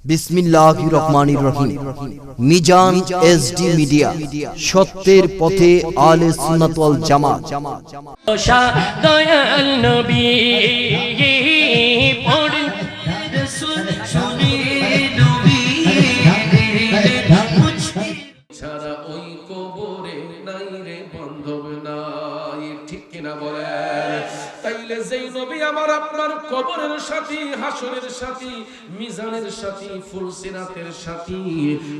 বিসমিল্লাহির রহমানির রহিম। Mizan SD media, সত্যের পথে আলে সুন্নাত ওয়াল জামাত। দয়াল নবী ছাড়া ওই কবরে নাই রে বান্ধব নাই, ঠিক কিনা বলেন? তাইলে যেই নবী আমার আপনার কবরের সাথী, হাসরের সাথী, মিজানের সাথী, ফুলসিরাতের সাথী,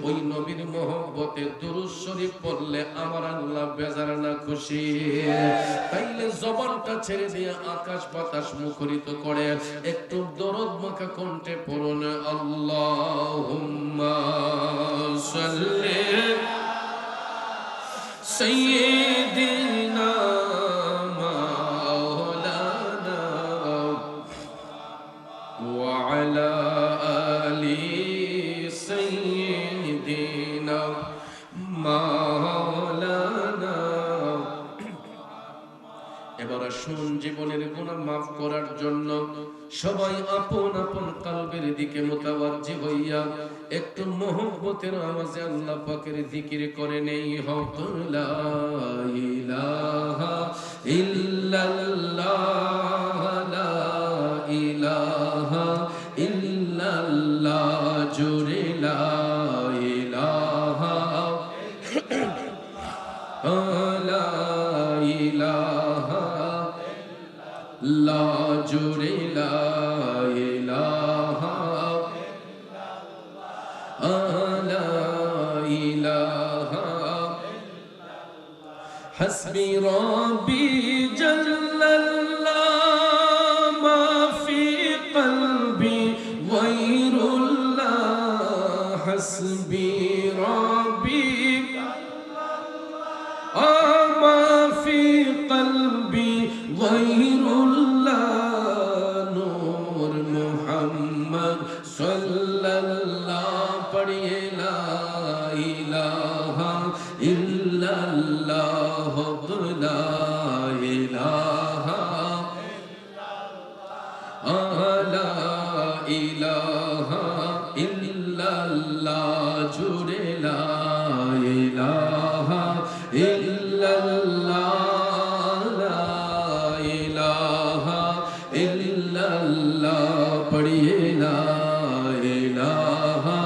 ওই নবীর মহব্বতে দুরূদ শরীফ পড়লে আমার আল্লাহ বেজার না খুশি? তাইলে জবানটা ছেড়ে দিয়ে আকাশ বাতাস মুখরিত করে একটু দরদ মাখা কণ্ঠে পড়ুন, আল্লাহুম্মা সাল্লি সাইয়্যিদিনা মাওলানা ওয়া আলা আলি সাইয়্যিদিনা মাওলানা। এবার আসুন জীবনের গুনাহ মাফ করার জন্য সবাই আপন আপন কলবের দিকে মুতাওয়াজ্জি হইয়া একটু মহব্বতের আওয়াজে আল্লাহ পাকের জিকির করে নেই। হক লা ইলাহা ইল্লাল্লাহ, লা ইলাহা ইল্লাল্লাহ, জোরে লা ইলাহা লা ইলাহা লা, জোরে লা ইলাহা লা ইলাহা। হাসবি রব্বি জাল্লাল্লাহ মা ফি কলবি গায়রুল্লাহ, হাসবি রব্বি মা ফি কলবি গায়রুল্লাহ, নূর মুহাম্মদ সাল্লাল্লাহ, পড়িয়ে লা ইলাহা ইল্লাল্লাহ, লা ইলাহা লা ইলাহা ইল্লাল্লাহ, জুড়ে লা ইলাহা ইল্লাল্লাহ, লা ইলাহা ইল্লাল্লাহ, পড়িয়ে লা ইলাহা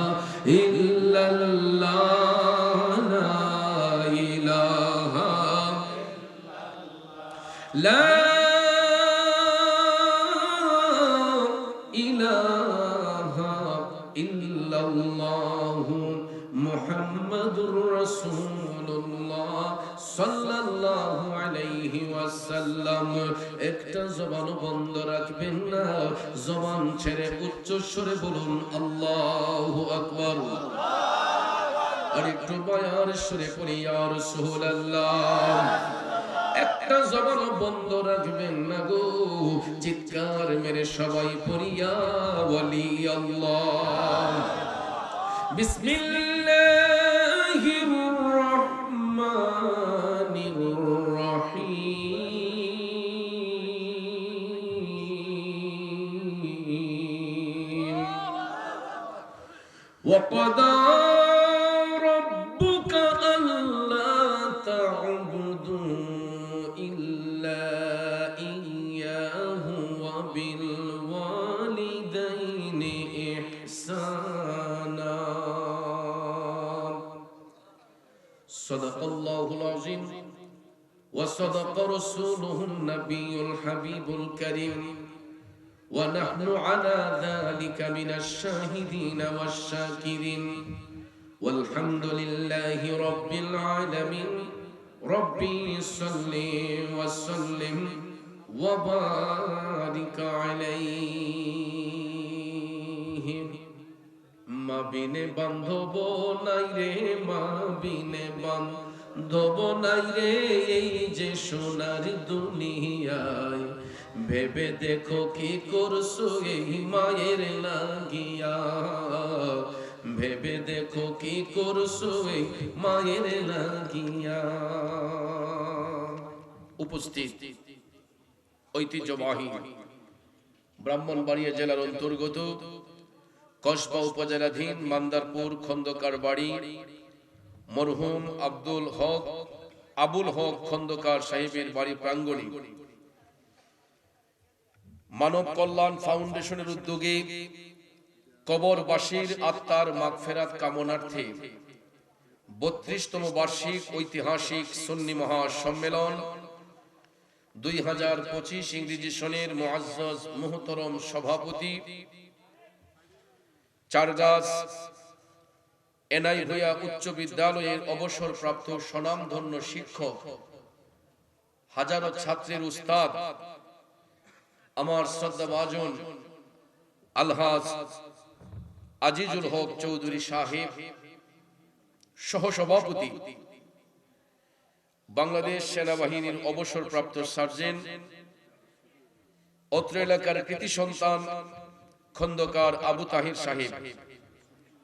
ইল্লাল্লাহ, লা ইলাহা লা ইলাহা ইল্লাল্লাহু মুহাম্মাদুর রাসূলুল্লাহ সাল্লাল্লাহু আলাইহি ওয়াসাল্লাম। একটা জবান বন্ধ রাখবেন না, জবান ছেড়ে উচ্চ স্বরে বলুন আল্লাহু আকবার। আর একটু বয়ার সুরে পড়ি ইয়া রাসূলুল্লাহ। একটা জবান বন্ধ রাখবেন না গো, চিৎকার মেরে সবাই পড়িয়া ওয়ালি আল্লাহ। বিসমিল্লাহির রহমানির রহিম। ওয়া ক্বাদা রাব্বুকা আল্লা তা'বুদু ইল্লা ইয়্যাহু ওয়া বিল ওয়ালিদাইনি ইহসানা। সাদাকাল্লাহুল আযীম ওয়া সাদাকা রাসূলুহুন নাবিয়্যুল হাবিবুল কারীম ওয়া নাহনু আলা যালিকা মিনাশ শাহিদিনা ওয়াশ শাকিরিন ওয়ালহামদুলিল্লাহি রাব্বিল আলামিন। রব্বি সাল্লি ওয়া সাল্লিম ওয়া বারিক আলাইহি। মা বিনে বান্ধব নাই রে, মা বিনে বান্ধব নাই রে, এই যে সোনার দুনিয়ায়। ভেবে দেখো কি করছো এই মায়ের লাগিয়া, ভেবে দেখো কি করছো এই মায়ের লাগিয়া। উপস্থিত ঐতিহ্যবাহী ব্রাহ্মণবাড়িয়া জেলার অন্তর্গত কসবা উপজেলাধীন মান্দারপুর খন্দকার বাড়ি মরহুম আবুল হক খন্দকার সাহেবের বাড়ি প্রাঙ্গণে মানব কল্যাণ ফাউন্ডেশনের উদ্যোগে কবরবাসীর আত্মার মাগফিরাত কামনার্থে 32তম বার্ষিক ঐতিহাসিক সুন্নি মহাসম্মেলন 2025 ইংরেজি সনের মুআজ্জাজ মুহতারাম সভাপতি চারগাছ এনআই ভূঁইয়া উচ্চ বিদ্যালয়ের অবসরপ্রাপ্ত স্বনামধন্য শিক্ষক হাজারো ছাত্রের উস্তাদ আমার শ্রদ্ধাভাজন আলহাজ আজিজুল হক চৌধুরী সাহেব সহসভাপতি বাংলাদেশ সেনাবাহিনীর অবসরপ্রাপ্ত সার্জেন্ট অত্র এলাকার কৃতি সন্তান খন্দকার আবু তাহির সাহেব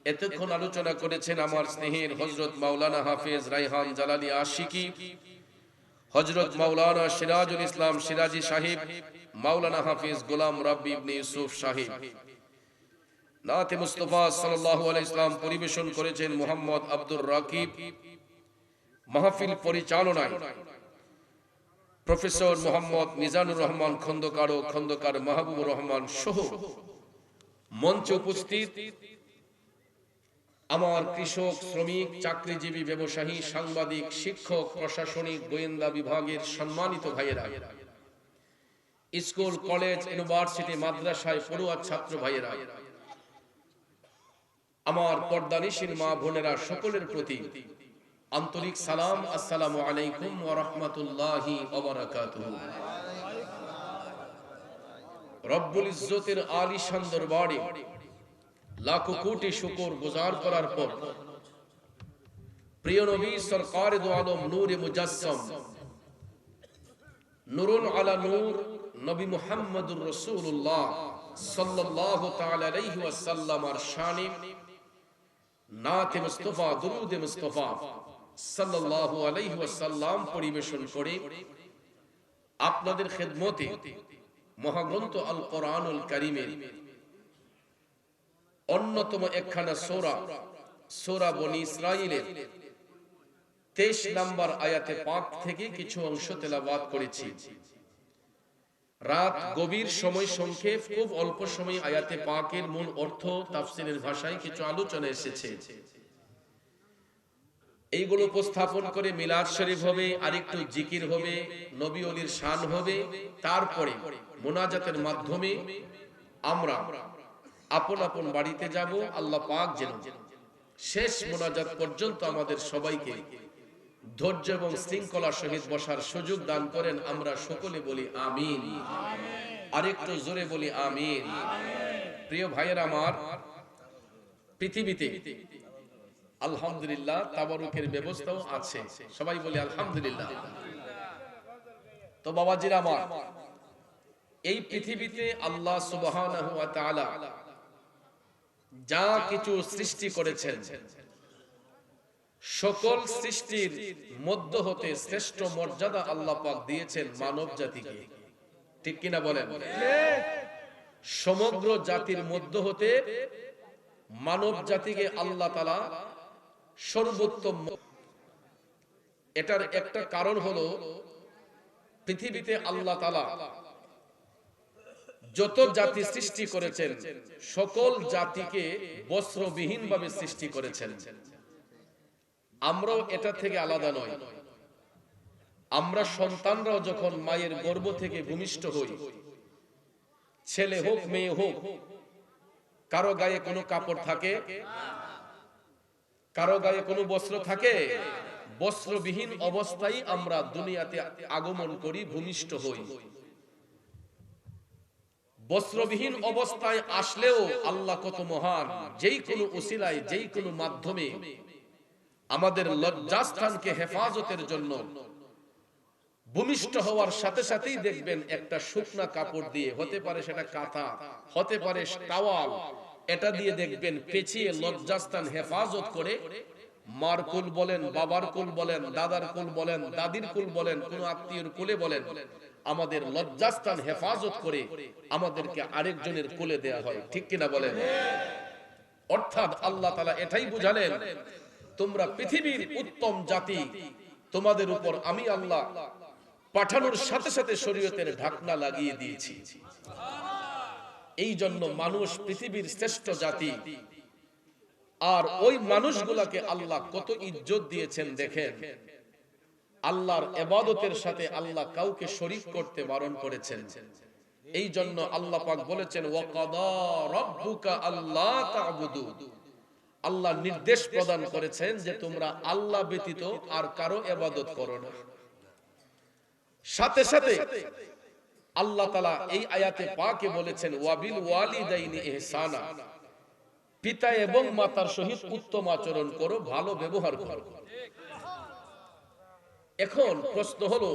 এতক্ষণ আলোচনা করেছেন আমার স্নেহের হযরত মাওলানা হাফেজ রায়হান জালালি আশিকি, হযরত মাওলানা সিরাজুল ইসলাম সিরাজি সাহেব, মাওলানা হাফেজ গোলাম রাব্বি ইবনে ইউসুফ সাহেব। নাতে মুস্তাফা সাল্লাল্লাহু আলাইহি ওয়াসাল্লাম পরিবেশন করেছেন মুহাম্মদ আব্দুর রাকিব। মাহফিল পরিচালনায় প্রফেসর মোহাম্মদ মিজানুর রহমান খন্দকার ও খন্দকার মাহবুবুর রহমান সহ মঞ্চে উপস্থিত আমার কৃষক, শ্রমিক, চাকরিজীবী, ব্যবসায়ী, সাংবাদিক, শিক্ষক, প্রশাসনিক, গোয়েন্দা বিভাগের সম্মানিত ভাইয়েরা, স্কুল, কলেজ, ইউনিভার্সিটি, মাদ্রাসায় পড়ুয়া ছাত্র ভাইয়েরা, আমার পর্দানিশীল মা বোনেরা, সকলের প্রতি আন্তরিক সালাম। আসসালামু আলাইকুম ওয়া রাহমাতুল্লাহি ওয়া বারাকাতুহু। রব্বুল ইজ্জতের আলিশান দরবারে লাখো কোটি শুকর গুজার করার পর প্রিয় নবী সরকার দু আলম নূরে মুজাসসাম নূরুন আলা নূর নবী মুহাম্মদুর রাসূলুল্লাহ সাল্লাল্লাহু তাআলা আলাইহি ওয়াসাল্লামের শানে নাতে মুস্তাফা দুরুদে মুস্তাফা সাল্লাল্লাহু আলাইহি ওয়াসাল্লাম পরিবেশন করে আপনাদের খেদমতে মহাগ্রন্থ আল কোরআনুল কারীমের অন্যতম একখানা সূরা বনী ইসরাঈলের 23 নম্বর আয়াতে পাক থেকে কিছু অংশ তেলাওয়াত করেছি। রাত গভীর, সময় সংক্ষেপ, খুব অল্প সময় আয়াতে পাকের মূল অর্থ তাফসীরের ভাষায় কিছু আলোচনা এসেছে। এইগুলো উপস্থাপন করে মিলাদ শরীফ হবে, আরেকটু জিকির হবে, নবী ওলির শান হবে, তারপরে মুনাজাতের মাধ্যমে আমরা আপন আপন বাড়িতে যাব। আল্লাহ পাক যেন শেষ মুনাজাত পর্যন্ত আমাদের সবাইকে ধৈর্য এবং শৃঙ্খলার সহিত বসার সুযোগ দান করেন। আমরা সকলে বলি আমিন। আরেকটু জোরে বলি আমিন। প্রিয় ভাইয়েরা আমার, পৃথিবীতে আলহামদুলিল্লাহ তাবারুকের ব্যবস্থাও আছে, সবাই বলি আলহামদুলিল্লাহ। তো বাবাজিরা আমার, এই পৃথিবীতে আল্লাহ সুবহানাহু ওয়া তাআলা যা কিছু সৃষ্টি করেছেন, সকল সৃষ্টির মধ্য হতে শ্রেষ্ঠ মর্যাদা আল্লাহ পাক দিয়েছেন মানব জাতিকে। ঠিক কিনা বলেন? সমগ্র জাতির মধ্য হতে মানব জাতিকে আল্লাহ তাআলা সর্বোত্তম। এটার একটা কারণ হলো পৃথিবীতে আল্লাহ তাআলা যত জাতি সৃষ্টি করেছেন, সকল জাতিকে বস্ত্রবিহীন ভাবে সৃষ্টি করেছেন। আমরাও এটা থেকে আলাদা নয়। আমরা সন্তানরাও যখন মায়ের গর্ভ থেকে ভূমিষ্ঠ হই, ছেলে হোক মেয়ে হোক, কারো গায়ে কোনো কাপড় থাকে? কারো গায়ে কোনো বস্ত্র থাকে? বস্ত্রবিহীন অবস্থায় আমরা দুনিয়াতে আগমন করি, ভূমিষ্ঠ হই। বস্ত্রবিহীন অবস্থায় আসলেও আল্লাহ কত মহান, যেই কোনো উসিলায়, যেই কোনো মাধ্যমে আমাদের লজ্জাস্থানকে হেফাজতের জন্য ভূমিষ্ঠ হওয়ার সাথে সাথেই দেখবেন একটা শুকনা কাপড় দিয়ে, হতে পারে সেটা কাঁথা, হতে পারে টাওয়াল, এটা দিয়ে দেখবেন পেঁচিয়ে লজ্জাস্থান হেফাজত করে। মার কুল বলেন, বাবার কুল বলেন, দাদার কুল বলেন, দাদির কুল বলেন, কোন আত্মীয়র কুলে বলেন, আমাদের লজ্জাস্থান হেফাজত করে আমাদেরকে আরেকজনের কোলে দেয়া হয়। ঠিক কিনা বলেন? অর্থাৎ আল্লাহ তাআলা এটাই বুঝালেন তোমরা পৃথিবীর উত্তম জাতি, তোমাদের উপর আমি আল্লাহ পাঠানোর সাথে সাথে শরীয়তের ঢাকনা লাগিয়ে দিয়েছি। এই জন্য মানুষ পৃথিবীর শ্রেষ্ঠ জাতি। আর ওই মানুষগুলাকে আল্লাহ কত ইজ্জত দিয়েছেন দেখেন। আল্লাহর ইবাদতের সাথে আল্লাহ কাউকে শরীক করতে বারণ করেছেন। এই জন্য আল্লাহ পাক বলেছেন ওয়াকাদা রাব্বুকা আল্লা তা'বুদু, আল্লাহ নির্দেশ প্রদান করেছেন যে তোমরা আল্লাহ ব্যতীত আর কারো ইবাদত করো না। সাথে সাথে আল্লাহ তাআলা এই আয়াতে পাকে বলেছেন ওয়াবিল ওয়ালিদাইনি ইহসানা, পিতা এবং মাতার সহিত উত্তম আচরণ করো, ভালো ব্যবহার করো। এখন প্রশ্ন হলো,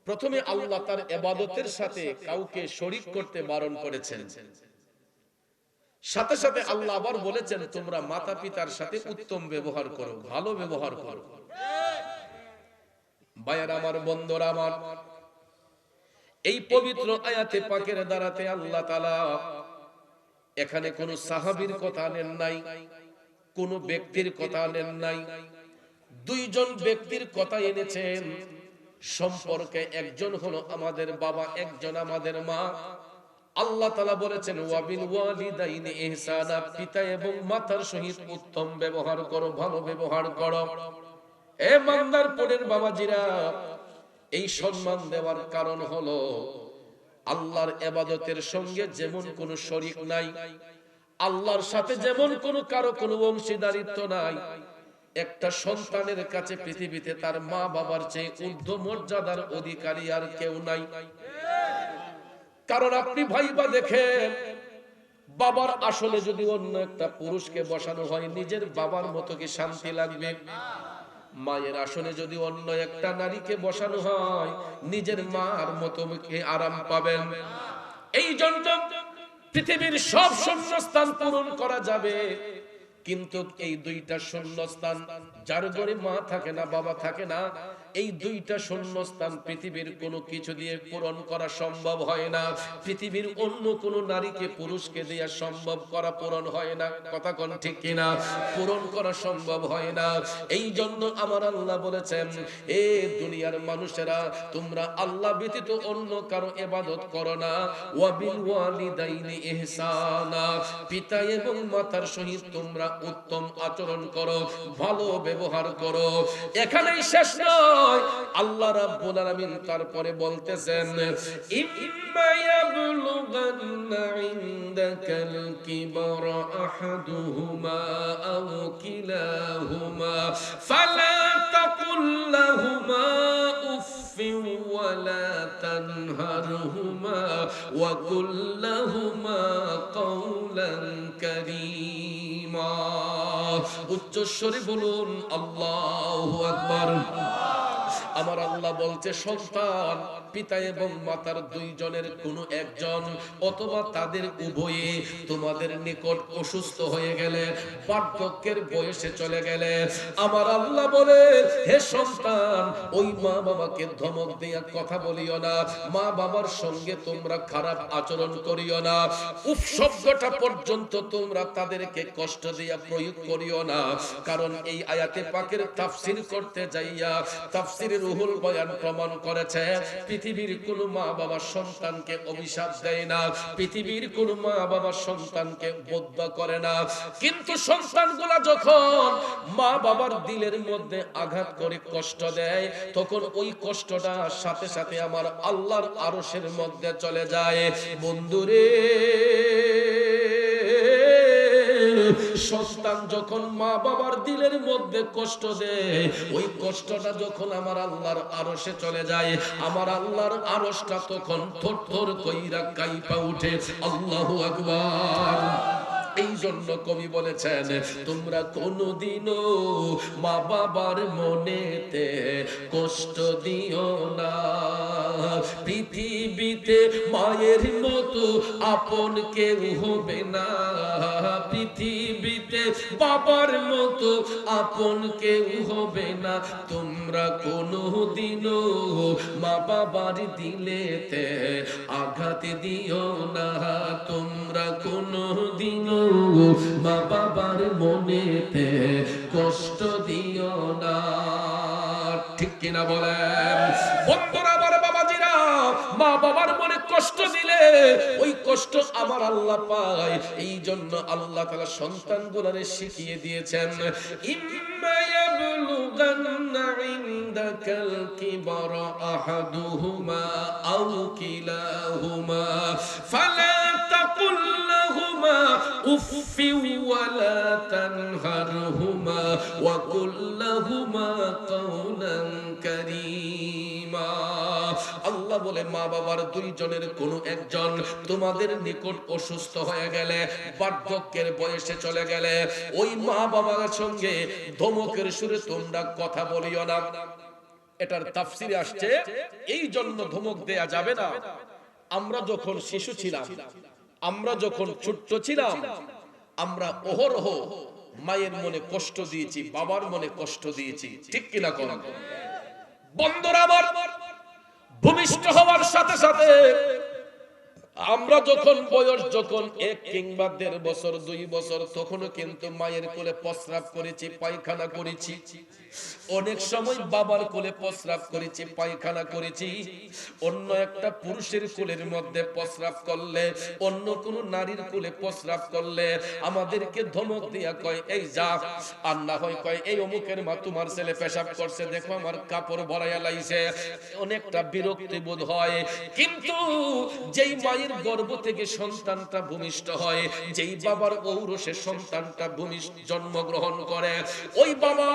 প্রথমে আল্লাহ তার ইবাদতের সাথে কাউকে শরীক করতে বারণ করেছেন, সাথে সাথে আল্লাহ আবার বলেছেন তোমরা মাতা পিতার সাথে উত্তম ব্যবহার করো, ভালো ব্যবহার করো। ভাইয়ের আমার, বন্ধুরা আমার, এই পবিত্র আয়াতে পাকের দ্বারাতে আল্লাহ তাআলা এখানে কোন সাহাবীর কথা নেন নাই, কোন ব্যক্তির কথা নেন নাই, দুইজন ব্যক্তির কথা এনেছেন। সম্পর্কে একজন হলো আমাদের বাবা, একজন আমাদের মা। আল্লাহ তাআলা বলেছেন ওয়াবিল ওয়ালিদাইনি ইহসানা, পিতা এবং মাতার সহিত উত্তম ব্যবহার করো, ভালো ব্যবহার করো। এ মান্দার পরের বাবাজিরা, এই সম্মান দেওয়ার কারণ হলো আল্লাহর ইবাদতের সঙ্গে যেমন কোনো শরীক নাই, আল্লাহর সাথে যেমন কারো কোনো অংশীদারিত্ব নাই। একটা সন্তানের কাছে পৃথিবীতে তার মা বাবার চেয়ে ঊর্ধ্ব মর্যাদার অধিকারী আর কেউ নাই। কারণ আপনি ভাইবা দেখেন, বাবার আসলে যদি অন্য একটা পুরুষকে বসানো হয় নিজের বাবার মতো কি শান্তি লাগবে? মায়ের আসনে যদি অন্য একটা নারীকে বসানো হয় নিজের মার মতো কি আরাম পাবেন? এই জন্য পৃথিবীর সব শূন্যস্থান পূরণ করা যাবে, কিন্তু এই দুইটা শূন্যস্থান, যার ঘরে মা থাকে না, বাবা থাকে না, এই দুইটা শূন্যস্থান পৃথিবীর কোনো কিছু দিয়ে পূরণ করা সম্ভব হয় না। পৃথিবীর অন্য কোন নারীকে পুরুষকে দেয়া সম্ভব করা পূরণ হয় না। কথা কোন ঠিক কিনা? পূরণ করা সম্ভব হয় না। এই জন্য আমার আল্লাহ বলেছেন, এ দুনিয়ার মানুষেরা, তোমরা আল্লাহ ব্যতীত অন্য কারো ইবাদত করো না। ওয়াবিল ওয়ালিদাইনি ইহসানা, পিতা এবং মাতার সহিত তোমরা উত্তম আচরণ করো, ভালো ব্যবহার করো। এখানেই শেষ নয়, আল্লাহ রাব্বুল আলামিন তারপরে বলতেছেন ইম্মা ইয়াবলুগান্না ইনদাকাল কিবরা আহাদুহুমা আও কিলাহুমা ফালা তাকুল লাহুমা উফফিন ওয়ালা তানহারহুমা ওয়া কুল লাহুমা কাওলান কারীমা। উচ্চস্বরে বলুন আল্লাহু আকবার। আমার আল্লাহ বলছে, সন্তান পিতা এবং মাতার দুইজনের কোনো একজন অথবা তাদের উভয়ে তোমাদের নিকট অসুস্থ হয়ে গেলে, বার্ধক্যের বয়সে চলে গেলে, আমার আল্লাহ বলে, হে সন্তান, ওই মা বাবাকে ধমক দিয়া কথা বলিও না, মা বাবার সঙ্গে তোমরা খারাপ আচরণ করিও না, উফ শব্দটা পর্যন্ত তোমরা তাদেরকে কষ্ট দিয়া প্রয়োগ করিও না। কারণ এই আয়াতে পাকের তাফসীর করতে যাইয়া তাফসীরের রুহুল বয়ান প্রমাণ করেছে, পৃথিবীর কোন মা বাবা সন্তানকে অভিশাপ দেয় না, পৃথিবীর কোন মা বাবা সন্তানকে বদদুয়া করে না, কিন্তু সন্তানগুলা যখন মা বাবার দিলের মধ্যে আঘাত করে কষ্ট দেয়, তখন ওই কষ্টটা সাথে সাথে আমার আল্লাহর আরশের মধ্যে চলে যায়। বন্ধুরে, সন্তান যখন মা বাবার দিলের মধ্যে কষ্ট দেয়, ওই কষ্টটা যখন আমার আল্লাহর আরশে চলে যায়, আমার আল্লাহর আরশটা তখন থরথর কইরা কাঁপা ওঠে। আল্লাহু আকবার। এই জন্য কবি বলেছেন, তোমরা কোনদিনও মা বাবার মনেতে কষ্ট দিও না। পৃথিবীতে মায়ের মতো আপন কেউ হবে না, পৃথিবীতে বাবার মতো আপন কেউ হবে না। তোমরা কোনদিনও মা বাবার দিলেতে আঘাত দিও না, তোমরা কোনদিনও মা বাবার মনেতে কষ্ট দিও না। ঠিক কিনা বলেন বন্ধুরা, আমার বাবাজিরা, মা বাবার মনে কষ্ট দিলে ওই কষ্ট আমার আল্লাহ পায়। এই জন্য আল্লাহ তাআলা সন্তানগুলোরে শিখিয়ে দিয়েছেন, ইম্মা ইয়াবলুগান্না ইনদাকাল কিবারা আহাদুহুমা আও কিলাহুমা ফালা তাকুল লাহুমা উফফি ওয়ালা তানহারহুমা ওয়া কুল লাহুমা কাওলান কারীমা। আল্লাহ বলে, মা বাবার দুইজনের কোনো একজন তোমাদের নিকট অসুস্থ হয়ে গেলে, বার্ধক্যের বয়সে চলে গেলে, ওই মা বাবার সঙ্গে ধমকের সুরে তোমরা কথা বলিও না। এটার তাফসিরে আসছে, এই জন্য ধমক দেয়া যাবে না। আমরা যখন শিশু ছিলাম, আমরা যখন ছোট্ট ছিলাম, আমরা অহরহ মায়ের মনে কষ্ট দিয়েছি, বাবার মনে কষ্ট দিয়েছি। ঠিক কিনা কোন বন্ধুরা আমার, ভূমিষ্ঠ হওয়ার সাথে সাথে আমরা যখন বয়স যখন 1 কিংবা 1.5 বছর 2 বছর, তখনও কিন্তু মায়ের কোলে প্রস্রাব করেছি, পায়খানা করেছি। অনেক সময় বাবার কোলে প্রস্রাব করেছি, পায়খানা করেছি। অন্য একটা পুরুষের কোলের মধ্যে প্রস্রাব করলে, অন্য কোন নারীর কোলে প্রস্রাব করলে আমাদেরকে ধমক দিয়া কয়, এই যা। আর না হয় কয়, এই অমুকের মা তোমার ছেলে পেশাব করছে, দেখো আমার কাপড় ভরাইয়া লাইছে। অনেকটা বিরক্তি বোধ হয়। কিন্তু যেই মায়ের গর্ভ থেকে সন্তানটা ভূমিষ্ঠ হয়, যেই বাবার ঔরসে সন্তানটা জন্মগ্রহণ করে, ওই বাবা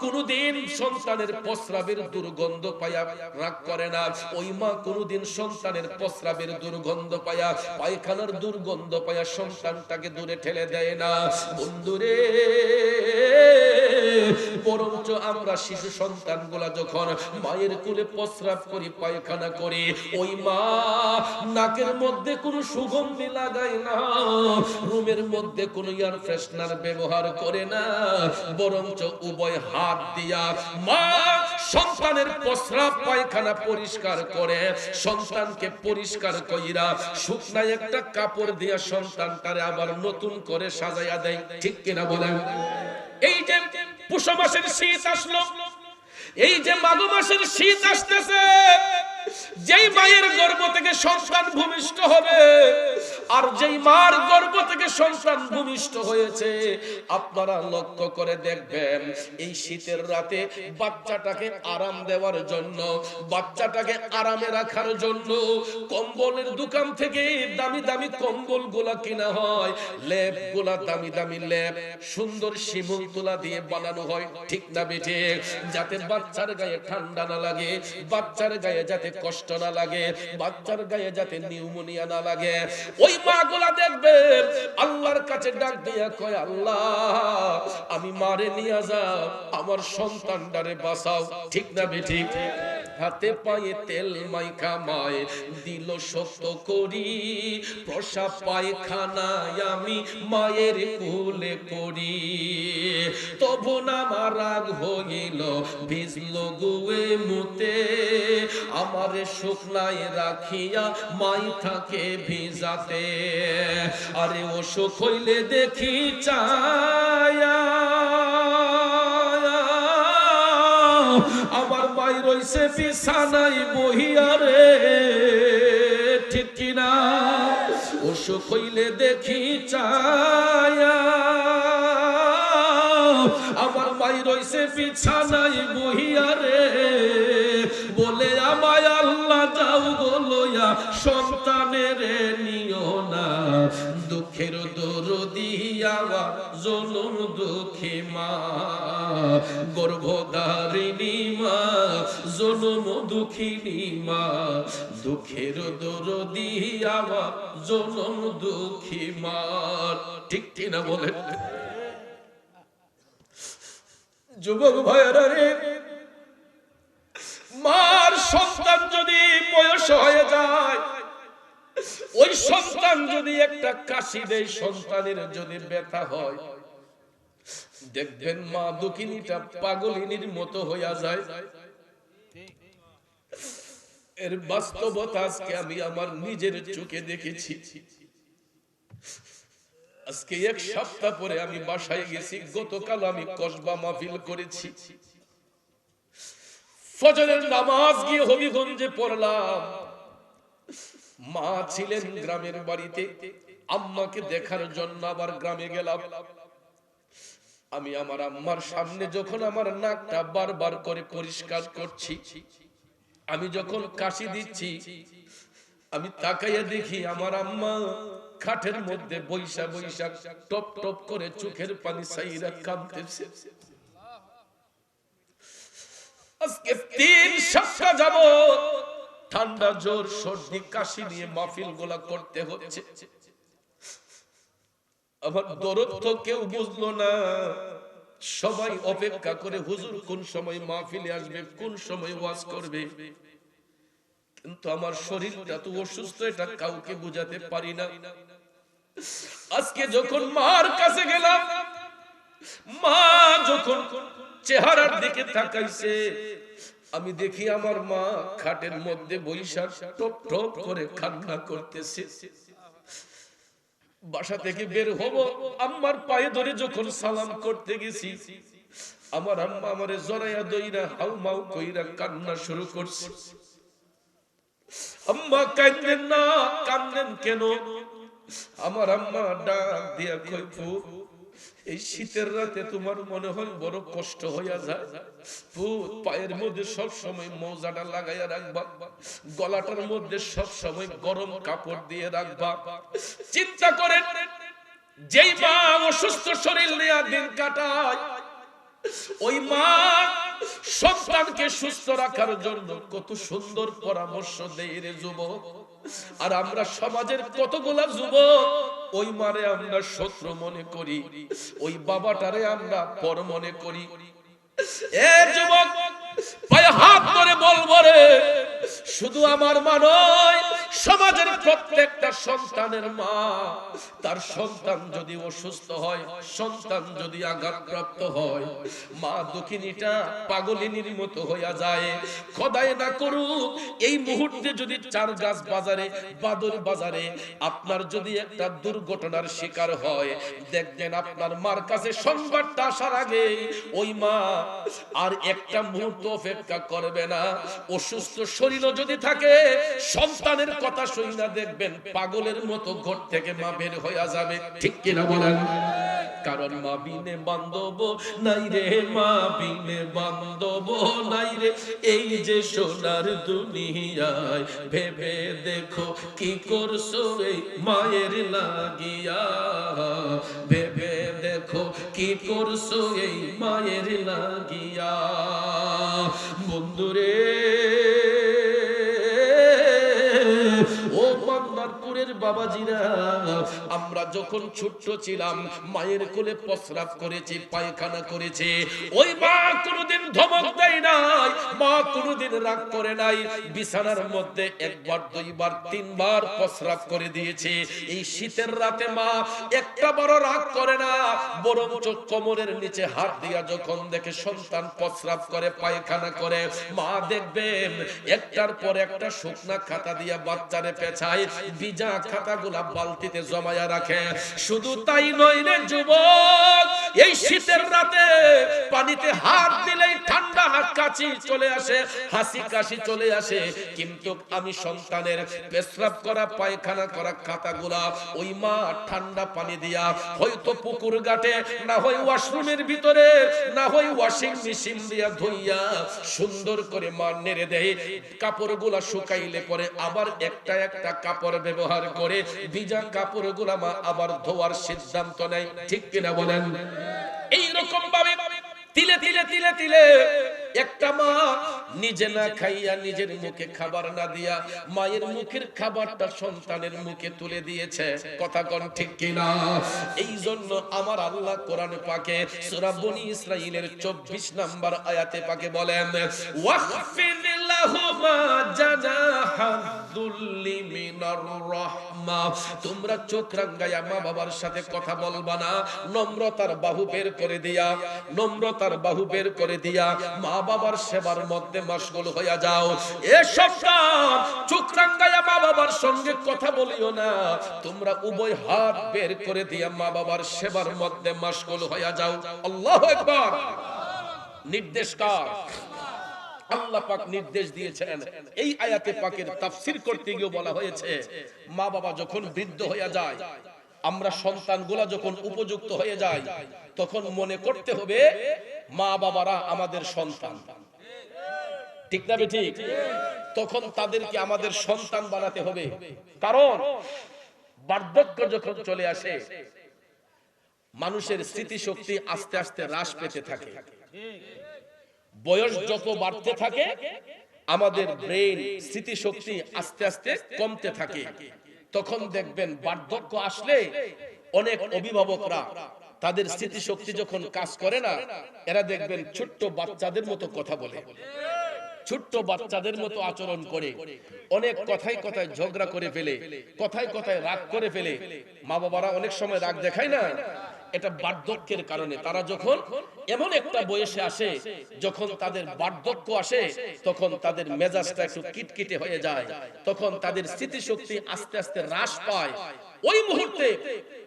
কোনদিন সন্তানের প্রস্রাবের দুর্গন্ধ পায়া রাগ করে না। ওই মা কোনদিন সন্তানের প্রস্রাবের দুর্গন্ধ পায়া, পায়খানার দুর্গন্ধ পায়া সন্তানটাকে দূরে ঠেলে দেয় না। বন্ধুরে, বরঞ্চ আমরা শিশু সন্তানগুলা যখন মায়ের কোলে প্রস্রাব করি, পায়খানা করি, ওই মা নাকের মধ্যে কোনো সুগন্ধি লাগায় না, রুমের মধ্যে কোনো এয়ার ফ্রেশনার ব্যবহার করে না, বরঞ্চ উভয় হাত দিয়া মা সন্তানের প্রস্রাব পায়খানা পরিষ্কার করে, সন্তানকে পরিষ্কার কইরা শুকনা একটা কাপড় দিয়া সন্তানটারে আবার নতুন করে সাজাইয়া দেয়। ঠিক কিনা বলেন? এই যে পুষ মাসের শীত আসলো, এই যে মাঘ মাসের শীত আসতেছে, যেই মায়ের গর্ভ থেকে সন্তান ভূমিষ্ঠ হবে, আর যেই মার গর্ভ থেকে সন্তান ভূমিষ্ঠ হয়েছে, আপনারা লক্ষ্য করে দেখবেন, এই শীতের রাতে বাচ্চাটাকে আরাম দেওয়ার জন্য, বাচ্চাটাকে আরামে রাখার জন্য কম্বলের দোকান থেকে দামি দামি কম্বল গুলা কিনা হয়, লেপ গুলা দামি দামি লেপ, সুন্দর শিমুল তুলা দিয়ে বানানো হয়। ঠিক না বেঠে? যাতে বাচ্চার গায়ে ঠান্ডা না লাগে, বাচ্চার গায়ে যাতে কষ্ট না লাগে, বাচ্চার গায়ে যাতে নিউমোনিয়া না লাগে। ওই মা গুলা দেখবেন আল্লাহর কাছে ডাক দিয়া কয়, আল্লাহ আমি মারে নিয়ে যাও, আমার সন্তানটারে বাঁচাও। ঠিক না বেঠিক? হাতে পায়ে তেল মাইখা মায় দিল শক্ত করি, প্রসাব পায়খানায় আমি মায়ের কোলে করি, তবু না আমার রাগ হইল ভিজল গুয়ে মুতে, আমারে শুকনায় রাখিয়া মাই থাকে ভিজাতে, আরে অসুখ হইলে দেখি চায়া আমার মাই রইছে বিছানায় বহিয়া রে। ঠিক কিনা? অসুখ হইলে দেখি চায়া আমার মাই রইছে বিছানায় বহিয়া রে, বলে আমায় আল্লাহ যাও গো লইয়া সন্তানের নিও না, দুঃখের দরদি আমার জনম দুঃখী মা, গর্ভধারিণী মা, জনম দুঃখিনী মা, দুঃখের দরদি আমার জনম দুঃখী মা। ঠিক কিনা বলেন? যুবক ভাইয়েরা রে, মার সন্তান যদি বয়স হয়ে যায়, ওই সন্তান যদি একটা কাশি দেয়, সন্তানের যদি ব্যথা হয়, দেখবেন মা দুঃখিনীটা পাগলিনীর মতো হইয়া যায়। এর বাস্তবতা আজকে আমি আমার নিজের চোখে দেখেছি। আজকে এক সপ্তাহ পরে আমি বাসায় গেছি। গতকাল আমি কসবা মাহফিল করেছি। ফজরের নামাজ গিয়ে হবিগঞ্জে পড়লাম। মা ছিলেন গ্রামের বাড়িতে, আম্মাকে দেখার জন্য আবার গ্রামে গেলাম। আমি আমার আম্মার সামনে যখন আমার নাকটা বারবার করে পরিষ্কার করছি, আমি যখন কাশি দিচ্ছি, আমি তাকাইয়া দেখি আমার আম্মা খাটের মধ্যে বৈশা বৈশা টপ টপ করে চোখের পানি সাইরা কাঁদতেছে। আজকে 3 সপ্তাহ যাবত ঠান্ডা জ্বর সর্দি কাশি নিয়ে মাহফিল গোলা করতে হচ্ছে। আমার দরদ তো কেউ বুঝলো না। সবাই অপেক্ষা করে হুজুর কোন সময় মাহফিলে আসবে, কোন সময় ওয়াজ করবে। কিন্তু আমার শরীরটা তো অসুস্থ, এটা কাউকে বুঝাতে পারি না। আজকে যখন মার কাছে গেলাম, মা যখন চেহারার দিকে তাকাইছে, আমি দেখি আমার মা খাটের মধ্যে বৈশা টপ টপ করে কান্না করতেছে। বাসা থেকে বের হব, আম্মার পায়ে ধরে যখন সালাম করতে গেছি, আমার আম্মা আমারে জড়াইয়া দইরা হাউমাউ কইরা কান্না শুরু করছে। আম্মা কাঁদেন না, কাঁদেন কেন? আমার আম্মা ডাক দিয়া কই, ফুট এই শীতের রাতে তোমার মনে হয় বড় কষ্ট হইয়া যায়। ফুট পায়ের মধ্যে সব সময় মোজাটা লাগাইয়া রাখবা, গলাটার মধ্যে সব সময় গরম কাপড় দিয়ে রাখবা। চিন্তা করেন, যেই মা অসুস্থ শরীর নিয়ে দিন কাটায়, ওই মা সন্তানকে সুস্থ রাখার জন্য কত সুন্দর পরামর্শ দেয় রে যুবক। আর আমরা সমাজের কতগুলা যুবক ওই মারে আমরা শত্রু মনে করি, ওই বাবাটারে আমরা পর মনে করি। এ যুবক, পায়ে হাত ধরে বলবো রে, শুধু আমার মা নয়, সমাজের প্রত্যেকটা সন্তানের মা, তার সন্তান যদি অসুস্থ হয়, সন্তান যদি আঘাতপ্রাপ্ত হয়, মা দুঃখিনীটা পাগলিনীর মতো হইয়া যায়। খোদাই না করুক, এই মুহূর্তে যদি চারগাছ বাজারে, বাদর বাজারে আপনার যদি একটা দুর্ঘটনার শিকার হয়, দেখবেন আপনার মার কাছে সংবাদটা আসার আগে ওই মা আর একটা মুহূর্ত অপেক্ষা করবে না। অসুস্থ শরীরও যদি থাকে, সন্তানের কথা শুই না, দেখবেন পাগলের মতো ঘর থেকে মা বের হইয়া যাবে। ঠিক কিনা বলেন? কারণ মা বিনে বান্ধব নাই রে, মা বিনে বান্ধব নাই রে, এই যে সোনার দুনিয়ায়। ভেবে দেখো কি করছো এই মায়ের লাগিয়া, ভেবে দেখো কি করছো এই মায়ের লাগিয়া। বন্ধুরে, ও মান্নারপুরের বাবাজিরা, আমরা যখন ছোট্ট ছিলাম, মায়ের কোলে প্রস্রাব করেছি, পায়খানা করেছে, ওই মা কোনোদিন ধমক দেয় নাই, মা কোনোদিন রাগ করে নাই। বিছানার মধ্যে একবার, দুইবার, তিনবার প্রস্রাব করে দিয়েছে। এই শীতের রাতে মা একটা বড় রাগ করে না, বরঞ্চ কোমরের নিচে হাত দিয়া যখন দেখে সন্তান প্রস্রাব করে, পায়খানা করে, মা দেখবেন একটার পর একটা শুকনা খাতা দিয়া বাচ্চারে পেছায়, ভিজা খাতাগুলা বালতিতে জমায়া রাখে। শুধু তাই নয় রে যুবক, এই শীতের রাতে পানিতে হাত দিলেই ঠান্ডা হাত কাশি চলে আসে, হাসি কাশি চলে আসে। কিন্তু আমি সন্তানের পেশাব করা, পায়খানা করা খাতাগুলা ওই মা ঠান্ডা পানি দিয়া, হয়তো পুকুর ঘাটে, না হয় ওয়াশরুমের ভিতরে, না হয় ওয়াশিং মেশিন দিয়া ধুইয়া সুন্দর করে মা নেড়ে দেয়। কাপড়গুলা শুকাইলে পরে আবার একটা একটা কাপড় ব্যবহার করে, ভিজা কাপড়গুলা মা আবার ধোয়ার সিদ্ধান্ত নেয়। ঠিক কিনা বলেন? এইরকম ভাবে তিলে তিলে তিলে তিলে একটা মা নিজে না খাইয়া, নিজের মুখে খাবার না দিয়া, মায়ের মুখের খাবারটা সন্তানের মুখে তুলে দিয়েছে। কথা কোন ঠিক কিনা? এই জন্য আমার আল্লাহ কোরআন পাকে সূরা বনী ইসরাঈলের 24 নম্বর আয়াতে পাকে বলেন, ওয়াখফিদিল্লাহু লাহুমা জানাহাযুল্লি মিনার রাহমা, তোমরা চোখ রাঙ্গায়া মা বাবার সাথে কথা বলবা না, নম্রতার বাহু বের করে দিয়া, নম্রতার বাহু বের করে দিয়া মা বাবার সেবার মধ্যে মশগুল হইয়া যাও। এসব চোখ রাঙ্গায়া মা বাবার সঙ্গে কথা বলিও না, তোমরা উভয় হাত বের করে দিয়া মা বাবার সেবার মধ্যে মশগুল হইয়া যাও। আল্লাহু আকবার। নির্দেশ কার? আল্লাহ পাক নির্দেশ দিয়েছেন। এই আয়াতে পাকের তাফসীর করতে গিয়ে বলা হয়েছে, মা বাবা যখন বৃদ্ধ হয়ে যায়, আমরা সন্তানগুলা যখন উপযুক্ত হয়ে যায়, তখন মনে করতে হবে মা বাবারা আমাদের সন্তান। ঠিক না ঠিক? তখন তাদেরকে আমাদের সন্তান বানাতে হবে। কারণ বার্ধক্য যখন চলে আসে, মানুষের স্মৃতিশক্তি আস্তে আস্তে হ্রাস পেতে থাকে। বয়স যত বাড়তে থাকে, আমাদের ব্রেন স্মৃতিশক্তি আস্তে আস্তে কমতে থাকে। তখন দেখবেন বার্ধক্য আসলে অনেক অভিভাবকরা তাদের স্মৃতিশক্তি যখন কাজ করে না, এরা দেখবেন ছোট্ট বাচ্চাদের মতো কথা বলে, ছোট্ট বাচ্চাদের মতো আচরণ করে, অনেক কথায় কথায় ঝগড়া করে ফেলে, কথায় কথায় রাগ করে ফেলে। মা বাবারা অনেক সময় রাগ দেখায় না, এটা বার্ধক্যের কারণে। তারা যখন এমন একটা বয়সে আসে, যখন তাদের বার্ধক্য আসে, তখন তাদের মেজাজটা একটু কিটকিটে হয়ে যায়, তখন তাদের স্মৃতিশক্তি আস্তে আস্তে হ্রাস পায়। ওই মুহূর্তে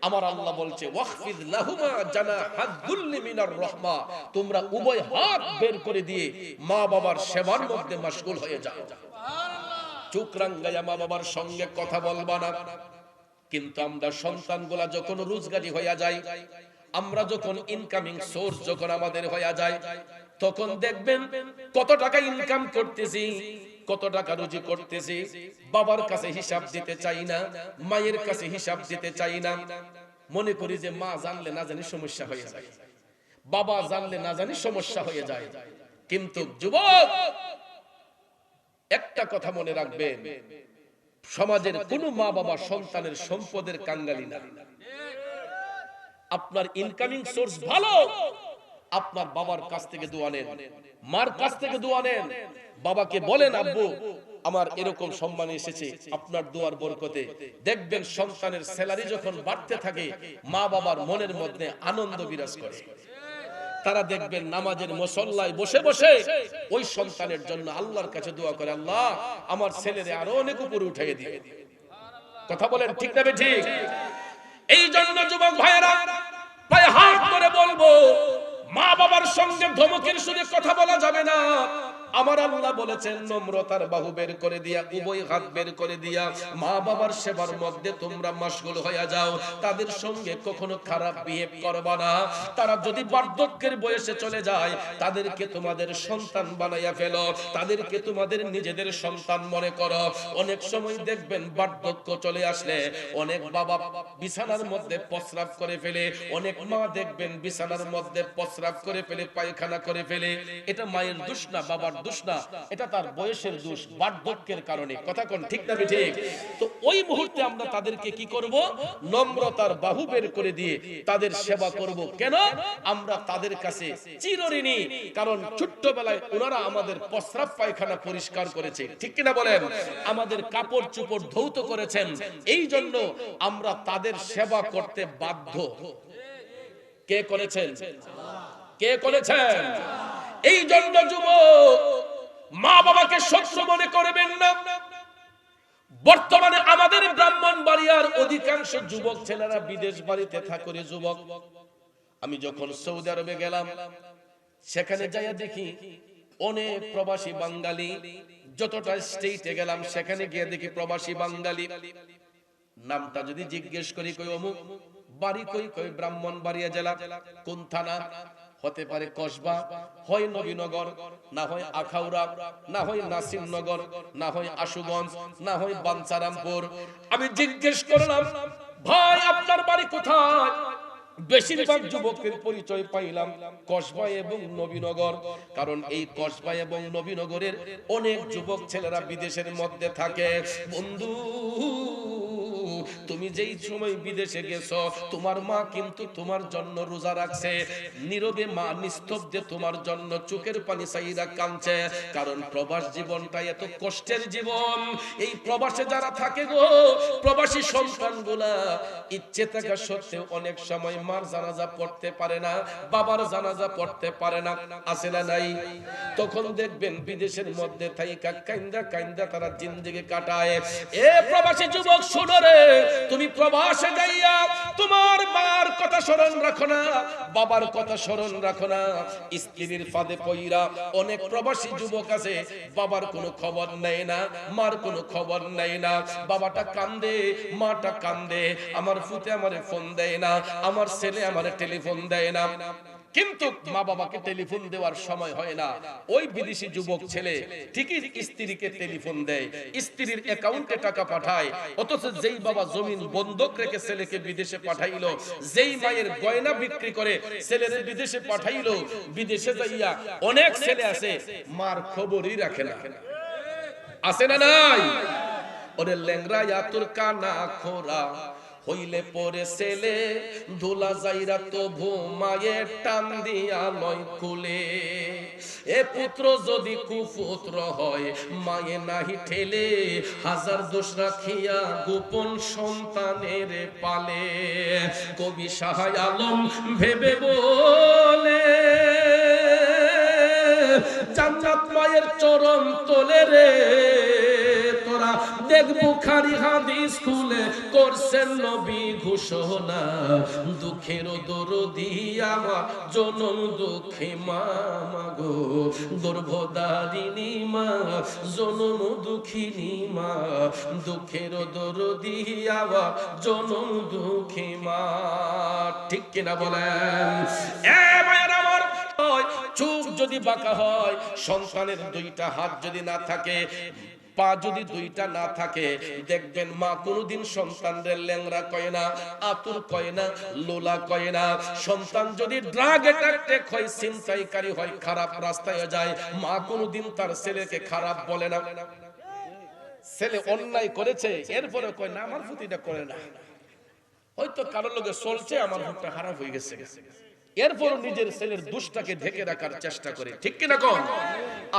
আমার আল্লাহ বলছে, ওয়াখফিদ লাহুমা জানাহাযুল্লি মিনার রাহমা, তোমরা উভয় হাত বের করে দিয়ে মা বাবার সেবার মধ্যে মশগুল হয়ে যাও। চোখ রাঙ্গায়া মা বাবার সঙ্গে কথা বলবা না। কিন্তু আমরা সন্তানগুলা যখন রোজগারি হইয়া যায়, আমরা যখন ইনকামিং সোর্স যখন আমাদের হইয়া যায়, তখন দেখবেন কত টাকা ইনকাম করতেছি, কত টাকা রুজি করতেছি, বাবার কাছে হিসাব দিতে চাই না, মায়ের কাছে হিসাব দিতে চাই না। মনে করি যে মা জানলে না জানি সমস্যা হয়ে যায়, বাবা জানলে না জানি সমস্যা হয়ে যায়। কিন্তু যুবক, একটা কথা মনে রাখবেন, সমাজের কোন মা বাবা সন্তানের সম্পদের কাঙ্গালি না। আপনার ইনকামিং সোর্স ভালো, আপনার বাবার কাছ থেকে দোয়া নেন, মার কাছ থেকে দোয়া নেন। বাবাকে বলেন, আব্বু আমার এরকম সম্মান এসেছে আপনার দোয়ার বরকতে। দেখবেন সন্তানের স্যালারি যখন বাড়তে থাকে, মা বাবার মনের মধ্যে আনন্দ বিরাজ করে। তারা দেখবেন নামাজের মুসল্লায় বসে বসে ওই সন্তানের জন্য আল্লাহর কাছে দোয়া করে, আল্লাহ আমার ছেলেরে আরো অনেক উপরে উঠিয়ে দিও। কথা বলেন ঠিক না ঠিক? এই জন্য যুবক ভাইয়েরা, পায়ে হাত ধরে বলবো, মা বাবার সঙ্গে ধমকের সুরে কথা বলা যাবে না। আমার আল্লাহ বলেছেন, নম্রতার বাহু বের করে দিয়া, উভয় হাত বের করে দিয়া মা বাবার সেবার মধ্যে তোমরা মশগুল হয়ে যাও। তাদের সঙ্গে কখনো খারাপ বিহেভ করবা না। তারা যদি বার্ধক্যের বয়সে চলে যায়, তাদেরকে তোমাদের সন্তান বানাইয়া ফেলো, তাদেরকে তোমাদের নিজেদের সন্তান মনে করো। অনেক সময় দেখবেন বার্ধক্য চলে আসলে অনেক বাবা বিছানার মধ্যে প্রস্রাব করে ফেলে, অনেক মা দেখবেন বিছানার মধ্যে প্রস্রাব করে ফেলে, পায়খানা করে ফেলে। এটা মায়ের দোষ না, বাবার দোষ না, এটা তার বয়সের দোষ, বার্ধক্যের কারণে। কথা কোন ঠিক না ঠিক? তো ওই মুহূর্তে আমরা তাদেরকে কি করব? নম্রতার বাহু বের করে দিয়ে তাদের সেবা করব। কেন? আমরা তাদের কাছে চিরঋণী, কারণ ছোট্টবেলায় ওনারা আমাদের প্রস্রাব পায়খানা পরিষ্কার করেছে, ঠিক কিনা বলেন? আমাদের কাপড় চোপড় ধৌত করেছেন, এই জন্য আমরা তাদের সেবা করতে বাধ্য। কে করেছেন? কে করেছেন? এই জন্য যুবক, মা বাবাকে শত্রু মনে করবেন না। বর্তমানে আমাদের ব্রাহ্মণবাড়িয়ার অধিকাংশ যুবক ছেলেরা বিদেশ বাড়িতে থাকে। যুবক, আমি যখন সৌদি আরবে গেলাম, সেখানে যাইয়া দেখি অনেক প্রবাসী বাঙালি। যতটা স্টেটে গেলাম, সেখানে গিয়ে দেখি প্রবাসী বাঙালি। নামটা যদি জিজ্ঞেস করি, কই অমুক, বাড়ি কই, কই ব্রাহ্মণবাড়িয়া জেলা। কোন থানা? হতে পারে কসবা, হয় নবীনগর, না হয় আখাউড়া, না হয় নাসিরনগর, না হয় আশুগঞ্জ, না হয় বাঞ্ছারামপুর। আমি জিজ্ঞেস করলাম, ভাই আপনার বাড়ি কোথায়? বেশিরভাগ যুবকের পরিচয় পাইলাম কসবা এবং নবীনগর। কারণ এই কসবা এবং নবীনগরের অনেক যুবক ছেলেরা বিদেশের মধ্যে থাকে। বন্ধু, তুমি যেই সময় বিদেশে গেছো তোমার মা কিন্তু তোমার জন্য রোজা রাখছে, নীরবে মা নিস্তব্ধে তোমার জন্য চোখের পানি চাইরা কাঁদছে, কারণ প্রবাস জীবনটা এত কষ্টের জীবন। এই প্রবাসে যারা থাকে গো, প্রবাসী সন্তানগুলা ইচ্ছে থাকা সত্ত্বেও অনেক সময় মার জানাজা পড়তে পারে না, বাবার জানাজা পড়তে পারে না, আছে না নাই? তখন দেখবেন বিদেশের মধ্যে থাইকা কাইন্দা কাইন্দা তারা জিন্দেগি কাটায়। এ প্রবাসী যুবক শুনো রে, তুমি প্রবাসে যাইয়া তোমার মার কথা স্মরণ রাখো না, বাবার কথা স্মরণ রাখো না। স্ত্রীর ফাঁদে পইরা অনেক প্রবাসী যুবক আছে, বাবার কোনো খবর নেয় না, মার কোনো খবর নেয় না। বাবাটা কান্দে, মাটা কান্দে, আমার ফুতে আমারে ফোন দেয় না, আমার ছেলে আমারে টেলিফোন দেয় না। কিন্তু মা বাবাকে টেলিফোন দেওয়ার সময় হয় না। ওই বিদেশি যুবক ছেলে ঠিকই স্ত্রীকে টেলিফোন দেয়, স্ত্রীর অ্যাকাউন্টে টাকা পাঠায়, অথচ যেই বাবা জমিন বন্ধক রেখে ছেলেকে বিদেশে পাঠাইলো, যেই মায়ের গয়না বিক্রি করে ছেলের বিদেশে পাঠাইলো, বিদেশে যাইয়া অনেক ছেলে আছে মার খবরই রাখে না, আছে না নাই? ওরে ল্যাংরা তোর কানা খোরা হইলে পরে ছেলে ধুলা যাইরা তবু মায়ের টান দিয়া লয় কুলে। এ পুত্র যদি কুপুত্র হয় মায়ে নাহি ঠেলে, হাজার দোষ রাখিয়া গোপন সন্তানের পালে। কবি শাহ আলম ভেবে বলে, জান্নাত মায়ের চরণ তোলে রে, তোরা দেখ বুখারী হাদিস খুলে করছেন নবী ঘোষণা, দুঃখের দরদি আমার জনম দুঃখী মা মাগো, গর্ভধারিণী মা জনম দুঃখিনী মা, দুঃখের দরদি আমার জনম দুঃখী মা। ঠিক কিনা বলেন? এ মায়ের আমার চোখ যদি বাঁকা হয়, সন্তানের দুইটা হাত যদি না থাকে, পা যদি দুইটা না থাকে, দেখবেন মা কোনদিন সন্তানদের ল্যাংরা কয় না, আতুর কয় না, লোলা কয় না। সন্তান যদি ড্রাগ অ্যাডিক্টেড হয়, ছিনতাইকারী হয়, খারাপ রাস্তায় যায়, মা কোনদিন তার ছেলেকে খারাপ বলে না। ছেলে অন্যায় করেছে এরপরে কয় না আমার প্রতিটা করে না, হয়তো কারোর লগে চলছে, আমার মুখটা খারাপ হয়ে গেছে, এরপর নিজের ছেলের দুষ্টাকে ঢেকে রাখার চেষ্টা করে। ঠিক কিনা কোন?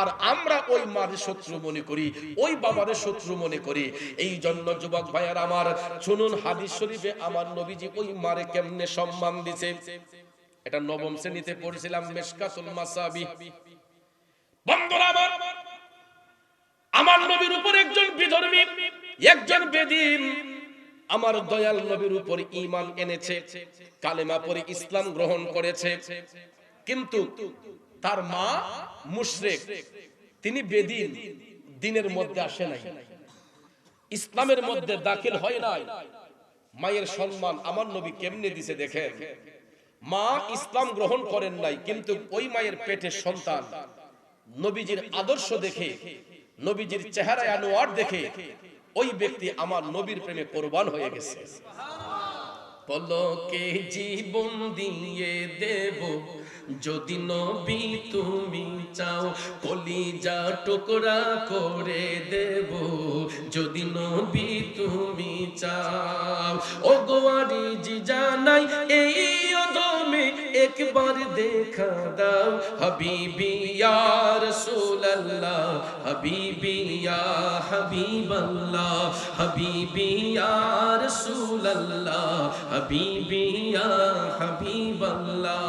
আর আমরা ওই মার শত্রু মনে করি, ওই বাবার শত্রু মনে করি। এই জন্য যুবক ভাইয়ার আমার শুনুন, হাদিস শরীফে আমার নবীজি ওই মারে কেমনে সম্মান দিয়েছে। এটা নবম শ্রেণীতে পড়ছিলাম, মিশকাতুল মাসাবিহ। বন্ধুরা আমার নবীর উপর একজন বিধর্মী, একজন বেদিন আমার দয়াল নবীর উপর ঈমান এনেছে, কালেমা পড়ে ইসলাম গ্রহণ করেছে, কিন্তু তার মা মুশরিক, তিনি বেদিন, দ্বীনের মধ্যে আসে নাই, ইসলামের মধ্যে দাখিল হয় নাই। মায়ের সম্মান আমার নবী কেমনে দিছে দেখেন। মা ইসলাম গ্রহণ করেন নাই, কিন্তু ওই মায়ের পেটে সন্তান নবীজির আদর্শ দেখে, নবীজির চেহারা আনোয়ার দেখে ওই ব্যক্তি আমার নবীর প্রেমে কোরবান হয়ে গেছে। পলকে জীবন দিয়ে দেব যদি নবী তুমি চাও, কলিজা টুকরা করে দেব যদি নবী তুমি চাও। ও গোয়ারি জি জানাই এই অদমে একবার দেখা দাও, হাবিবি ইয়া রাসূলুল্লাহ, হাবিবি ইয়া হাবিবাল্লাহ, হাবিবি ইয়া রাসূলুল্লাহ, হাবিবি ইয়া হাবিবাল্লাহ।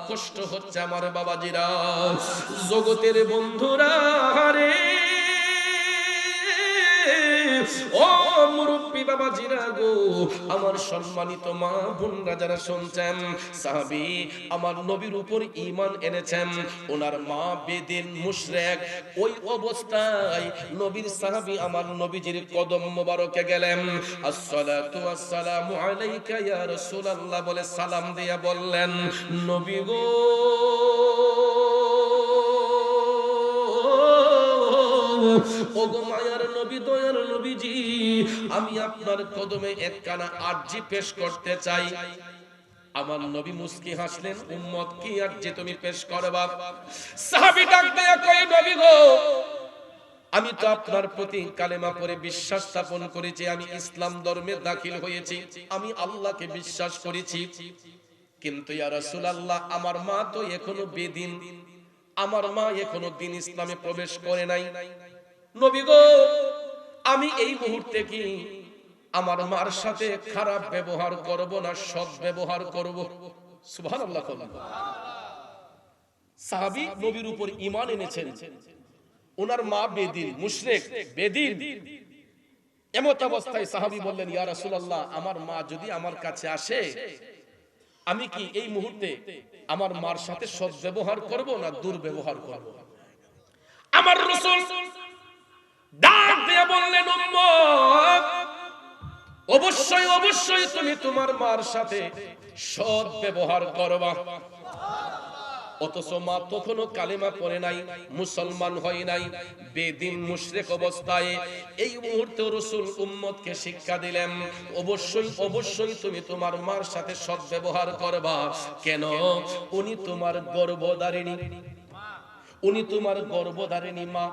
কষ্ট হচ্ছে আমার বাবাজিরা, জগতের বন্ধুরা রে, ও মুরব্বি বাবাজিরা গো, আমার সম্মানিত মা বোনরা যারা শুনছেন, সাহাবী আমার নবীর উপর ঈমান এনেছেন, ওনার মা বেদিন মুশরিক, ওই অবস্থায় নবীর সাহাবী আমার নবীজির কদম মোবারকে গেলেন, আসসালাতু ওয়াসসালামু আলাইকা ইয়া রাসূলুল্লাহ বলে সালাম দিয়া বললেন, নবী গো ওগো মায়ার নবী, দয়ার নবীজি, আমি আপনার কদমে একখানা আরজি পেশ করতে চাই। আমার নবী মুস্কি হাসলেন, উম্মত কি আরজি তুমি পেশ করবা? সাহাবী ডাক দেয়া কয়, নবী গো আমি তো আপনার প্রতি কালেমা পড়ে বিশ্বাস স্থাপন করেছি, আমি ইসলাম ধর্মে দাখিল হয়েছি, আমি আল্লাহকে বিশ্বাস করেছি, কিন্তু ইয়া রাসূলুল্লাহ আমার মা তো এখনো বেদিন, আমার মা এখনো দ্বীন ইসলামে প্রবেশ করে নাই। নবী গো, আমি এই মুহূর্তে কি আমার মার সাথে খারাপ ব্যবহার করব না সৎ ব্যবহার করব? সুবহানাল্লাহ। সাহাবী নবীর উপর ঈমান এনেছেন, ওনার মা বেদিন, মুশরিক, বেদিন। এমত অবস্থায় সাহাবী বললেন, ইয়া রাসূলুল্লাহ আমার মা যদি আমার কাছে আসে, আমি কি এই মুহূর্তে আমার মার সাথে সৎ ব্যবহার করব না দুর্ব্যবহার করব? আমার রাসূল ডাক দিয়ে বললেন, উম্মত, অবশ্যই অবশ্যই তুমি তোমার মার সাথে সৎ ব্যবহার করবা। অথচ মা তখনও কালেমা পড়ে নাই, মুসলমান হয় নাই, বেদিন মুশরিক অবস্থায়। এই মুহূর্তে রাসূল উম্মতকে শিক্ষা দিলেন, অবশ্যই অবশ্যই তুমি তোমার মার সাথে সৎ ব্যবহার করবা। কেন? উনি তোমার গর্ভধারিণী, উনি তোমার গর্ভধারিণী মা।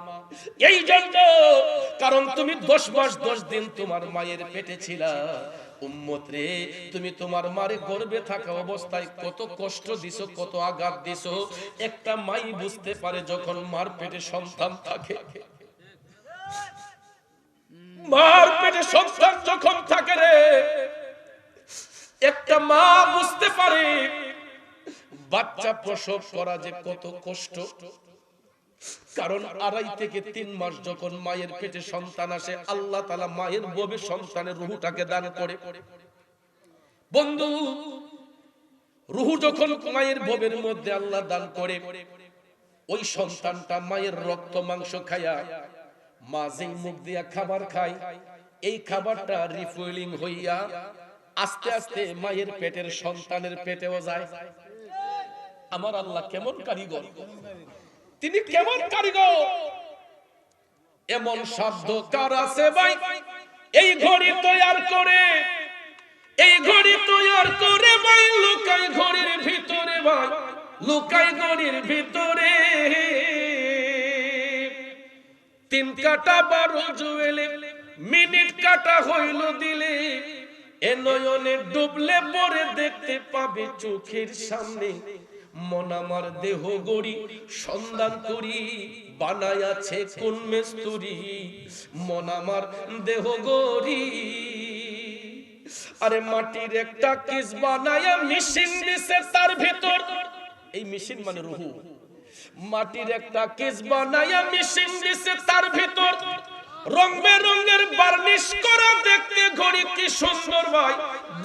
এই জন্য, কারণ তুমি 10 মাস 10 দিন তোমার মায়ের পেটে ছিলা। উম্মত রে, তুমি তোমার মারে গর্ভে থাকা অবস্থায় কত কষ্ট দিছো, কত আঘাত দিছো। একটা মাই বুঝতে পারে যখন মার পেটে সন্তান থাকে। মার পেটে সন্তান যখন থাকে রে, একটা মা বুঝতে পারে বাচ্চা প্রসব করা যে কত কষ্ট। কারণ 2.5 থেকে 3 মাস যখন মায়ের পেটে সন্তান আসে, আল্লাহ তাআলা মায়ের গর্ভে সন্তানের রূহটাকে দান করে। বন্ধু, রূহ যখন মায়ের গর্ভের মধ্যে আল্লাহ দান করে, ওই সন্তানটা মায়ের রক্ত মাংস খায়া, মা যেই মুখ দিয়া খাবার খায়, এই খাবারটা রিফুয়েলিং হইয়া আস্তে আস্তে মায়ের পেটের সন্তানের পেটেও যায়। আমার আল্লাহ কেমন কারিগর, তিনি কেমন কারিগর! এমন সাধ্য কার আছে ভাই এই ঘড়ি তৈয়ার করে, এই ঘড়ি তৈয়ার করে ভাই লুকাই ঘড়ির ভিতরে, ভাই লুকাই ঘড়ির ভিতরে। 3 কাটা 12 জুয়েলে মিনিট কাটা হইল দিলে, এ নয়নে ডুবলে পরে দেখতে পাবে চোখের সামনে। মন আমার দেহ গড়ি সন্ধান করি, বানায় আছে কোন মিস্তুরি। মন আমার দেহ গড়ি, আরে মাটির একটা কিস বানায়া মেশিন দিছে তার ভিতর। এই মেশিন মানে রূহ। মাটির একটা কিস বানায়া মেশিন দিছে তার ভিতর, রং বেরঙের বার্নিশ করা। দেখতে ঘড়ি কি সুন্দর ভাই,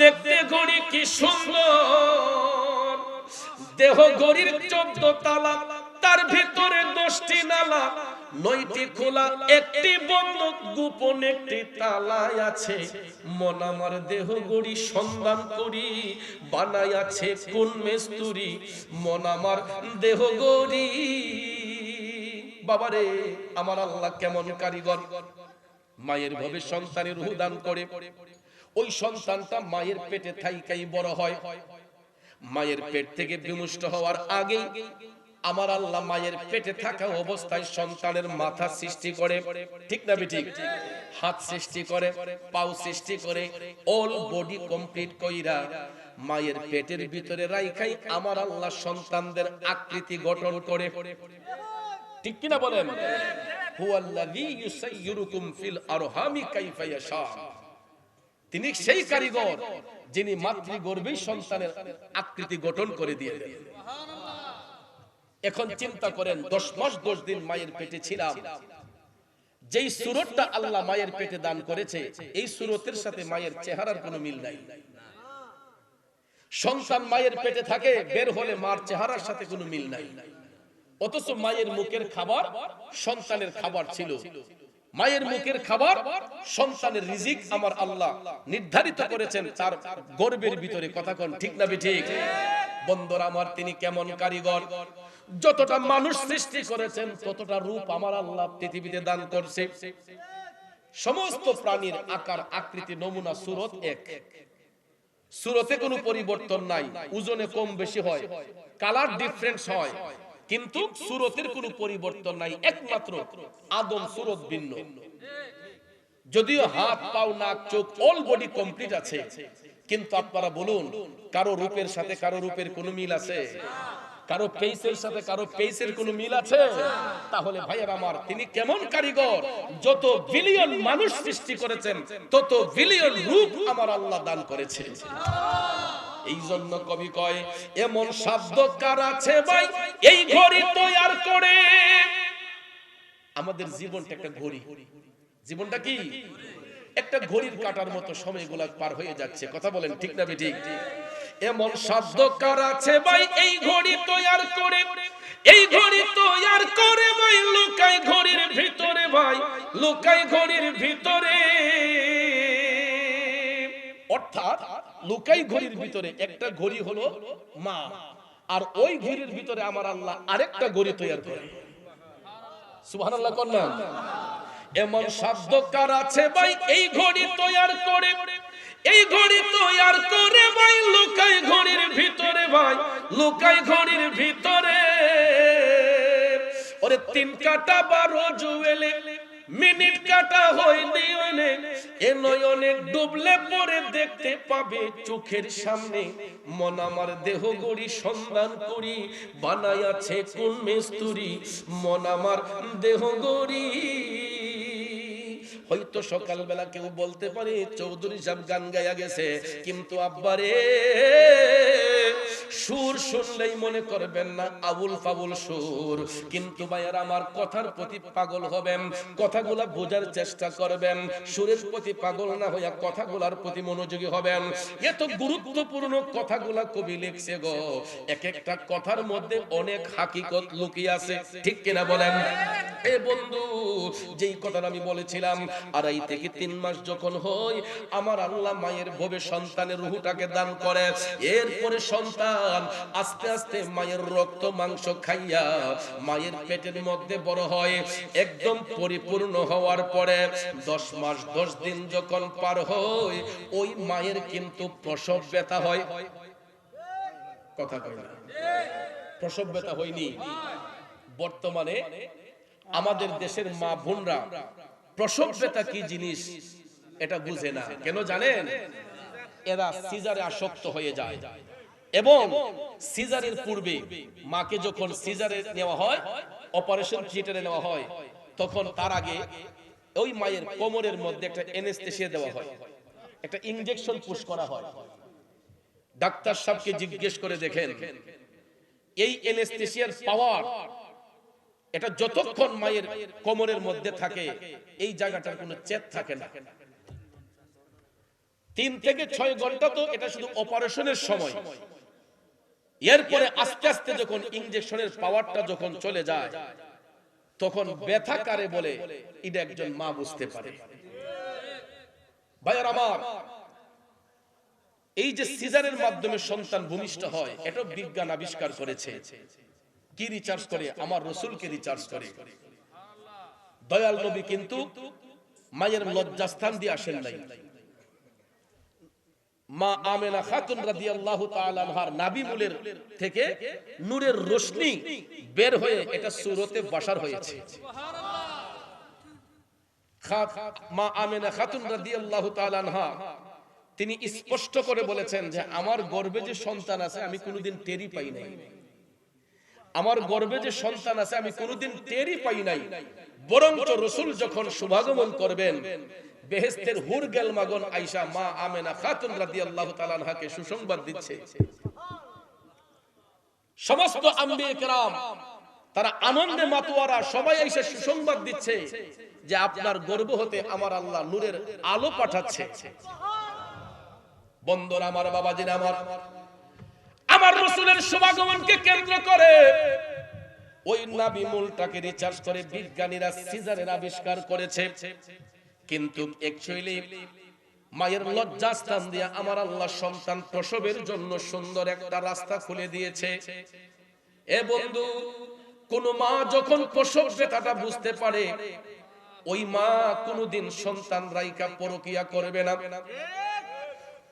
দেখতে ঘড়ি কি সুন্দর। দেহ ঘড়ির 14 তালা, তার ভিতরে 10টি নালা, 9টি খোলা, 1টি বন্ধ, গোপন 1টি তালায় আছে। মন আমার দেহ ঘড়ি সন্ধান করি, বানায় আছে কোন মিস্তুরি। মন আমার দেহ ঘড়ি। বাবারে, আমার আল্লাহ কেমন কারিগর! মায়ের ভাবে সন্তানের রূহ দান করে, ওই সন্তানটা মায়ের পেটে থাইকাই বড় হয়। মায়ের পেট থেকে বিমুষ্ট হওয়ার আগে আমার আল্লাহ মায়ের পেটে থাকা অবস্থায় সন্তানের মাথা সৃষ্টি করে, ঠিক না ঠিক? হাত সৃষ্টি করে, পাও সৃষ্টি করে, অল বডি কমপ্লিট কইরা মায়ের পেটের ভিতরে রাইখাই আমার আল্লাহ সন্তানদের আকৃতি গঠন করে, ঠিক কি না বলেন? হুয়াল্লাযী ইউসাইয়িরুকুম ফিল আরহামি কাইফা ইয়াশা। তিনি সেই কারিগর যিনি মাতৃগর্ভেই সন্তানের আকৃতি গঠন করে দিয়ে দেন। এখন চিন্তা করেন, 10 মাস 10 দিন মায়ের পেটে ছিলাম, যেই সূরতটা আল্লাহ মায়ের পেটে দান করেছে, এই সূরতের সাথে মায়ের চেহারার কোনো মিল নাই। সন্তান মায়ের পেটে থাকে, বের হলে মার চেহারার সাথে কোনো মিল নাই। অথচ মায়ের মুখের খাবার সন্তানের খাবার ছিল, মায়ের মুখের খাবার সন্তানের রিজিক আমার আল্লাহ নির্ধারিত করেছেন তার গর্ভের ভিতরে। কথা কোন ঠিক না ঠিক? বন্ধুরা আমার, তিনি কেমন কারিগর! যতটা মানুষ সৃষ্টি করেছেন ততটা রূপ আমার আল্লাহ পৃথিবীতে দান করছে। সমস্ত প্রাণীর আকার, আকৃতি, নমুনা, সূরত এক, সূরতে কোনো পরিবর্তন নাই। ওজনে কম বেশি হয়, কালার ডিফারেন্স হয়, কিন্তু সূরতের কোনো পরিবর্তন নাই, একমাত্র আদম সূরত ভিন্ন। যদিও হাত পাও নাক চোখ অল বডি কমপ্লিট আছে, কিন্তু আপনারা বলুন কারো রূপের সাথে কারো রূপের কোনো মিল আছে? কারো পেইসের সাথে কারো পেইসের কোনো মিল আছে? তাহলে ভাইয়ের আমার, তিনি কেমন কারিগর! যত বিলিয়ন মানুষ সৃষ্টি করেছেন তত বিলিয়ন রূপ আমার আল্লাহ দান করেছেন। এই জন্য কবি কয়, এমন শব্দ কার আছে ভাই এই ঘড়ি তৈয়ার করে। আমাদের জীবনটা একটা ঘড়ি। জীবনটা কি? একটা ঘড়ির কাঁটার মতো সময়গুলো পার হয়ে যাচ্ছে। কথা বলেন ঠিক না বেঠিক? এমন শব্দ কার আছে ভাই এই ঘড়ি তৈয়ার করে, এই ঘড়ি তৈয়ার করে ভাই লুকায় ঘড়ির ভিতরে, ভাই লুকায় ঘড়ির ভিতরে। অর্থাৎ লুকাই ঘড়ির ভিতরে একটা ঘড়ি হলো মা, আর ওই ঘড়ির ভিতরে আমার আল্লাহ আরেকটা ঘড়ি তৈয়ার করে। সুবহানাল্লাহ কন্যা। এমন শব্দ কার আছে ভাই এই ঘড়ি তৈয়ার করে, এই ঘড়ি তৈয়ার করে ভাই লুকাই ঘড়ির ভিতরে, ভাই লুকাই ঘড়ির ভিতরে। ওরে 3 কাটা 12 জুয়েলে মিনিট কাটা হয় দিওনে, এ নয়নে ডুবলে পরে দেখতে পাবে চোখের সামনে। মন আমার দেহ গড়ি সন্ধান করি, বানায়াছে কোন মিস্তুরি, মন আমার দেহ গড়ি। হয়তো সকালবেলা কেউ বলতে পারে চৌধুরী সাহেব গান গায়া গেছে, কিন্তু আব্বারে সুর শুনলেই মনে করবেন না আবুল ফাবুল সুর। কিন্তু ভাইয়ার আমার, কথার প্রতি পাগল হবেন, কথাগুলা বোঝার চেষ্টা করবেন, সুরের প্রতি পাগল না হইয়া কথাগুলার প্রতি মনোযোগী হবেন। এত গুরুত্বপূর্ণ কথাগুলা কবি লিখছে গো, এক একটা কথার মধ্যে অনেক হাকিকত লুকিয়ে আছে, ঠিক কিনা বলেন? এ বন্ধু, যেই কথাটা আমি বলেছিলাম, 2.5 থেকে 3 মাস যখন হয় আমার আল্লাহ মায়ের ভবে সন্তানের রূহটাকে দান করে। এরপরে সন্তান আস্তে আস্তে মায়ের রক্ত মাংস খাইয়া মায়ের পেটের মধ্যে বড় হয়। একদম পরিপূর্ণ হওয়ার পরে 10 মাস 10 দিন যখন পার হয়, ওই মায়ের কিন্তু প্রসব ব্যথা হয়। কথা কই না? প্রসব ব্যথা হয়নি? বর্তমানে আমাদের দেশের মা বোনরা প্রসব ব্যথা কি জিনিস এটা বুঝে না। কেন জানেন? এরা সিজারে আসক্ত হয়ে যায়, এবং সিজারের পূর্বে মাকে যখন সিজারে নেওয়া হয়, অপারেশন থিয়েটারে নেওয়া হয়, তখন তার আগে ওই মায়ের কোমরের মধ্যে একটা অ্যানেস্থেসিয়া দেওয়া হয়, একটা ইনজেকশন পুশ করা হয়। ডাক্তার সাহেবকে জিজ্ঞেস করে দেখেন, এই অ্যানেস্থেসিয়ার পাওয়ার, এটা যতক্ষণ মায়ের কোমরের মধ্যে থাকে এই জায়গাটার কোনো চেত থাকে না। 3 থেকে 6 ঘন্টা তো এটা শুধু অপারেশনের সময়। এরপরে আস্তে আস্তে যখন ইনজেকশনের পাওয়ারটা যখন চলে যায়, তখন ব্যথা কারে বলে এটা একজন মা বুঝতে পারে। ভাইয়ার আমার, এই যে সিজারের মাধ্যমে সন্তান ভূমিষ্ঠ হয়, এটা বিজ্ঞান আবিষ্কার করেছে। কি রিচার্জ করে? আমার রাসূলকে রিচার্জ করে। দয়াল নবী কিন্তু মায়ের লজ্জাস্থান দিয়ে আসেন নাই। মা আমেনা খাতুন রাদিয়াল্লাহু তাআলা আনহার নাভিমূলের থেকে নূরের রোশনি বের হয়ে এটা সূরতে বাশার হয়েছে। মা আমেনা খাতুন রাদিয়াল্লাহু তাআলা আনহা তিনি স্পষ্ট করে বলেছেন যে আমার গর্ভে যে সন্তান আছে আমি কোনোদিন টেরই পাই নাই। আমার গর্ভে যে সন্তান আছে আমি কোনোদিন টেরই পাই নাই। বরঞ্চ রাসূল যখন শুভাগমন করবেন, বেহেশতের হুর গেলমাগন আয়েশা মা আমেনা খাতুন রাদিয়াল্লাহু তাআলা আনহাকে সুসংবাদ দিচ্ছে। সমস্ত আম্বিয়া কেরাম তারা আনন্দে মাতোয়ারা, সবাই এসে সুসংবাদ দিচ্ছে যে আপনার গর্ভ হতে আমার আল্লাহ নূরের আলো পাঠাচ্ছে। বন্ধুরা আমার, বাবাজিরা আমার, আমার রাসূলের শুভাগমনকে কেন্দ্র করে ওই নাভিমূলটাকে রিচার্জ করে বিজ্ঞানীরা সিজারের আবিষ্কার করেছে। কিন্তু অ্যাকচুয়ালি মায়ের লজ্জাস্থান দিয়ে আমার আল্লাহ সন্তান প্রসবের জন্য সুন্দর একটা রাস্তা খুলে দিয়েছে। এ বন্ধু, কোন মা যখন প্রসব ব্যথাটা বুঝতে পারে, ওই মা কোনদিন সন্তান রাইকা পরকিয়া করবে না।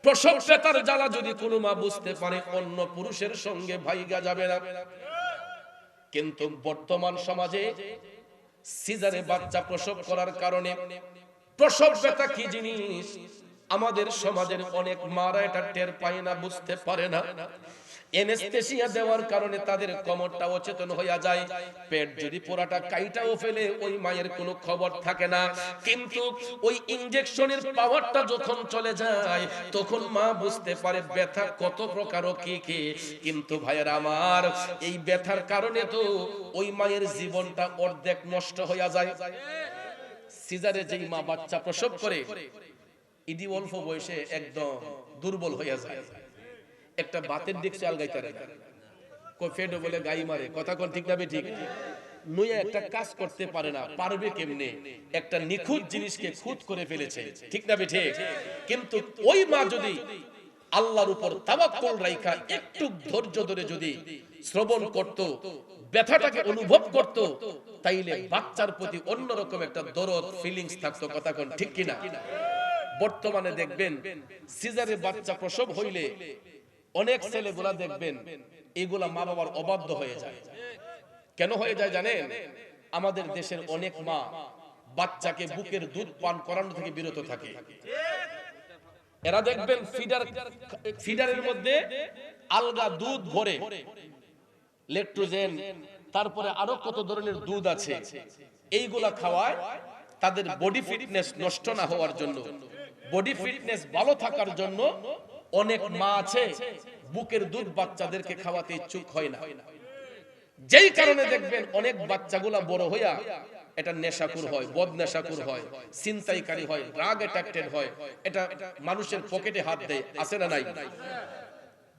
প্রসব ব্যথার জ্বালা যদি কোনো মা বুঝতে পারে, অন্য পুরুষের সঙ্গে ভাইগা যাবে না। কিন্তু বর্তমান সমাজে সিজারে বাচ্চা প্রসব করার কারণে প্রসব ব্যথা কি জিনিস আমাদের সমাজের অনেক মারা এটা টের পায় না, বুঝতে পারে না। এনেস্থেসিয়া দেওয়ার কারণে তাদের কোমরটা অচেতন হয়ে যায়। পেট যদি পুরাটা কাইটাও ফেলে ওই মায়ের কোনো খবর থাকে না, কিন্তু ওই ইনজেকশনের পাওয়ারটা যখন চলে যায় তখন মা বুঝতে পারে ব্যথা কত প্রকার ও কি কি। কিন্তু ভাইয়ের আমার, এই ব্যথার কারণে তো ওই মায়ের জীবনটা অর্ধেক নষ্ট হয়ে যায়। সিজারে যেই মা বাচ্চা প্রসব করে ইডি অল্প বয়সে একদম দুর্বল হয়ে যায়। একটা বাতের দেখছে আলগাইতে কই ফেডো বলে গাই মারে, কথা কোন ঠিক না বে ঠিক নইয়া একটা কাজ করতে পারে না, পারবে কেমনে? একটা নিখুঁত জিনিসকে খুঁত করে ফেলেছে, ঠিক না বে ঠিক? কিন্তু ওই মা যদি আল্লাহর উপর তাওয়াক্কুল রাখা একটু ধৈর্য ধরে যদি শ্রবণ করত, ব্যথাটাকে অনুভব করত, তাইলে বাচ্চার প্রতি অন্যরকম একটা দরদ ফিলিংস থাকতো, কথা কোন ঠিক কিনা? বর্তমানে দেখবেন সিজারে বাচ্চা প্রসব হইলে অনেক ছেলেগুলা দেখবেন এগুলা মা বাবার অবাধ্য হয়ে যায়। কেন হয়ে যায় জানেন? আমাদের দেশের অনেক মা বাচ্চাকে বুকের দুধ পান করানো থেকে বিরত থাকে। এরা দেখবেন ফিডারের মধ্যে আলগা দুধ ভরে, ল্যাকটোজেন, তারপরে আরো কত ধরনের দুধ আছে, এইগুলা খাওয়ায় তাদের বডি ফিটনেস নষ্ট না হওয়ার জন্য, বডি ফিটনেস ভালো থাকার জন্য অনেক মা আছে বুকের দুধ বাচ্চাদেরকে খাওয়াতে ইচ্ছুক হয় না। যেই কারণে দেখবেন অনেক বাচ্চাগুলা বড় হইয়া এটা নেশাখোর হয়, বদ নেশাখোর হয়, ছিনতাইকারী হয়, ড্রাগ অ্যাডিক্টেড হয়, এটা মানুষের পকেটে হাত দেয়, আছে না নাই?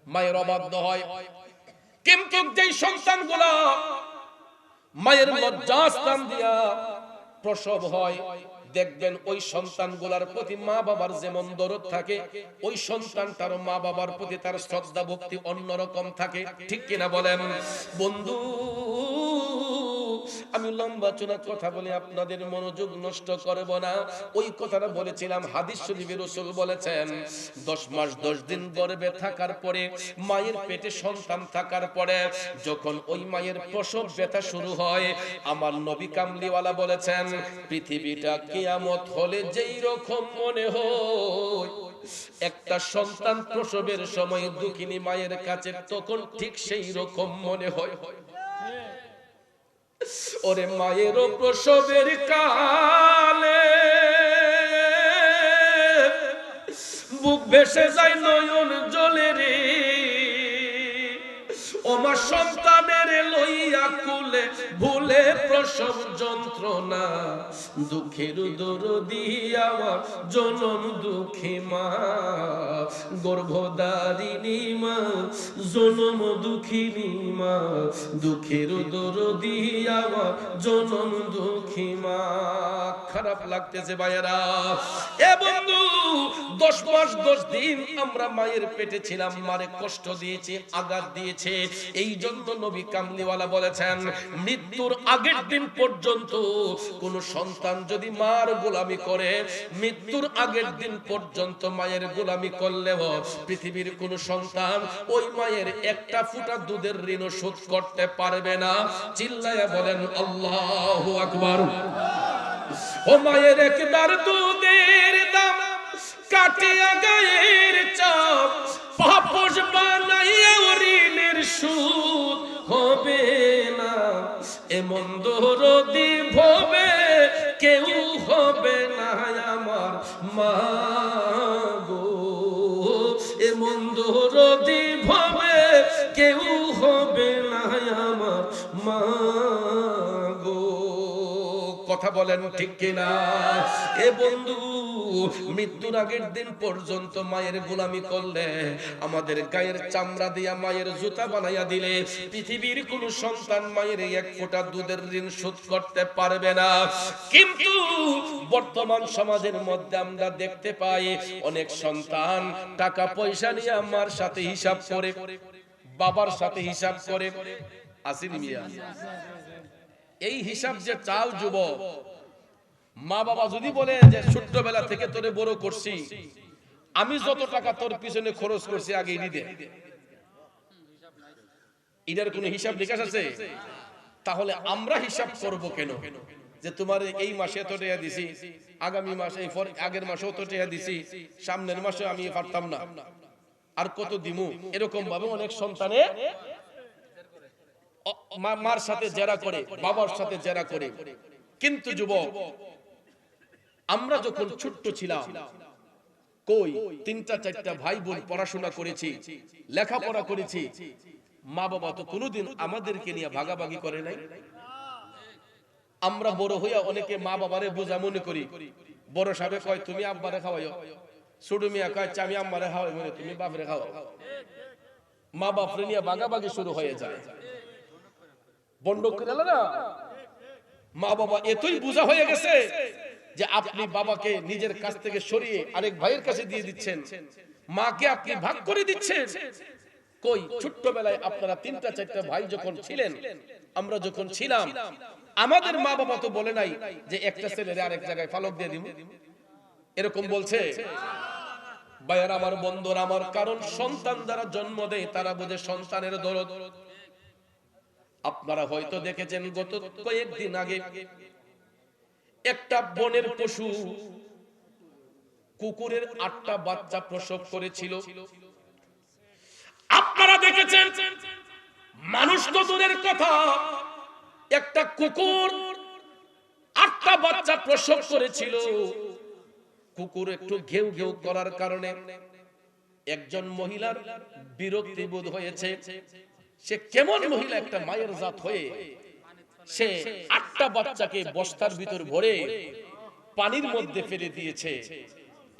মায়ের অবাধ্য হয়। কিন্তু যেই সন্তানগুলা মায়ের লজ্জাস্থান দিয়া প্রসব হয়, দেখবেন ওই সন্তানগুলার প্রতি মা বাবার যেমন দরদ থাকে, ওই সন্তানটার মা বাবার প্রতি তার শ্রদ্ধা ভক্তি অন্যরকম থাকে, ঠিক কিনা বলেন? বন্ধু, আমি লম্বা চূড়া কথা বলে আপনাদের মনোযোগ নষ্ট করব না। ওই কথাটা বলেছিলাম, হাদিস শরীফে রাসূল বলেছেন 10 মাস 10 দিন গর্ভে থাকার পরে, মায়ের পেটে সন্তান থাকার পরে যখন ওই মায়ের প্রসব ব্যথা শুরু হয়, আমার নবী কামলিওয়ালা বলেছেন পৃথিবীটা কিয়ামত হলে যেই রকম মনে হয় একটা সন্তান প্রসবের সময় দুঃখিনী মায়ের কাছে, তখন ঠিক সেই রকম মনে হয়। ওরে মায়ের প্রসবের কালে বুক ভেসে যায় নয়ন জলে রে, ওমা সন্তানের লইয়া কুলে ভুলে প্রসব যন্ত্রণা, দুঃখের দরদি আমার জনম দুঃখী মা, গর্ভধারিণী মা, জনম দুঃখিনী মা, দুঃখের দরদি আমার জনম দুঃখী মা। খারাপ লাগতেছে ভাইয়েরা। এ বন্ধু, 10 মাস 10 দিন আমরা মায়ের পেটে ছিলাম, মারে কষ্ট দিয়েছে, আঘাত দিয়েছে। এই জন্য নবী কামলিওয়ালা বলেছেন মৃত্যুর আগের দিন পর্যন্ত কোন সন্তান যদি মার গোলামি করে, মৃত্যুর আগের দিন পর্যন্ত মায়ের গোলামি করলেও পৃথিবীর কোন সন্তান ওই মায়ের একটা ফোঁটা দুধের ঋণ শোধ করতে পারবে না। চিল্লায়া বলেন আল্লাহু আকবার। ও মায়ের একবার দুধের দাম কাটিয়া গায়ের চাপ, পাপস বানাইয়া ঋণের সুদ হবে না, এমন দরদি ভবে কেউ হবে না আমার মা গো, এমন দরদি ভবে কেউ হবে না আমার মা গো। কথা বলেন ঠিক কিনা? এ বন্ধু, মৃত্যুর আগের দিন পর্যন্ত মায়ের গোলামি করলে, আমাদের গায়ের চামড়া দিয়া মায়ের জুতা বানাইয়া দিলে, পৃথিবীর কোন সন্তান মায়ের এক ফোঁটা দুধের ঋণ শোধ করতে পারবে না। কিন্তু বর্তমান সমাজের মধ্যে আমরা দেখতে পাই অনেক সন্তান টাকা পয়সা নিয়ে মার সাথে হিসাব করে, বাবার সাথে হিসাব করে। আসেনি মিয়া? এই হিসাব যে চাল যুবক, মা বাবা যদি বলে যে ছোট্টবেলা থেকে তোরে বড় করছি, আমি যত টাকা তোর পিছনে খরচ করছি আগে এনে দে, এটার কোনো হিসাব নিকাশ আছে? তাহলে আমরা হিসাব করব কেন যে তোমার এই মাসে এত টাকা দিছি, আগামী মাসে আগের মাসেও তো টাকা দিছি, সামনের মাসে আমি পারতাম না, আর কত দিমু। এরকম ভাবে অনেক সন্তানে মার সাথে জেরা করে, বাবার সাথে জেরা করে। কিন্তু যুবক, আমরা যখন ছোট্ট ছিলাম, কই 3টা 4টা ভাই বোন পড়াশোনা করেছি, লেখাপড়া করেছি, মা বাবা তো কোনোদিন আমাদেরকে নিয়ে ভাগাভাগি করে নাই। আমরা বড় হইয়া অনেকে মা বাবারে বোঝা মনে করি। বড় সাহেব কয় তুমি আব্বারে খাওয়াইও, ছোট মিয়া কয় আমি আম্মারে খাওয়াই, মানে তুমি বাপরে খাওয়াও। মা বাপরে নিয়ে ভাগাভাগি শুরু হয়ে যায়। বন্ধক করে না, মা বাবা এতই বোঝা হয়ে গেছে যে আপনি বাবাকে নিজের কাছ থেকে সরিয়ে আরেক ভাইয়ের কাছে দিয়ে দিচ্ছেন, মাকে আপনি ভাগ করে দিচ্ছেন। কই ছোট্টবেলায় আপনারা 3টা 4টা ভাই যখন ছিলেন, আমরা যখন ছিলাম, আমাদের মা বাবা তো বলে নাই যে একটা ছেলেরে আরেক জায়গায় ফালক দিয়ে দিব, এরকম বলছে? ভাইয়ার আমার, বন্ধুরা আমার, কারণ সন্তান যারা জন্ম দেয় তারা বোঝে সন্তানের দরদ। আপনারা হয়তো দেখেছেন গত কয়েকদিন আগে একটা বনের পশু কুকুরের 8টা বাচ্চা প্রসব করেছিল। আপনারা দেখেছেন, মানুষ তো দূরের কথা, একটা কুকুর 8টা বাচ্চা প্রসব করেছিল। কুকুর একটু ঘেউ ঘেউ করার কারণে একজন মহিলার বিরক্তি বোধ হয়েছে। সে কেমন মহিলা, একটা মায়ের জাত হয়ে সে 8টা বাচ্চাকে বস্তার ভিতর ভরে পানির মধ্যে ফেলে দিয়েছে।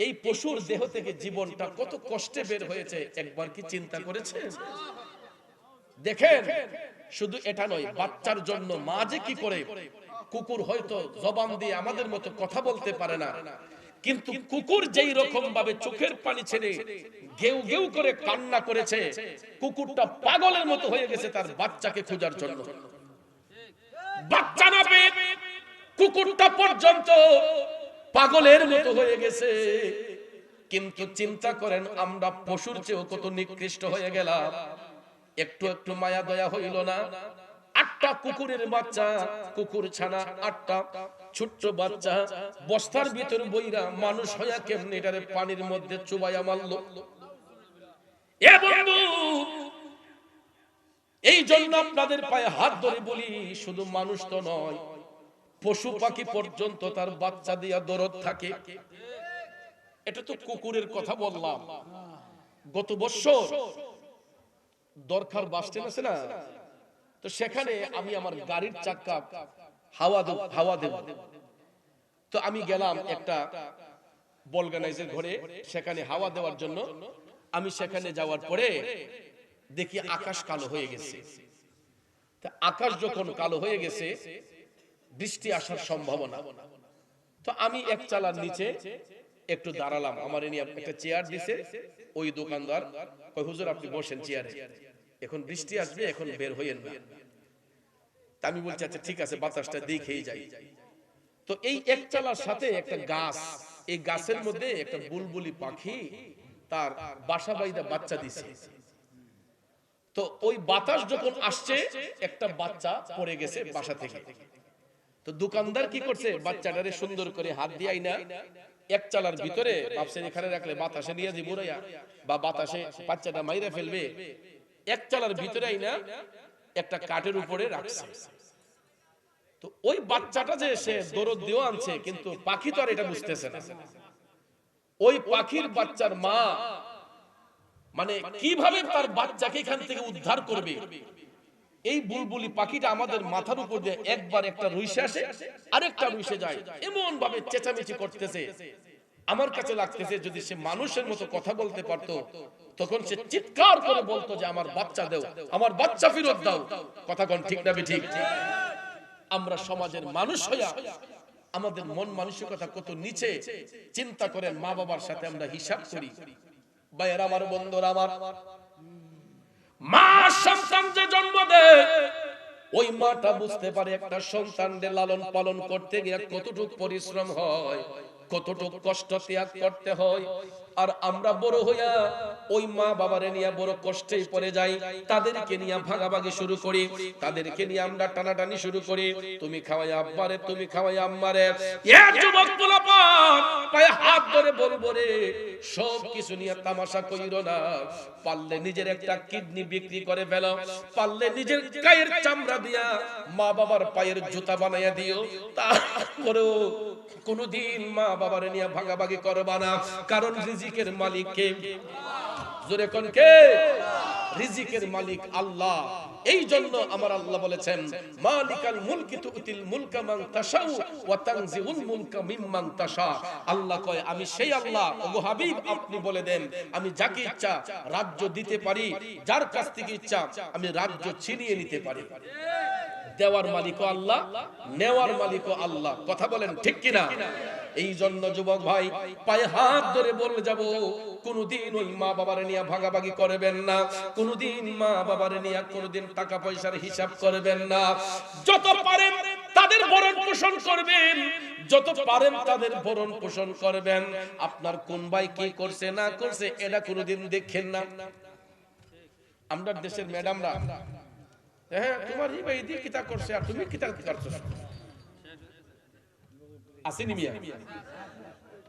এই পশুর দেহ থেকে জীবনটা কত কষ্টে বের হয়েছে, একবার কি চিন্তা করেছেন? দেখেন, শুধু এটা নয়, বাচ্চার জন্য মা যে কি করে। কুকুর হয়তো জবান দিয়ে আমাদের মতো কথা বলতে পারে না, কিন্তু কুকুর যেই রকম ভাবে চোখের পানি ছেড়ে গেউ গেউ করে কান্না করেছে, কুকুরটা পাগলের মতো হয়ে গেছে তার বাচ্চাকে খোঁজার জন্য। বাচ্চা না পেয়ে কুকুরটা পর্যন্ত পাগলের মতো হয়ে গেছে। কিন্তু চিন্তা করেন, আমরা পশুর চেয়েও কত নিকৃষ্ট হয়ে গেলাম। একটু একটু মায়া দয়া হইল না? 8টা কুকুরের বাচ্চা, কুকুর ছানা 8টা ছোট্ট বাচ্চা বস্তার ভিতর বইরা মানুষ হইয়া কেমনে এটারে পানির মধ্যে চুবাইয়া মারলো। এ বন্ধু, এই জন্য আপনাদের পায়ে হাত ধরে বলি, শুধু মানুষ তো নয়, পশু পাখি পর্যন্ত তার বাচ্চা দিয়া দরদ থাকে। এটা তো কুকুরের কথা বললাম। গত বছর দরকার বাস স্ট্যান্ড আছে না, তো সেখানে আমি আমার গাড়ির চাকা হাওয়া দেব, তো আমি গেলাম একটা বলগানাইজের ঘরে, সেখানে হাওয়া দেওয়ার জন্য। আমি সেখানে যাওয়ার পরে দেখি আকাশ কালো হয়ে গেছে। আকাশ যখন কালো হয়ে গেছে, বৃষ্টি আসার সম্ভাবনা। তো আমি এক চালার নিচে একটু দাঁড়ালাম, আমার নিয়ে একটা চেয়ার দিছে। ওই দোকানদার কই, হুজুর আপনি বসেন চেয়ারে, এখন বৃষ্টি আসবে, এখন বের হইয়েন না। তা আমি বলছি আচ্ছা ঠিক আছে, বাতাসটা দেখেই যাই। তো এই এক চালার সাথে একটা গাছ, এই গাছের মধ্যে একটা বুলবুলি পাখি তার বাসা বাইদা বাচ্চা দিছে। তো ওই বাতাস যখন আসছে, একটা বাচ্চা পড়ে গেছে বাসা থেকে। তো দোকানদার কি করছে, বাচ্চাটারে সুন্দর করে হাত দিয়াই না এক চালার ভিতরে ভাবছেন এখানে রাখলে বাতাসে নিয়ে দিব রে, বা বাতাসে বাচ্চাটা মাইরা ফেলবে। এক চালার ভিতরে আইনা একটা কাঠের উপরে রাখছে। তো ওই বাচ্চাটা যে সে দরদ দিও আনছে, কিন্তু পাখি তো আর এটা বুঝতেছে না। ওই পাখির বাচ্চার মা মানে কিভাবে তার বাচ্চাকে এখান থেকে উদ্ধার করবে, এই বুলবুলি পাখিটা আমাদের মাথার উপর দিয়ে একবার একটা রুইসে আসে, আরেকটা রুইসে যায়, এমন ভাবে চেঁচামেচি করতেছে। আমার কাছে লাগতেছে যদি সে মানুষের মতো কথা বলতে পারতো, তখন সে চিৎকার করে বলতো যে আমার বাচ্চা দাও, আমার বাচ্চা ফেরত দাও। কথা কোন ঠিক না ঠিক? আমরা সমাজের মানুষ হইয়া আমাদের মন মানসিকতা কত নিচে। চিন্তা করেন, মা বাবার সাথে আমরা হিসাব করি। ভাইয়ের আমার, বন্ধুরা আমার, মা সন্তান যে জন্ম দেয়, ওই মাটা বুঝতে পারে একটা সন্তানকে লালন পালন করতে গিয়ে কতটুকু পরিশ্রম হয়, কতটুকু কষ্ট ত্যাগ করতে হয়। আর আমরা বড় হইয়া ওই মা বাবারে নিয়ে বড় কষ্টেই পড়ে যাই, তাদেরকে নিয়ে ভাগাভাগি শুরু করি, তাদেরকে নিয়ে আমরা টানাটানি শুরু করি, তুমি খাওয়াই আব্বারে, তুমি খাওয়াই আম্মারে। এ যুবক পোলাপান পায়ে হাত ধরে বলবো রে, সব কিছু নিয়ে তামাশা কইরো না। পারলে নিজের একটা কিডনি বিক্রি করে ফেলো, পারলে নিজের গায়ের চামড়া দিয়া মা বাবার পায়ের জুতা বানাইয়া দিও, তারপরেও কোনদিন মা বাবার নিয়ে ভাগাভাগি করবা না। কারণ রিজিকের মালিক কে? জোরে কোন কে? রিজিকের মালিক আল্লাহ। এই জন্য আমার আল্লাহ বলেছেন, মালিকাল মুলকি তুতিল মুলকা মান তাশাউ ওয়া তানজিউল মুলকা মিম্মান তাশা। আল্লাহ কয় আমি সেই আল্লাহ। ওগো হাবিব আপনি বলে দেন, আমি যাকে ইচ্ছা রাজ্য দিতে পারি, যার কাছ থেকে ইচ্ছা আমি রাজ্য ছিনিয়ে নিতে পারি। দেওয়ার মালিকও আল্লাহ, নেওয়ার মালিকও আল্লাহ। কথা বলেন ঠিক কিনা? এই জন্য যুবক ভাই পায়ে হাত ধরে বলে যাব, কোনদিন ওই মা বাবার নিয়ে ভাগাভাগি করবেন না, কোনদিন মা বাবার নিয়ে কোনদিন টাকা পয়সার হিসাব করবেন না। যত পারেন তাদের ভরণ পোষণ করবেন, যত পারেন তাদের ভরণ পোষণ করবেন। আপনার কোন ভাই কি করছে না করছে এটা কোনদিন দেখেন না। আমরা দেশের ম্যাডামরা, হ্যাঁ তোমার এই ভাই দিয়ে কিতা করছে আর তুমি কিতা করছো, আসেনি মিয়া?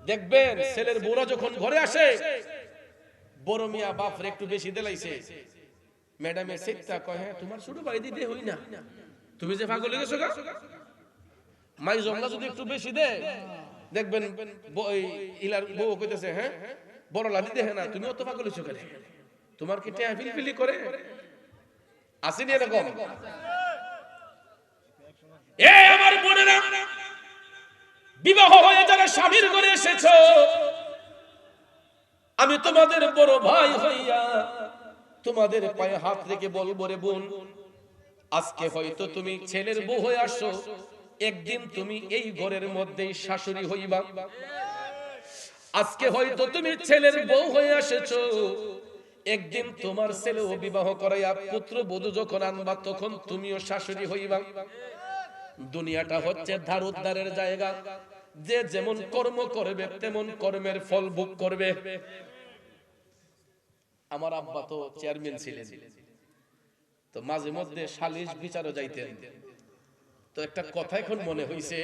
দেখবেন ছেলের বউরা যখন ঘরে আসে, বড় মিয়া বাপরে একটু বেশি দেলাইছে, ম্যাডামের সেটটা কয় হ্যাঁ তোমার ছোট ভাই দিতে হই না, তুমি যে পাগল হয়ে গেছো গা। মাই জমলা যদি একটু বেশি দে, দেখবেন ইলার বউ কইতেছে হ্যাঁ বড় লাদি দে না, তুমি অত পাগল হইছো কেন, তোমার কি টেয়া ফিলফিলি করে? আসেনি এরকম? এ আমার বোনেরা, বিবাহ হয়ে যারা স্বামীর ঘরে এসেছো, আমি তোমাদের বড় ভাই হইয়া তোমাদের পায়ে হাত রেখে বলবো রে বোন, আজকে হয়তো তুমি ছেলের বউ হয়ে আসছো, একদিন তুমি এই ঘরের মধ্যেই শাশুড়ি হইবা। আজকে হয়তো তুমি ছেলের বউ হয়ে এসেছো, একদিন তোমার ছেলেও বিবাহ করাইয়া পুত্র বধূ যখন আনবা তখন তুমিও শাশুড়ি হইবা। দুনিয়াটা হচ্ছে ধার উদ্ধারের জায়গা, যে যেমন কর্ম করবে তেমন কর্মের ফল ভোগ করবে। আমার আব্বা তো চেয়ারম্যান ছিলেন, তো মাঝে মধ্যে সালিশ বিচারও যাইতেন। তো একটা কথা এখন মনে হইছে,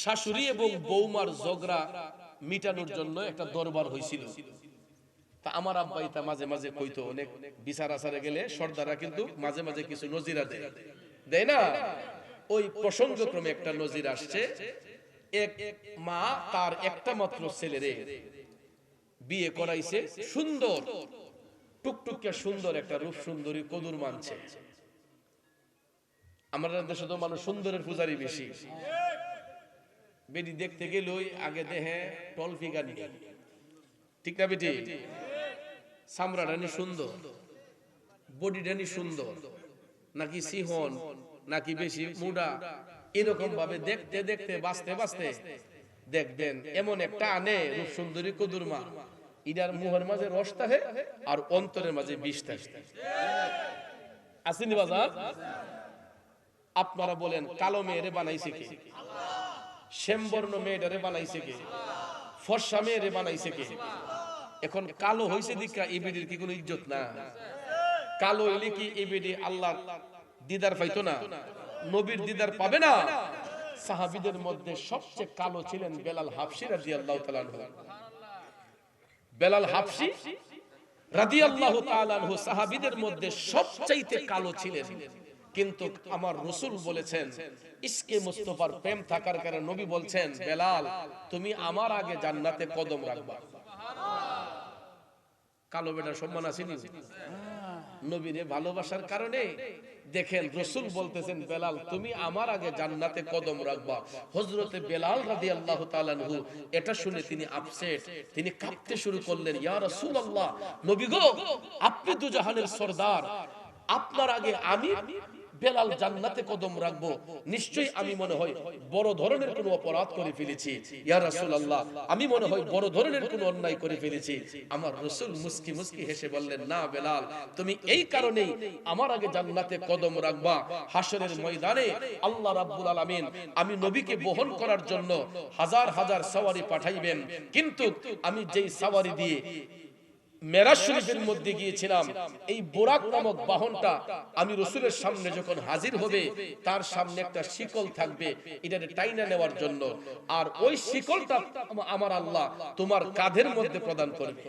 শাশুড়ি এবং বৌমার ঝগড়া মিটানোর জন্য একটা দরবার হয়েছিল। তা আমার আব্বাই তা মাঝে মাঝে কইতো, অনেক বিচার আচারে গেলে সর্দাররা কিন্তু মাঝে মাঝে কিছু নজিরা দেয় না। ওই প্রসঙ্গক্রমে একটা নজির আসছে, এক মা তার একটা মাত্র ছেলেরে বিয়ে করাইছে, সুন্দর টুকটুকে সুন্দর একটা রূপ সুন্দরী কদুর মানছে। আমাদের দেশে তো মানুষ সুন্দরের পূজারি বেশি, বেটি দেখতে গেলই আগে দেহে টলফি গানি, ঠিক না বেটি? চামড়াটানি সুন্দর, বডিটানি সুন্দর, নাকি সিহন নাকি বেশি মুডা, এরকম ভাবে দেখতে দেখতে বাঁচতে বাঁচতে দেখবেন এমন একটা আনে রূপ সুন্দরী কদুর মা, ইনার মুহের মাঝে রস থাকে আর অন্তরের মাঝে বিষ থাকে। আসেনি বাজার? আপনারা বলেন কালো মেয়েরে বানাইছে কে? শ্যামবর্ণ মেয়েটারে বানাইছে কে? ফর্সা মেয়েরে বানাইছে কে? এখন কালো হইছে দিকা ইবিডির কি কোনো ইজ্জত না? কালো হইলে কি ইবিডি আল্লাহ দিদার পাইতো না? নবীর দিদার পাবে না? সাহাবীদের মধ্যে সবচেয়ে কালো ছিলেন বেলাল হাবশী রাদিয়াল্লাহু তাআলা আনহু। বেলাল হাবশী রাদিয়াল্লাহু তাআলা আনহু সাহাবীদের মধ্যে সবচাইতে কালো ছিলেন, কিন্তু আমার রাসূল বলেছেন ইশকে মুস্তাফার প্রেম থাকার কারণে নবী বলছেন, বেলাল তুমি আমার আগে জান্নাতে কদম রাখবা। কালো বেটার সম্মান আসেনি? নবীরে ভালোবাসার কারণে দেখেন রাসূল বলতেছেন, বেলাল তুমি আমার আগে জান্নাতে কদম রাখবা। হযরতে বেলাল রাদিয়াল্লাহু তাআলা আনহু এটা শুনে তিনি আপসেট, তিনি কাঁপতে শুরু করলেন, ইয়া রাসূলুল্লাহ, নবী গো আপনি তো জাহানের সরদার, আপনার আগে আমি বেলাল জান্নাতে কদম রাখবো, নিশ্চয়ই আমি মনে হয় বড় ধরনের কোনো অপরাধ করে ফেলেছি। ইয়া রাসূলুল্লাহ, আমি মনে হয় বড় ধরনের কোনো অন্যায় করে ফেলেছি। আমার রাসূল মুস্কি মুস্কি হেসে বললেন, না বেলাল, তুমি এই কারণেই আমার আগে জান্নাতে কদম রাখবা। হাসরের ময়দানে আল্লাহ রাব্বুল আলামিন আমি নবীকে বহন করার জন্য হাজার হাজার সওয়ারি পাঠাইবেন, কিন্তু আমি যেই সওয়ারি দিয়ে মেরাজ শরীফের মধ্যে গিয়েছিলাম, এই বুরাক নামক বাহনটা আমি রাসূলের সামনে যখন হাজির হবে, তার সামনে একটা শিকল থাকবে, এটাকে টাইনা নেওয়ার জন্য, আর ওই শিকলটা আমার আল্লাহ তোমার কাঁধের মধ্যে প্রদান করবে।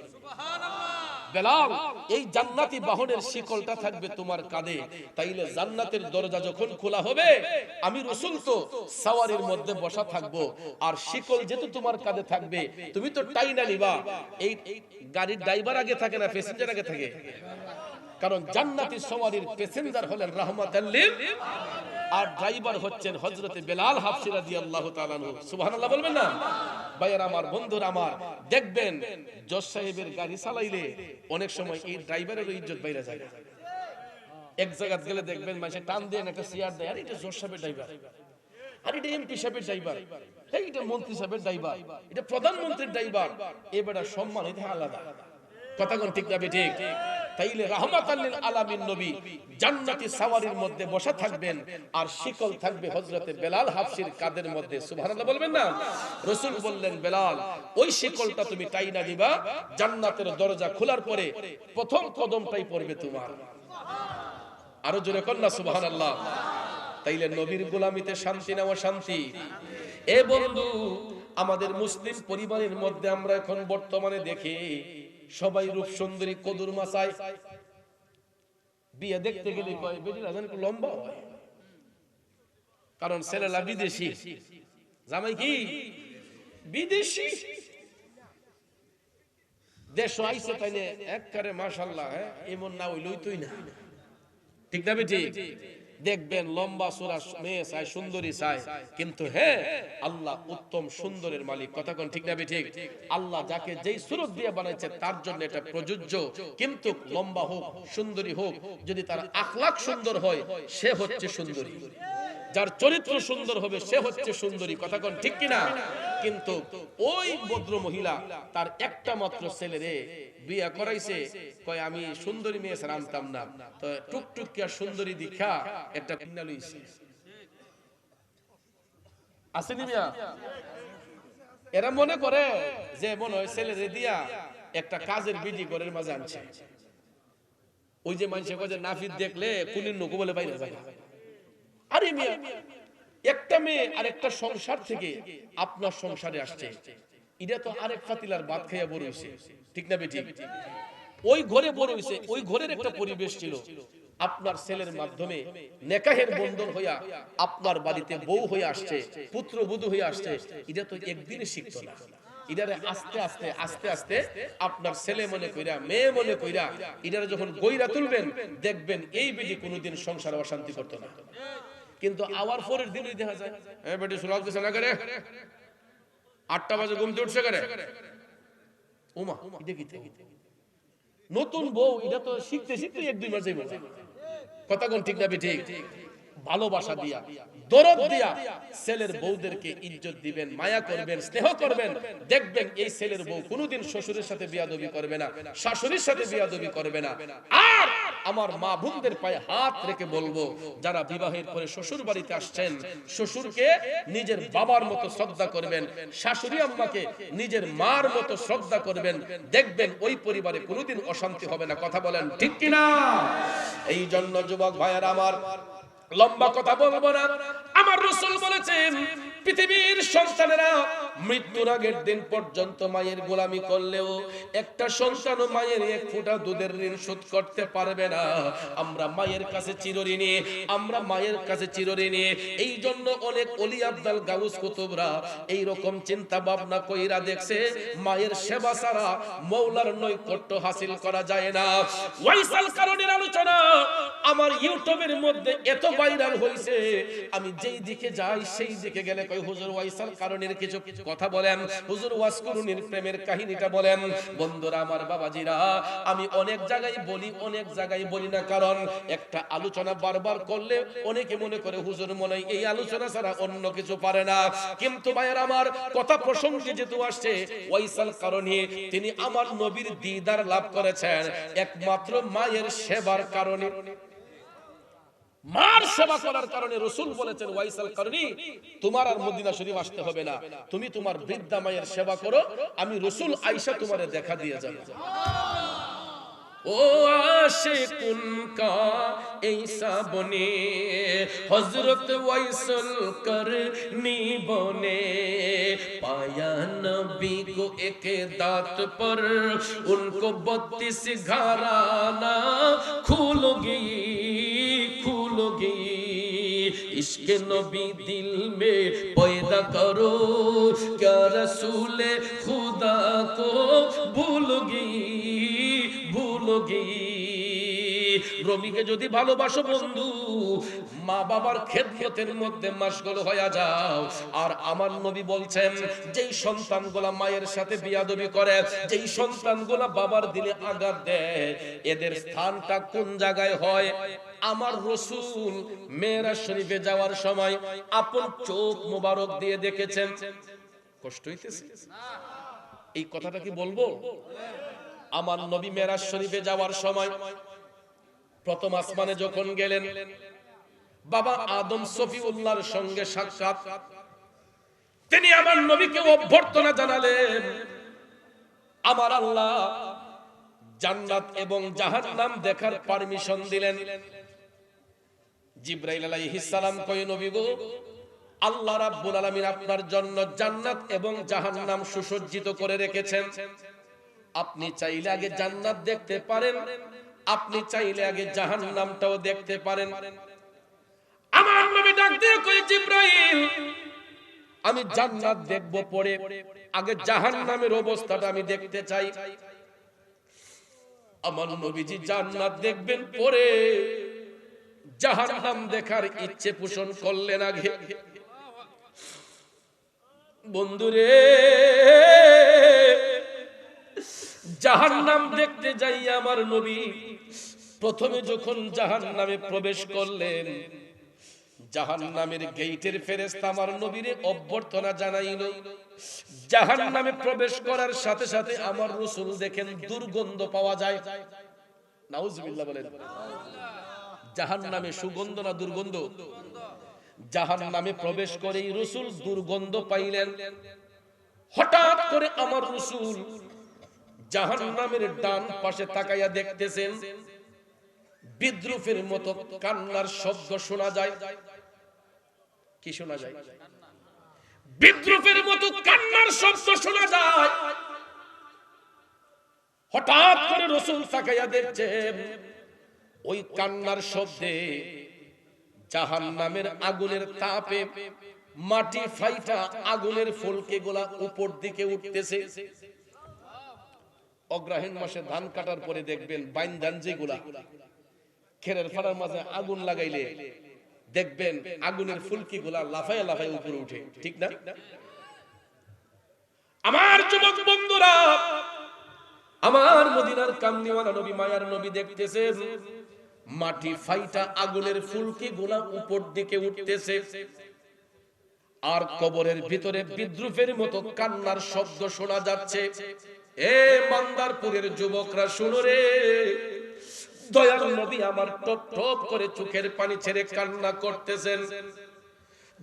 বেলাল, এই জান্নাতি বাহনের শিকলটা থাকবে তোমার কাঁধে, তাইলে জান্নাতের দরজা যখন খোলা হবে, আমি রাসূল তো সওয়ারির মধ্যে বসা থাকবো, আর শিকল যেহেতু তোমার কাঁধে থাকবে, তুমি তো টাইনা নিবা। এই গাড়ির ড্রাইভার আগে থাকে না প্যাসেঞ্জার আগে থাকে? কারণ জান্নাতি সওয়ারির প্যাসেঞ্জার হলেন রাহমাতাল লিল, আর ড্রাইভার হচ্ছেন হযরতে বেলাল হাবশী রাদিয়াল্লাহু তাআলা আনহু। সুবহানাল্লাহ বলবেন না? ভাইয়েরা আমার, বন্ধুরা আমার, দেখবেন জজ সাহেবের গাড়ি চালাইলে অনেক সময় এই ড্রাইভারের ইজ্জত বাইরে যায়। এক জায়গা গেলে দেখবেন মানুষে টান দিয়ে একটা চেয়ার দেয়, আর এটা জজ সাহেবের ড্রাইভার, আর এটা এমপি সাহেবের ড্রাইভার, এটা মন্ত্রী সাহেবের ড্রাইভার, এটা প্রধানমন্ত্রীর ড্রাইভার, এবারে সম্মান এটা আলাদা। কথা কোন ঠিক না ঠিক? তাইলে রাহমাতাল লিল আলামিন নবী জান্নাতি সওয়ারির মধ্যে বসা থাকবেন, আর শিকল থাকবে হযরতে বেলাল হাবশীর কাঁধের মধ্যে। সুবহানাল্লাহ বলবেন না? রাসূল বললেন, বেলাল, ওই শিকলটা তুমি টাইনা দিবা, জান্নাতের দরজা খোলার পরে প্রথম কদমটাই পড়বে তোমার। আরো জোরে কর না সুবহানাল্লাহ। তাইলে নবীর গোলামিতে শান্তি নেওয়া শান্তি। এ বন্ধু, আমাদের মুসলিম পরিবারের মধ্যে আমরা এখন বর্তমানে দেখি সবাই রূপ সুন্দরী কদুর মাসায়, বিয়ে দেখতে গেলে কয় বেটিরা যেন একটু লম্বা হয়, কারণ ছেলেরা বিদেশি, জামাই কি বিদেশি, দেশ আইছে তাইলে একবারে মাশাআল্লাহ, এমন না হইলই তুই না, ঠিক না বেটি? দেখবেন লম্বা চূড়া মেয়ে চাই, সুন্দরী চাই, কিন্তু হ্যাঁ আল্লাহ উত্তম সুন্দরের মালিক। কথা কোন ঠিক না ঠিক? আল্লাহ যাকে যেই সুরত দিয়ে বানাইছে তার জন্য এটা প্রযোজ্য, কিন্তু লম্বা হোক সুন্দরী হোক, যদি তার আখলাক সুন্দর হয় সে হচ্ছে সুন্দরী, যার চরিত্র সুন্দর হবে সে হচ্ছে সুন্দরী। কথা কোন ঠিক কিনা? কিন্তু ওই ভদ্র মহিলা তার একটা মাত্র ছেলেরে বিয়ে করাইছে, কয় আমি সুন্দরী মেয়ে আনতাম না, তো টুকটুক আর সুন্দরী দীক্ষা একটা কিনা লইছে। আসেনি মিয়া? এরা মনে করে যে মনে হয় ছেলেরে দিয়া একটা কাজের বিধি ঘরের মাঝে আনছে। ওই যে মানুষে কয় যে নাফিদ দেখলে কুলির নকু বলে বাইরে যায়। আরে মিয়া, একটা মেয়ে আর একটা সংসার থেকে আপনার সংসারে আসছে, এটা তো আরেক পাতিলার ভাত খাইয়া বড় হইছে, ঠিক না বেটি? ওই ঘরে বড় হইছে, ওই ঘরের একটা পরিবেশ ছিল, আপনার ছেলের মাধ্যমে নেকাহের বন্ধন হইয়া আপনার বাড়িতে বউ হয়ে আসছে, পুত্র বধূ হয়ে আসছে, এটা তো একদিনে শিখতো না। ইদারে আস্তে আস্তে আস্তে আস্তে আপনার ছেলে মনে কইরা মেয়ে মনে কইরা ইদারে যখন গইরা তুলবেন, দেখবেন এই বেটি কোনোদিন সংসারে অশান্তি করতো না। কিন্তু আওয়ার পরের দিনই দেখা যায়, এই বেটি সুরাজ দিছে না করে, 8টা বাজে ঘুমতে উঠছে করে, ওমা এটা কি নতুন বউ, এটা তো শিখতে শিখতে 1-2 মাস যাইব। কথা কোন ঠিক না ঠিক? ভালোবাসা দিয়া, দরদ দিয়া ছেলের বউদেরকে ইজ্জত দিবেন, মায়া করবেন, স্নেহ করবেন, দেখবেন এই ছেলের বউ কোনোদিন শ্বশুরের সাথে বিয়াদবি করবে না, শাশুড়ির সাথে বিয়াদবি করবে না। আর আমার মা বোনদের পায়ে হাত রেখে বলবো, যারা বিবাহের পরে শ্বশুর বাড়িতে আসছেন, শ্বশুরকে নিজের বাবার মতো শ্রদ্ধা করবেন, শাশুড়ি আম্মাকে নিজের মার মতো শ্রদ্ধা করবেন, দেখবেন ওই পরিবারে কোনোদিন অশান্তি হবে না। কথা বলেন ঠিক কিনা? এই জন্য যুবক ভাইয়েরা আমার, লম্বা কথা বলবো না, আমার রাসূল বলেছেন পৃথিবীর সন্তানেরা মৃত্যুর আগের দিন পর্যন্ত মায়ের গোলামি করলেও একটা সন্তানও মায়ের 1 ফোঁটা দুধের ঋণ শোধ করতে পারবে না। আমরা মায়ের কাছে চিরঋণী, আমরা মায়ের কাছে চিরঋণী। এই জন্য অনেক ওলি আব্দাল গাউস কুতুবরা এই রকম চিন্তা ভাবনা কইরা দেখছে, মায়ের সেবা ছাড়া মওলার নৈকট্য হাসিল করা যায় না। ওয়াইসাল কারণের আলোচনা আমার ইউটিউবের মধ্যে এত ভাইরাল হইছে, আমি যেই দিকে যাই সেই দিকে গেলে কই হুজুর ওয়াইসাল কারণের কিছু কথা বলেন, হুজুর ওয়াজ করুনির প্রেমের কাহিনীটা বলেন। বন্ধুরা আমার, বাবাজিরা, আমি অনেক জায়গায় বলি, অনেক জায়গায় বলি না, কারণ একটা আলোচনা বারবার করলে অনেকে মনে করে হুজুর মনে হয় এই আলোচনা ছাড়া অন্য কিছু পারে না। কিন্তু ভাইয়ের আমার, কথা প্রসঙ্গে যেহেতু আসছে, ওয়াইসাল কারণে তিনি আমার নবীর দিদার লাভ করেছেন একমাত্র মায়ের সেবার কারণে। মার সেবা করার কারণে রাসূল বলেছেন, ওয়াইসাল কারণী, তোমার আর মদিনা শরীফ আসতে হবে না, তুমি তোমার বৃদ্ধা মায়ের সেবা করো, আমি রাসূল আয়েশা তোমারে দেখা দিয়ে যাব। ও আশিকুন কা ঈসা বনে হযরত ওয়াইসাল করনি বনে, पाया नबी को एक दात पर उनको 32 घराना खुलोगी खुलोगी, इश्क नबी दिल में पैदा करो, क्या रसूल खुदा को भूलोगी भूलोगी। রবিকে যদি ভালোবাসো বন্ধু, মা বাবার খেদমতের মধ্যে মাশগুল হয়ে যাও। আর আমার নবী বলছেন, যেই সন্তানগুলা মায়ের সাথে বিয়াদবি করে, যেই সন্তানগুলা বাবার দিলে আঘাত দেয়, এদের স্থানটা কোন জায়গায় হয়? আমার রাসূল মেরাজ শরীফে যাওয়ার সময় আপন চোখ মোবারক দিয়ে দেখেছেন। কষ্ট হইতেছে এই কথাটা কি বলবো? আমার নবী মেরাজ শরীফে যাওয়ার সময় প্রথম আসমানে যখন গেলেন, বাবা আদম সফিউল্লাহর সঙ্গে সাক্ষাৎ, তিনি আমার নবীকে অভ্যর্থনা জানালেন। আমার আল্লাহ জান্নাত এবং জাহান্নাম দেখার পারমিশন দিলেন। জিবরাইল আলাইহিস সালাম কয়, নবী গো, আল্লাহ রাব্বুল আলামিন আপনার জন্য জান্নাত এবং জাহান্নাম সুসজ্জিত করে রেখেছেন, আপনি চাইলে আগে জান্নাত দেখতে পারেন, আপনি চাইলে আগে জাহান্নামটাও দেখতে পারেন। আমার নবী ডাক দিয়ে কই, জিবরাইল, আমি জান্নাত দেখব পরে, আগে জাহান্নামের অবস্থাটা আমি দেখতে চাই। আমার নবীজি জান্নাত দেখবেন পরে, জাহান্নাম দেখার ইচ্ছে পোষণ করলেন আগে। বন্ধুরে, জাহান্নাম দেখতে যাই আমার নবী প্রথমে যখন জাহান্নামে প্রবেশ করলেন, জাহান্নামের গেটের ফেরেশতা আমার নবীরে অভ্যর্থনা জানাইলো। জাহান্নামে প্রবেশ করার সাথে সাথে আমার রাসূল দেখেন দুর্গন্ধ পাওয়া যায়। নাউজুবিল্লাহ বলেন। জাহান্নামে সুগন্ধ না দুর্গন্ধ? জাহান্নামে প্রবেশ করেই রাসূল দুর্গন্ধ পাইলেন। হঠাৎ করে আমার রাসূল জাহান্নামের ডান পাশে তাকাইয়া দেখতেছেন, বিদ্রুপের মতো কান্নার শব্দ শোনা যায়। কি শোনা যায়? বিদ্রুপের মতো কান্নার শব্দ শোনা যায়। হঠাৎ করে রাসূল তাকাইয়া দেখছেন, ওই কান্নার শব্দে জাহান্নামের আগুনের তাপে মাটি ফাইটা আগুনের ফুলকে গোলা উপর দিকে উঠতেছে। অগ্রহায়ণ মাসে ধান কাটার পরে দেখবেন বাইন ধান যেগুলা খেরের ফাড়ার মাঝে আগুন লাগাইলে দেখবেন আগুনের ফুলকি গুলা লাফায় লাফায় উপরে উঠে, ঠিক না? আমার যুবক বন্ধুরা, আমার মদিনার কামনিওয়ালা নবী, মায়ার নবী দেখতেছেন মাটি ফাইটা আগুনের ফুলকি গুলা উপর দিকে উঠতেছে, আর কবরের ভিতরে বিদ্রুপের মতো কান্নার শব্দ শোনা যাচ্ছে। এ মান্দারপুরের যুবকরা শুনো রে, দয়ার নবী আমার টপ টপ করে চোখের পানি ছেড়ে কান্না করতেছেন।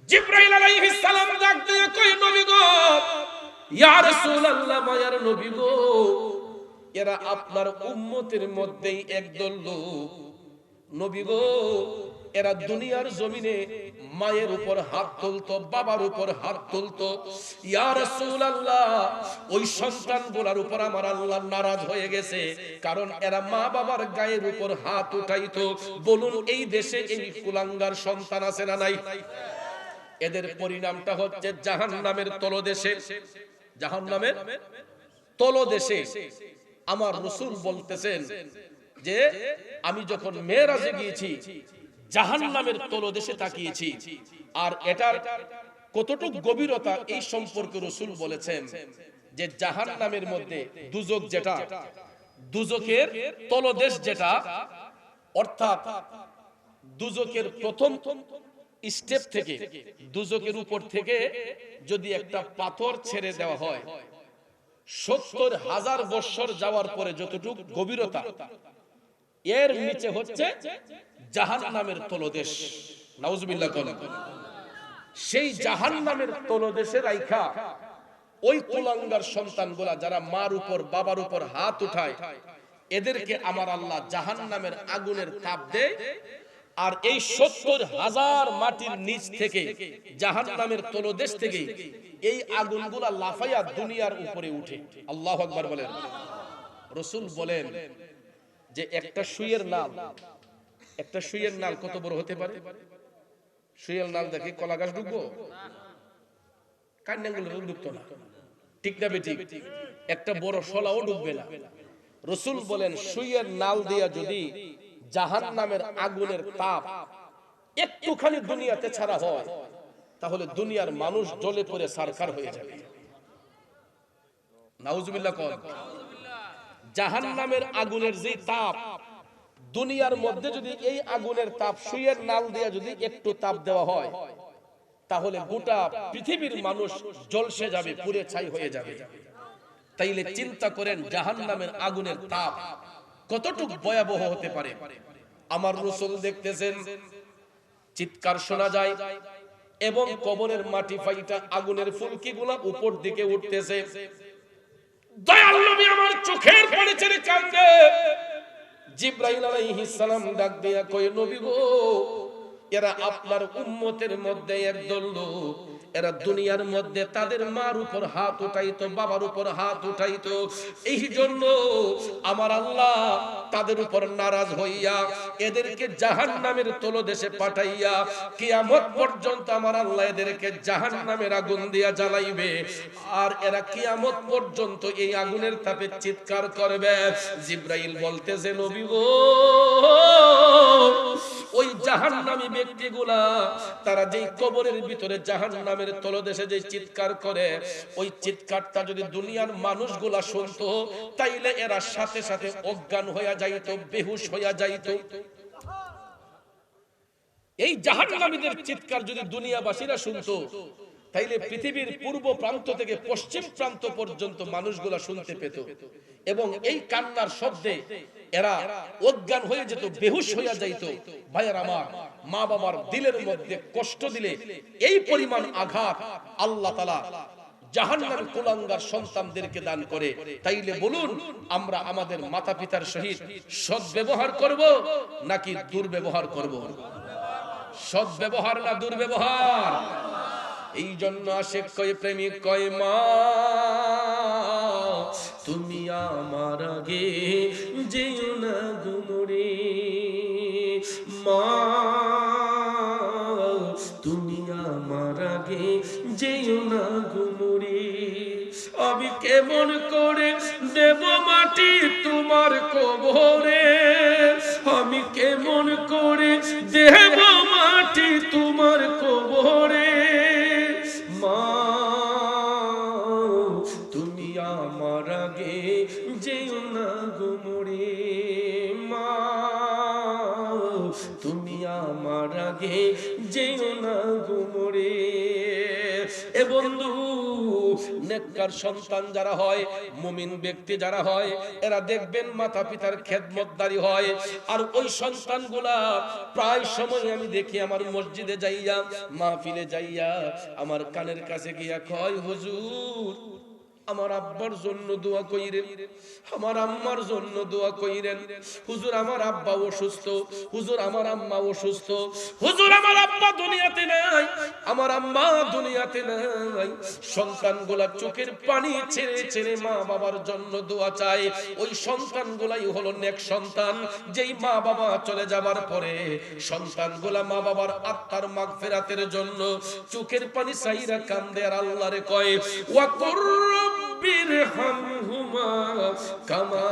জিবরাইল আলাইহিস সালাম ডাক দিয়ে কই, নবী গো, ইয়া রাসূলুল্লাহ, মায়ার নবী গো, এরা আপনার উম্মতের মধ্যেই একদল লোক। নবী গো, এরা দুনিয়ার জমিনে মায়ের উপর হাত তুলতো, বাবার উপর হাত তুলতো। ইয়া রাসূলুল্লাহ, ওই সন্তানগুলোর উপর আমার আল্লাহ নারাজ হয়ে গেছে, কারণ এরা মা বাবার গায়ের উপর হাত উঠাইতো। বলুন, এই দেশে এই কুলাঙ্গার সন্তান আছে না নাই? এদের পরিণামটা হচ্ছে জাহান্নামের তলদেশে। জাহান্নামের তলদেশে আমার রাসূল বলতেছেন যে আমি যখন মেরাজে গিয়েছি, জাহান্নামের তলদেশে তাকিয়েছি। আর এটার কতটুকু গভীরতা এই সম্পর্কে রাসূল বলেছেন যে জাহান্নামের মধ্যে দুজক, যেটা দুজকের তলদেশ, যেটা অর্থাৎ দুজকের প্রথম স্টেপ থেকে, দুজকের উপর থেকে যদি একটা পাথর ছেড়ে দেওয়া হয়, ৭০,০০০ বছর যাওয়ার পরে যতটুকু গভীরতা, এর নিচে হচ্ছে জাহান্নামের তলদেশ। নাউজুবিল্লাহ। সেই জাহান্নামের তলদেশে রাইখা ওই কুলাঙ্গার সন্তানগুলা যারা মার উপর বাবার উপর হাত উঠায়, এদেরকে আমার আল্লাহ জাহান্নামের আগুনের তাপ দেয়। আর এই ৭০,০০০ মাটির নিচ থেকে, জাহান্নামের তলদেশ থেকে এই আগুনগুলা লাফাইয়া দুনিয়ার উপরে উঠে। আল্লাহু আকবার বলেন। রাসূল বলেন যে একটা সুইয়ের নাল কত বড় হতে পারে? সুইয়ের নাল দেখে কলা গাছ ঢুকবো? কান্নাগুলো ঢুকতো না, ঠিক না বেঠিক? একটা বড় শলাও ঢুকবে না। রাসূল বলেন সুইয়ের নাল দিয়া যদি জাহান্নামের আগুনের তাপ একটুখানি দুনিয়াতে ছাড়া হয়, তাহলে দুনিয়ার মানুষ জ্বলে পড়ে ছারখার হয়ে যাবে। নাউজুবিল্লাহ। জাহান্নামের আগুনের যে তাপ, দুনিয়ার মধ্যে যদি এই আগুনের তাপ সুইয়ের নাল দিয়ে যদি একটু তাপ দেওয়া হয়, তাহলে গোটা পৃথিবীর মানুষ জ্বলসে যাবে, পুড়ে ছাই হয়ে যাবে। তাইলে চিন্তা করেন জাহান্নামের আগুনের তাপ কতটুকু ভয়াবহ হতে পারে। আমার রাসূল দেখতেছেন চিৎকার শোনা যায় এবং কবরের মাটি ফাইটা আগুনের ফুলকিগুলো উপর দিকে উঠতেছে। দয়াল নবী আমার চোখের পানি ছেড়ে কাঁদে। জিবরাইল আলাইহিস সালাম ডাক দিয়া কয়, নবী গো, এরা আপনার উম্মতের মধ্যে একদল লোক, এরা দুনিয়ার মধ্যে তাদের মার উপর হাত উঠাইতো, বাবার উপর হাত উঠাইতো। এই জন্য আমার আল্লাহ তাদের উপর নারাজ হইয়া এদেরকে জাহান্নামের তলদেশে পাঠাইয়া কিয়ামত পর্যন্ত আমার আল্লাহ এদেরকে জাহান্নামের আগুন দিয়া জ্বালাইবে। আর এরা কিয়ামত পর্যন্ত এই আগুনের তাপে চিৎকার করবে। জিবরাইল বলতেছে, নবী গো, ওই জাহান্নামী ব্যক্তিগুলা তারা যেই কবরের ভিতরে জাহান্নামের তলদেশে যে চিৎকার করে, ওই চিৎকারটা যদি দুনিয়ার মানুষগুলা শুনতো, তাইলে এরা সাথে সাথে অজ্ঞান হইয়া যাইতো, বেহুশ হইয়া যাইতো। এই জাহান্নামীদের চিৎকার যদি দুনিয়াবাসীরা শুনতো, তাইলে পৃথিবীর পূর্ব প্রান্ত থেকে পশ্চিম প্রান্ত পর্যন্ত মানুষগুলা শুনতে পেত, এবং এই কান্নার শব্দে এরা অজ্ঞান হয়ে যেত, বেহুশ হইয়া যাইত। ভাইয়ের আমার, মা বাবার দিলের মধ্যে কষ্ট দিলে এই পরিমাণ আঘাত আল্লাহ তাআলা জাহান্নামের কুলাঙ্গার সন্তানদেরকে দান করে। তাইলে বলুন, আমরা আমাদের মাতা পিতার সহিত সৎ ব্যবহার করব নাকি দুর্ব্যবহার করব? সৎ ব্যবহার না দুর্ব্যবহার? এই জন্য আশিক কয়, প্রেমিক কয়, মা তুমি আমার আগে যেও না গুমরে, মা তুমি আমার আগে যেও না গুমরে। আমি কেমন করে দেব মাটি তোমার কবরে, আমি কেমন করে দেব মাটি তোমার কবরে। মা তুমি আমার আগে যেও না গুমরে, মা তুমি আমার আগে যেও না গুমরে। এ বন্ধু, নেককার সন্তান যারা হয়, মুমিন ব্যক্তি যারা হয়, এরা দেখবেন মাতা পিতার খেদমতদারি হয়। আর ওই সন্তানগুলা প্রায় সময় আমি দেখি আমার মসজিদে যাইয়া, মাহফিলে যাইয়া আমার কানের কাছে গিয়া কয়, হুজুর আমার আব্বার জন্য দোয়া কইরেন, আমার আম্মার জন্য দোয়া কইরেন। হুজুর আমার আব্বা অসুস্থ, হুজুর আমার আম্মা অসুস্থ, হুজুর আমার আব্বা দুনিয়াতে নাই, আমার আম্মা দুনিয়াতে নাই। সন্তানগুলা চোখের পানি ছেড়ে ছেড়ে মা বাবার জন্য দোয়া চায়। ওই সন্তানগুলাই হলো নেক সন্তান, যেই মা বাবা চলে যাবার পরে সন্তানগুলা মা বাবার আত্মার মাগফিরাতের জন্য চোখের পানি চাইরা কান্দে আর আল্লাহরে কয়, ওয়া বিরহামহুমা কামা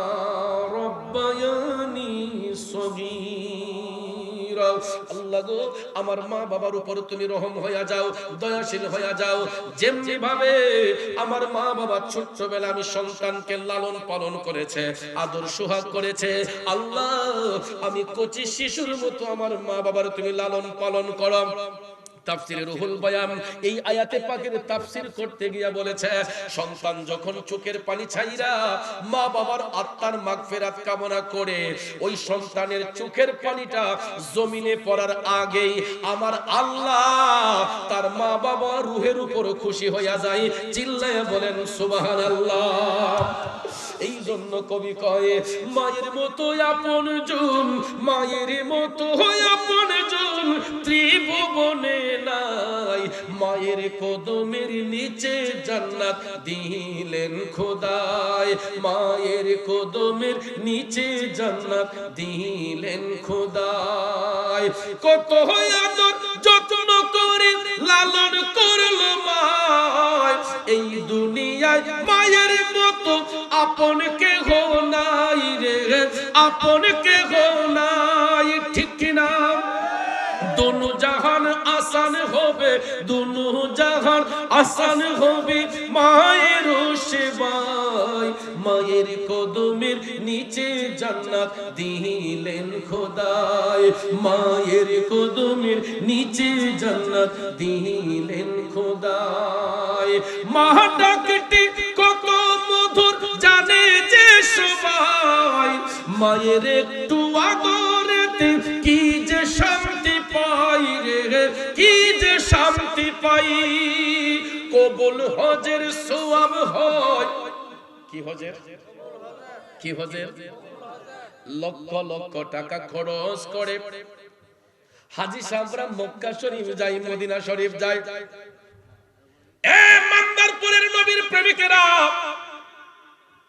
রাব্বায়ানি সগীরা। আল্লাহ গো আমার মা বাবার উপর তুমি রহম হইয়া যাও, দয়াশীল হইয়া যাও। যেমনি ভাবে আমার মা বাবা ছোট্টবেলা আমি সন্তানকে লালন পালন করেছে, আদর সোহাগ করেছে, আল্লাহ আমি কচি শিশুর মতো আমার মা বাবার তুমি লালন পালন করো। তাফসিরে রুহুল বয়ান এই আয়াতে পাকের তাফসির করতে গিয়া বলেছে, সন্তান যখন চোখের পানি ছাইরা মা বাবার আত্মার মাগফিরাত কামনা করে, ওই সন্তানের চোখের পানিটা জমিনে পড়ার আগেই আমার আল্লাহ তার মা বাবা রুহের উপর খুশি হইয়া যায়। চিল্লায়া বলেন সুবহানাল্লাহ। এই জন্য কবি কয়ে মায়ের মতো আপন জন, মায়ের মতো আপন জন ত্রিভুবনে নাই। মায়ের কদমের নিচে জান্নাত দিলেন খোদায়, মায়ের কদমের নিচে জান্নাত দিলেন খোদায়। কত আদর যত্ন করে লালন করলো মায়, এই দুনিয়ায় মায়ের মতো আপন কেহ নাই রে, আপন কেহ নাই। ঠিক কিনা? दोनों जहान आसान होबे, दोनों जहान आसान होबे माয়ের সেবায়। মায়ের কদমের নিচে জান্নাত দিলেন খোদায়, মায়ের কদমের নিচে জান্নাত দিলেন খোদায়। মা ডাকটি কত মধুর জানে যে সবাই, মায়ের একটু আদরেতে কি যে শান্তি পাই রে, কি যে শান্তি পাই। কবুল হজের সওয়াব হয়, কি হজের, কি হজের? লক্ষ লক্ষ টাকা খরচ করে হাজী সাহেবরা মক্কা শরীফ যায়, মদিনা শরীফ যায়। এ মান্দারপুরের নবীর প্রেমিকেরা,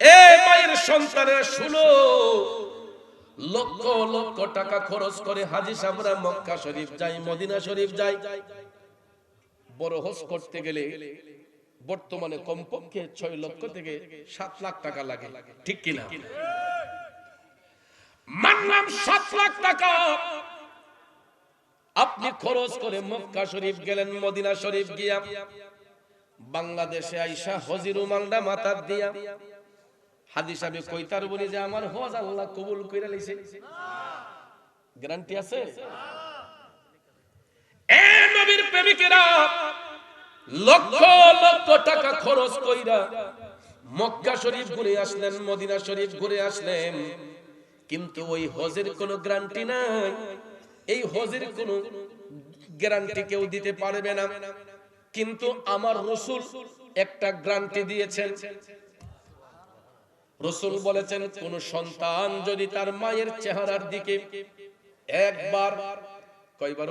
এ মায়ের সন্তানেরা শুনো, লক্ষ লক্ষ টাকা খরচ করে হাজী সাহেবরা মক্কা শরীফ যায়, মদিনা শরীফ যায়। বড় হজ করতে গেলে বর্তমানে কমপক্ষে 6 লক্ষ থেকে 7 লাখ টাকা লাগে, ঠিক কিনা? মানলাম 7 লাখ টাকা আপনি খরচ করে মক্কা শরীফ গেলেন, মদিনা শরীফ গিয়া বাংলাদেশে আইসা হজির রুমালটা মাথার দিয়া হাজী সাহেব কইতার বলি যে আমার হজ আল্লাহ কবুল কইরা লইছে, গ্যারান্টি আছে? এ নবীর প্রেমিকেরা লক্ষ লক্ষ টাকা খরচ কইরা মক্কা শরীফ ঘুরে আসলেন, মদিনা শরীফ ঘুরে আসলেন, কিন্তু ওই হজের কোনো গ্যারান্টি নাই। এই হজের কোনো গ্যারান্টি কেউ দিতে পারবে না, কিন্তু আমার রাসূল একটা গ্যারান্টি দিয়েছেন। রাসূল বলেছেন, কোন সন্তান যদি তার মায়ের চেহারার দিকে একবার, কয়বার?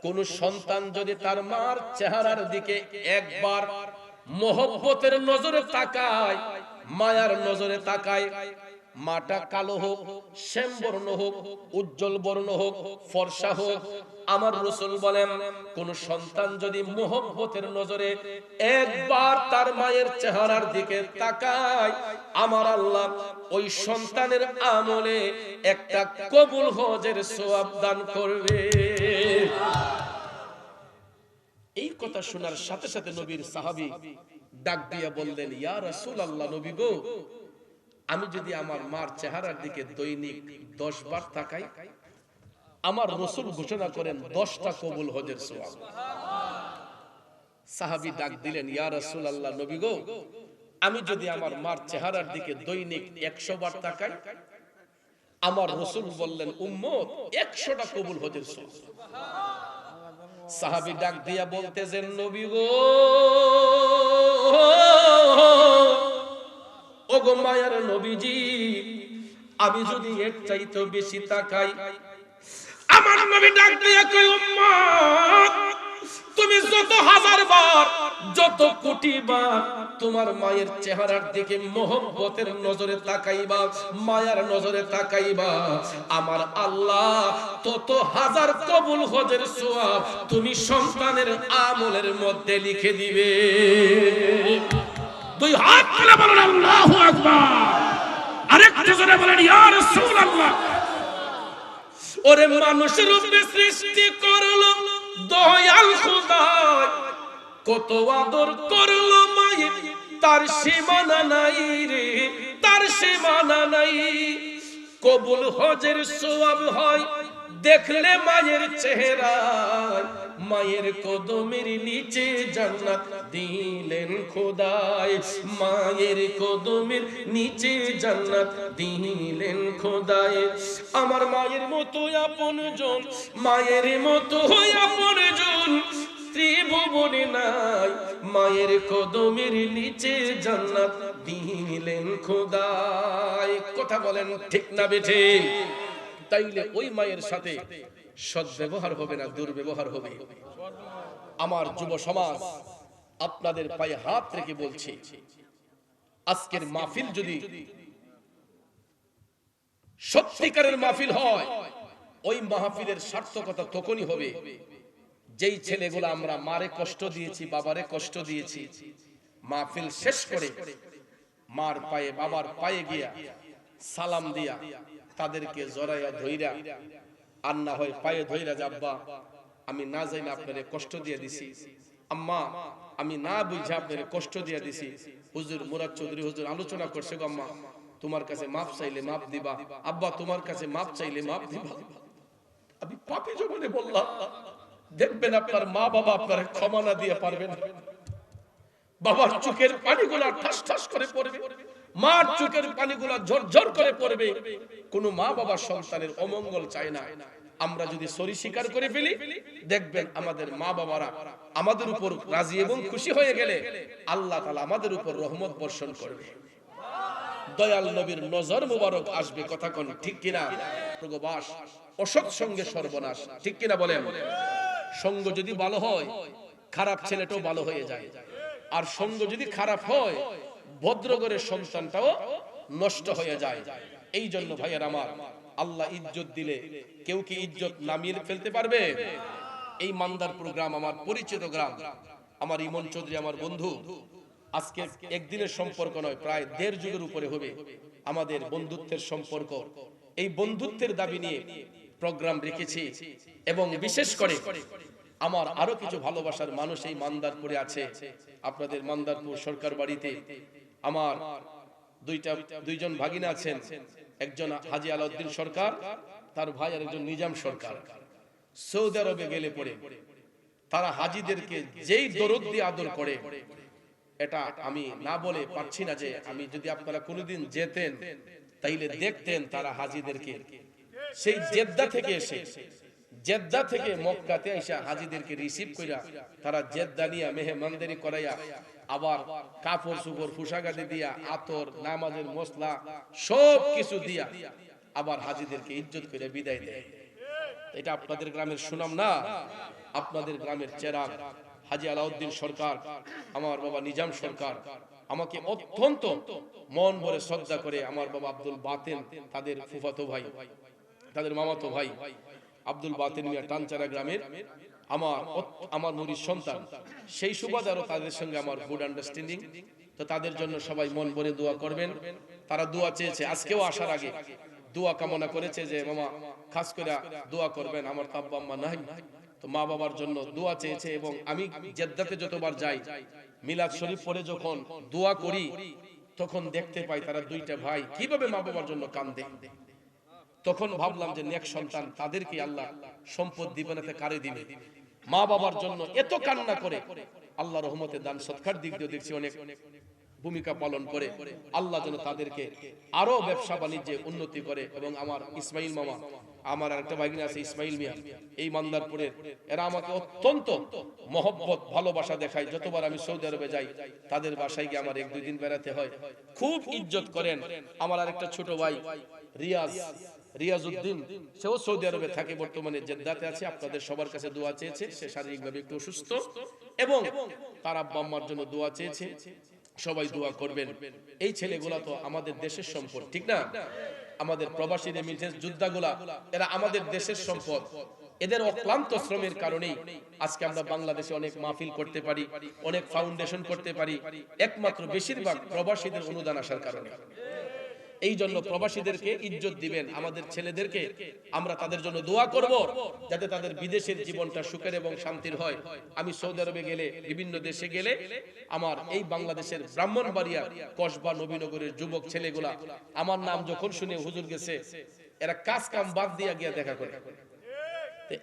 কোন সন্তান যদি তার মার চেহারার দিকে একবার মোহব্বতের নজরে তাকায়, মায়ার নজরে তাকায়, মাটা কালো হোক, শ্যাম বর্ণ হোক, উজ্জ্বল বর্ণ হোক, ফর্সা হোক, আমার রাসূল বলেন কোন সন্তান যদি মোহব্বতের নজরে একবার তার মায়ের চেহারার দিকে তাকায়, আমার আল্লাহ ওই সন্তানের আমলে একটা কবুল হজের সওয়াব দান করবে। এই কথা শোনার সাথে সাথে নবীর সাহাবী ডাক দিয়া বললেন, ইয়া রাসূলুল্লাহ, নবী গো, আমি যদি আমার মার চেহারার দিকে দৈনিক 10 বার তাকাই, আমার রাসূল ঘোষণা করেন 10টা কবুল হজের সওয়াব। সাহাবী ডাক দিলেন, ইয়া রাসূলুল্লাহ, নবী গো, আমি যদি আমার মার চেহারার দিকে দৈনিক 100 বার তাকাই, আমার রাসূল বললেন উম্মত 100টা কবুল হজের সওয়াব। সাহাবী ডাক দিয়া বলতেছেন, নবী গো, ওগো মায়ার নবীজি, আমি যদি এর চাইতে বেশি তাকাই, আমার নবী ডাক দিয়া কই, উম্মত তুমি যত হাজার বার, যত কোটি বার তোমার মায়ের চেহারার দিকে মোহব্বতের নজরে তাকাইবা, মায়ার নজরে তাকাইবা, আমার আল্লাহ তত হাজার কবুল হজের সওয়াব তুমি সন্তানের আমলের মধ্যে লিখে দিবে। দুই হাত তুলে বলেন আল্লাহু আকবার, আরেকটু জোরে বলেন ইয়া রাসূলুল্লাহ। ও ওরে মানুষের রূপে সৃষ্টি করলো দয়াল খোদা, কত আদর করলো মায়ের, তার সীমানা নাই রে, তার সীমানা নাই। কবুল হজের সওয়াব হয় দেখলে মায়ের চেহারা, মায়ের কদমের নিচে জান্নাত দিলেন খোদায়, মায়ের কদমের নিচে জান্নাত দিলেন খোদায়। আমার মায়ের মতো আপনজন, মায়ের মতো আপনজন ত্রিভুবনে নাই, মায়ের কদমের নিচে জান্নাত দিলেন খোদায়। কথা বলেন ঠিক না বেঠে? তাইলে ওই মায়ের সাথে সদ্ব্যবহার হবে না দুর্ব্যবহার হবে? আমার যুব সমাজ আপনাদের পায়ে হাত রেখে বলছি, আজকের মাহফিল যদি সত্যিকারের মাহফিল হয়, ওই মাহফিলের সার্থকতা তখনই হবে যেই ছেলেগুলো আমরা মারে কষ্ট দিয়েছি, বাবারে কষ্ট দিয়েছি, মাহফিল শেষ করে মার পায়ে বাবার পায়ে গিয়া সালাম দিয়া তাদেরকে জড়াইয়া ধইরা, আর না হয় পায়ে ধইরা, আব্বা আমি না যাই না আপনারে কষ্ট দিয়ে দিছি, আম্মা আমি না বুঝে আপনারে কষ্ট দিয়ে দিছি, হুজুর মুরাদ চৌধুরী হুজুর আলোচনা করছে গো, আম্মা তোমার কাছে মাপ চাইলে মাপ দিবা, আব্বা তোমার কাছে মাপ চাইলে মাপ দিবা। আমি পাপী জবানে বললাম, দেখবেন আপনার মা বাবা আপনার ক্ষমা না দিয়ে পারবেন। বাবার চোখের পানিগুলা ঠাস ঠাস করে পড়বে, মার চোখের পানিগুলা ঝরঝর করে পড়বে। কোন মা বাবা সন্তানের অমঙ্গল চায় না। আমরা যদি সরি স্বীকার করে ফেলি, দেখবেন আমাদের মা বাবারা আমাদের উপর রাজি এবং খুশি হয়ে গেলে আল্লাহ তাআলা আমাদের উপর রহমত বর্ষণ করবে, দয়াল নবীর নজর মুবারক আসবে। কথা কোন ঠিক কিনা? প্রগবাস অসৎ সঙ্গে সর্বনাশ, ঠিক কিনা বলেন? সঙ্গ যদি ভালো হয় খারাপ ছেলেটাও ভালো হয়ে যায়, আর সঙ্গ যদি খারাপ হয় ভদ্রগরের সন্তানটাও নষ্ট হয়ে যায়। এই জন্য ভাইয়ের আমার, আল্লাহ ইজ্জত দিলে কেউ কি ইজ্জত নামিয়ে ফেলতে পারবে? এই মান্দারপুর গ্রাম আমার পরিচিত গ্রাম, আমার ইমন চৌধুরী আমার বন্ধু। আজকে একদিনের সম্পর্ক নয়, প্রায় 1.5 যুগের উপরে হবে আমাদের বন্ধুত্বের সম্পর্ক। এই বন্ধুত্বের দাবি নিয়ে প্রোগ্রাম রেখেছি, এবং বিশেষ করে আমার আরো কিছু ভালোবাসার মানুষ এই মান্দারপুরে আছে। আপনাদের মান্দারপুর সরকার বাড়িতে আমার দুইজন ভাগিনা আছেন, একজন হাজী আলাউদ্দিন সরকার, তার ভাই, আর একজন নিজাম সরকার। সৌদি আরবে গেলে পরে তারা হাজীদেরকে যেই দরদ দিয়ে আদর করে, এটা আমি না বলে পারছি না যে আমি যদি আপনারা কোনোদিন যেতেন তাইলে দেখতেন তারা হাজীদেরকে সেই জেদ্দা থেকে মক্কাতে এসে হাজীদেরকে রিসিভ কইরা তারা জেদ্দা নিয়ে মেহমানদারি করাইয়া, আবার কাপড় চোপড় পোশাকাদি দিয়া, আতর, নামাজের মশলা সব কিছু দিয়া আবার হাজীদেরকে ইজ্জত করে বিদায় দেয়। এটা আপনাদের গ্রামের সুনাম না? আপনাদের গ্রামের চেরাগ হাজী আলাউদ্দিন সরকার, আমার বাবা নিজাম সরকার আমাকে অত্যন্ত মন ভরে শ্রদ্ধা করে। আমার বাবা আব্দুল বাতেন, তাদের ফুফাতো ভাই, তাদের মামাতো ভাই আব্দুল বাতেন মিয়া টানচারা গ্রামের আমার মুরিদ সন্তান। সেই সুবাদারও তাদের সঙ্গে আমার গুড আন্ডারস্ট্যান্ডিং। তো তাদের জন্য সবাই মন ভরে দোয়া করবেন। তারা দোয়া চেয়েছে, আজকেও আসার আগে দোয়া কামনা করেছে যে মামা খাস করে দোয়া করবেন, আমার তো আব্বা আম্মা নাই, তো মা বাবার জন্য দোয়া চেয়েছে। এবং আমি জেদ্দাতে যতবার যাই, মিলাদ শরীফ পড়ে যখন দোয়া করি, তখন দেখতে পাই তারা দুইটা ভাই কিভাবে মা বাবার জন্য কান্দে। তখন ভাবলাম যে নেক সন্তান তাদেরকে আল্লাহ সম্পদ দিবে না, কারে দিবে? মা বাবার জন্য এত কান্না করে আল্লাহ রহমতে দান সৎকার দিক দিয়ে দেখছি অনেক ভূমিকা পালন করে। আল্লাহ যেন তাদেরকে আরো ব্যবসা বাণিজ্যে উন্নতি করে। এবং আমার ইসমাইল মামা, আমার আরেকটা ভাগিনা আছে ইসমাইল মিয়া, এই মান্দারপুরের, এরা আমাকে অত্যন্ত মহব্বত ভালোবাসা দেখায়। যতবার আমি সৌদি আরবে যাই তাদের বাসায় গিয়ে আমার 1-2 দিন বেড়াতে হয়, খুব ইজ্জত করেন। আমার আরেকটা ছোট ভাই রিয়াজউদ্দিন, সেও সৌদি আরবে থাকে, বর্তমানে জেদ্দাতে আছে। আপনাদের সবার কাছে দোয়া চেয়েছে, সে শারীরিকভাবে একটু অসুস্থ, এবং তার আব্বা আম্মার জন্য দোয়া চেয়েছে। সবাই দোয়া করবেন। এই ছেলেগুলা তো আমাদের দেশের সম্পদ, ঠিক না? আমাদের প্রবাসী রেমিটেন্স যোদ্ধাগুলা, এরা আমাদের দেশের সম্পদ। এদের অক্লান্ত শ্রমের কারণেই আজকে আমরা বাংলাদেশে অনেক মাহফিল করতে পারি, অনেক ফাউন্ডেশন করতে পারি, একমাত্র বেশিরভাগ প্রবাসীদের অনুদান আসার কারণে। এই জন্য প্রবাসীদেরকে ইজ্জত দিবেন, আমাদের ছেলেদেরকে আমরা তাদের জন্য দোয়া করব যাতে তাদের বিদেশের জীবনটা সুখের এবং শান্তির হয়। আমি সৌদি আরবে গেলে, বিভিন্ন দেশে গেলে আমার এই বাংলাদেশের ব্রাহ্মণবাড়িয়া কসবা নবীনগরের যুবক ছেলেগুলা আমার নাম যখন শুনে হুজুর গেছে, এরা কাজ কাম বাদ দিয়ে গিয়া দেখা করে।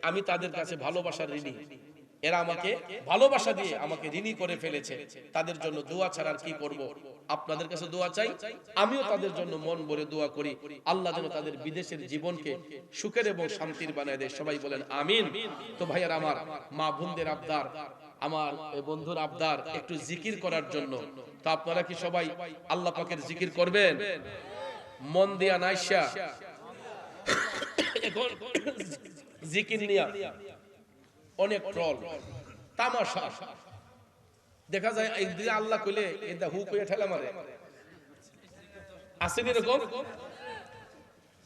আমি তাদের কাছে ভালোবাসার ঋণী, এরা আমাকে ভালোবাসা দিয়ে আমাকে ঋণী করে ফেলেছে। তাদের জন্য দোয়া ছাড়া আর কি করব? আপনাদের কাছে দোয়া চাই, আমিও তাদের জন্য মন ভরে দোয়া করি, আল্লাহ যেন তাদের বিদেশের জীবনকে সুখের এবং শান্তির বানায় দেয়। সবাই বলেন আমিন। তো ভাইয়ার আমার, মা বোনদের আবদার, আমার বন্ধুর আবদার একটু জিকির করার জন্য। তো আপনারা কি সবাই আল্লাহ পাকের জিকির করবেন? মন দিয়া নাইশা এখন জিকির নিয়া অনেক ট্রল তামাশা দেখা যায়। একদিকে আল্লাহ কইলে এটা হু কইয়া ঠেলা মারে, আসেন এরকম।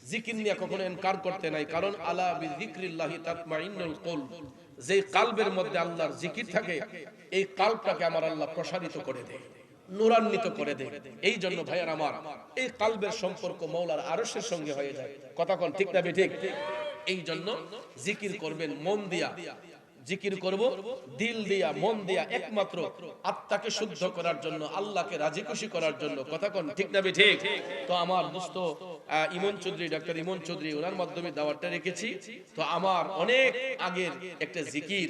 জিকির নিয়ে কখনো ইনকার করতে নাই, কারণ আলা বিযিকরিল্লাহি তাতমাইন্নুল কুলব, যে কলবের মধ্যে আল্লাহর জিকির থাকে এই কলবটাকে আমার আল্লাহ প্রসারিত করে দেয়, নূরান্বিত করে দেয়। এই জন্য ভাইয়ার আমার, এই কলবের সম্পর্ক মাওলার আরশের সঙ্গে হয়ে যায়। কথা কোন ঠিক না ঠিক? এই জন্য জিকির করবেন মন দিয়া, জিকির করব দিল দিয়া, মন দিয়া, একমাত্র আত্মাকে শুদ্ধ করার জন্য, আল্লাহকে রাজি খুশি করার জন্য। কথা কোন ঠিক না ঠিক? তো আমার দোস্ত ইমন চৌধুরী, ডক্টর ইমন চৌধুরী, ওনার মাধ্যমে দাওয়াতটা রেখেছি। তো আমার অনেক আগের একটা জিকির,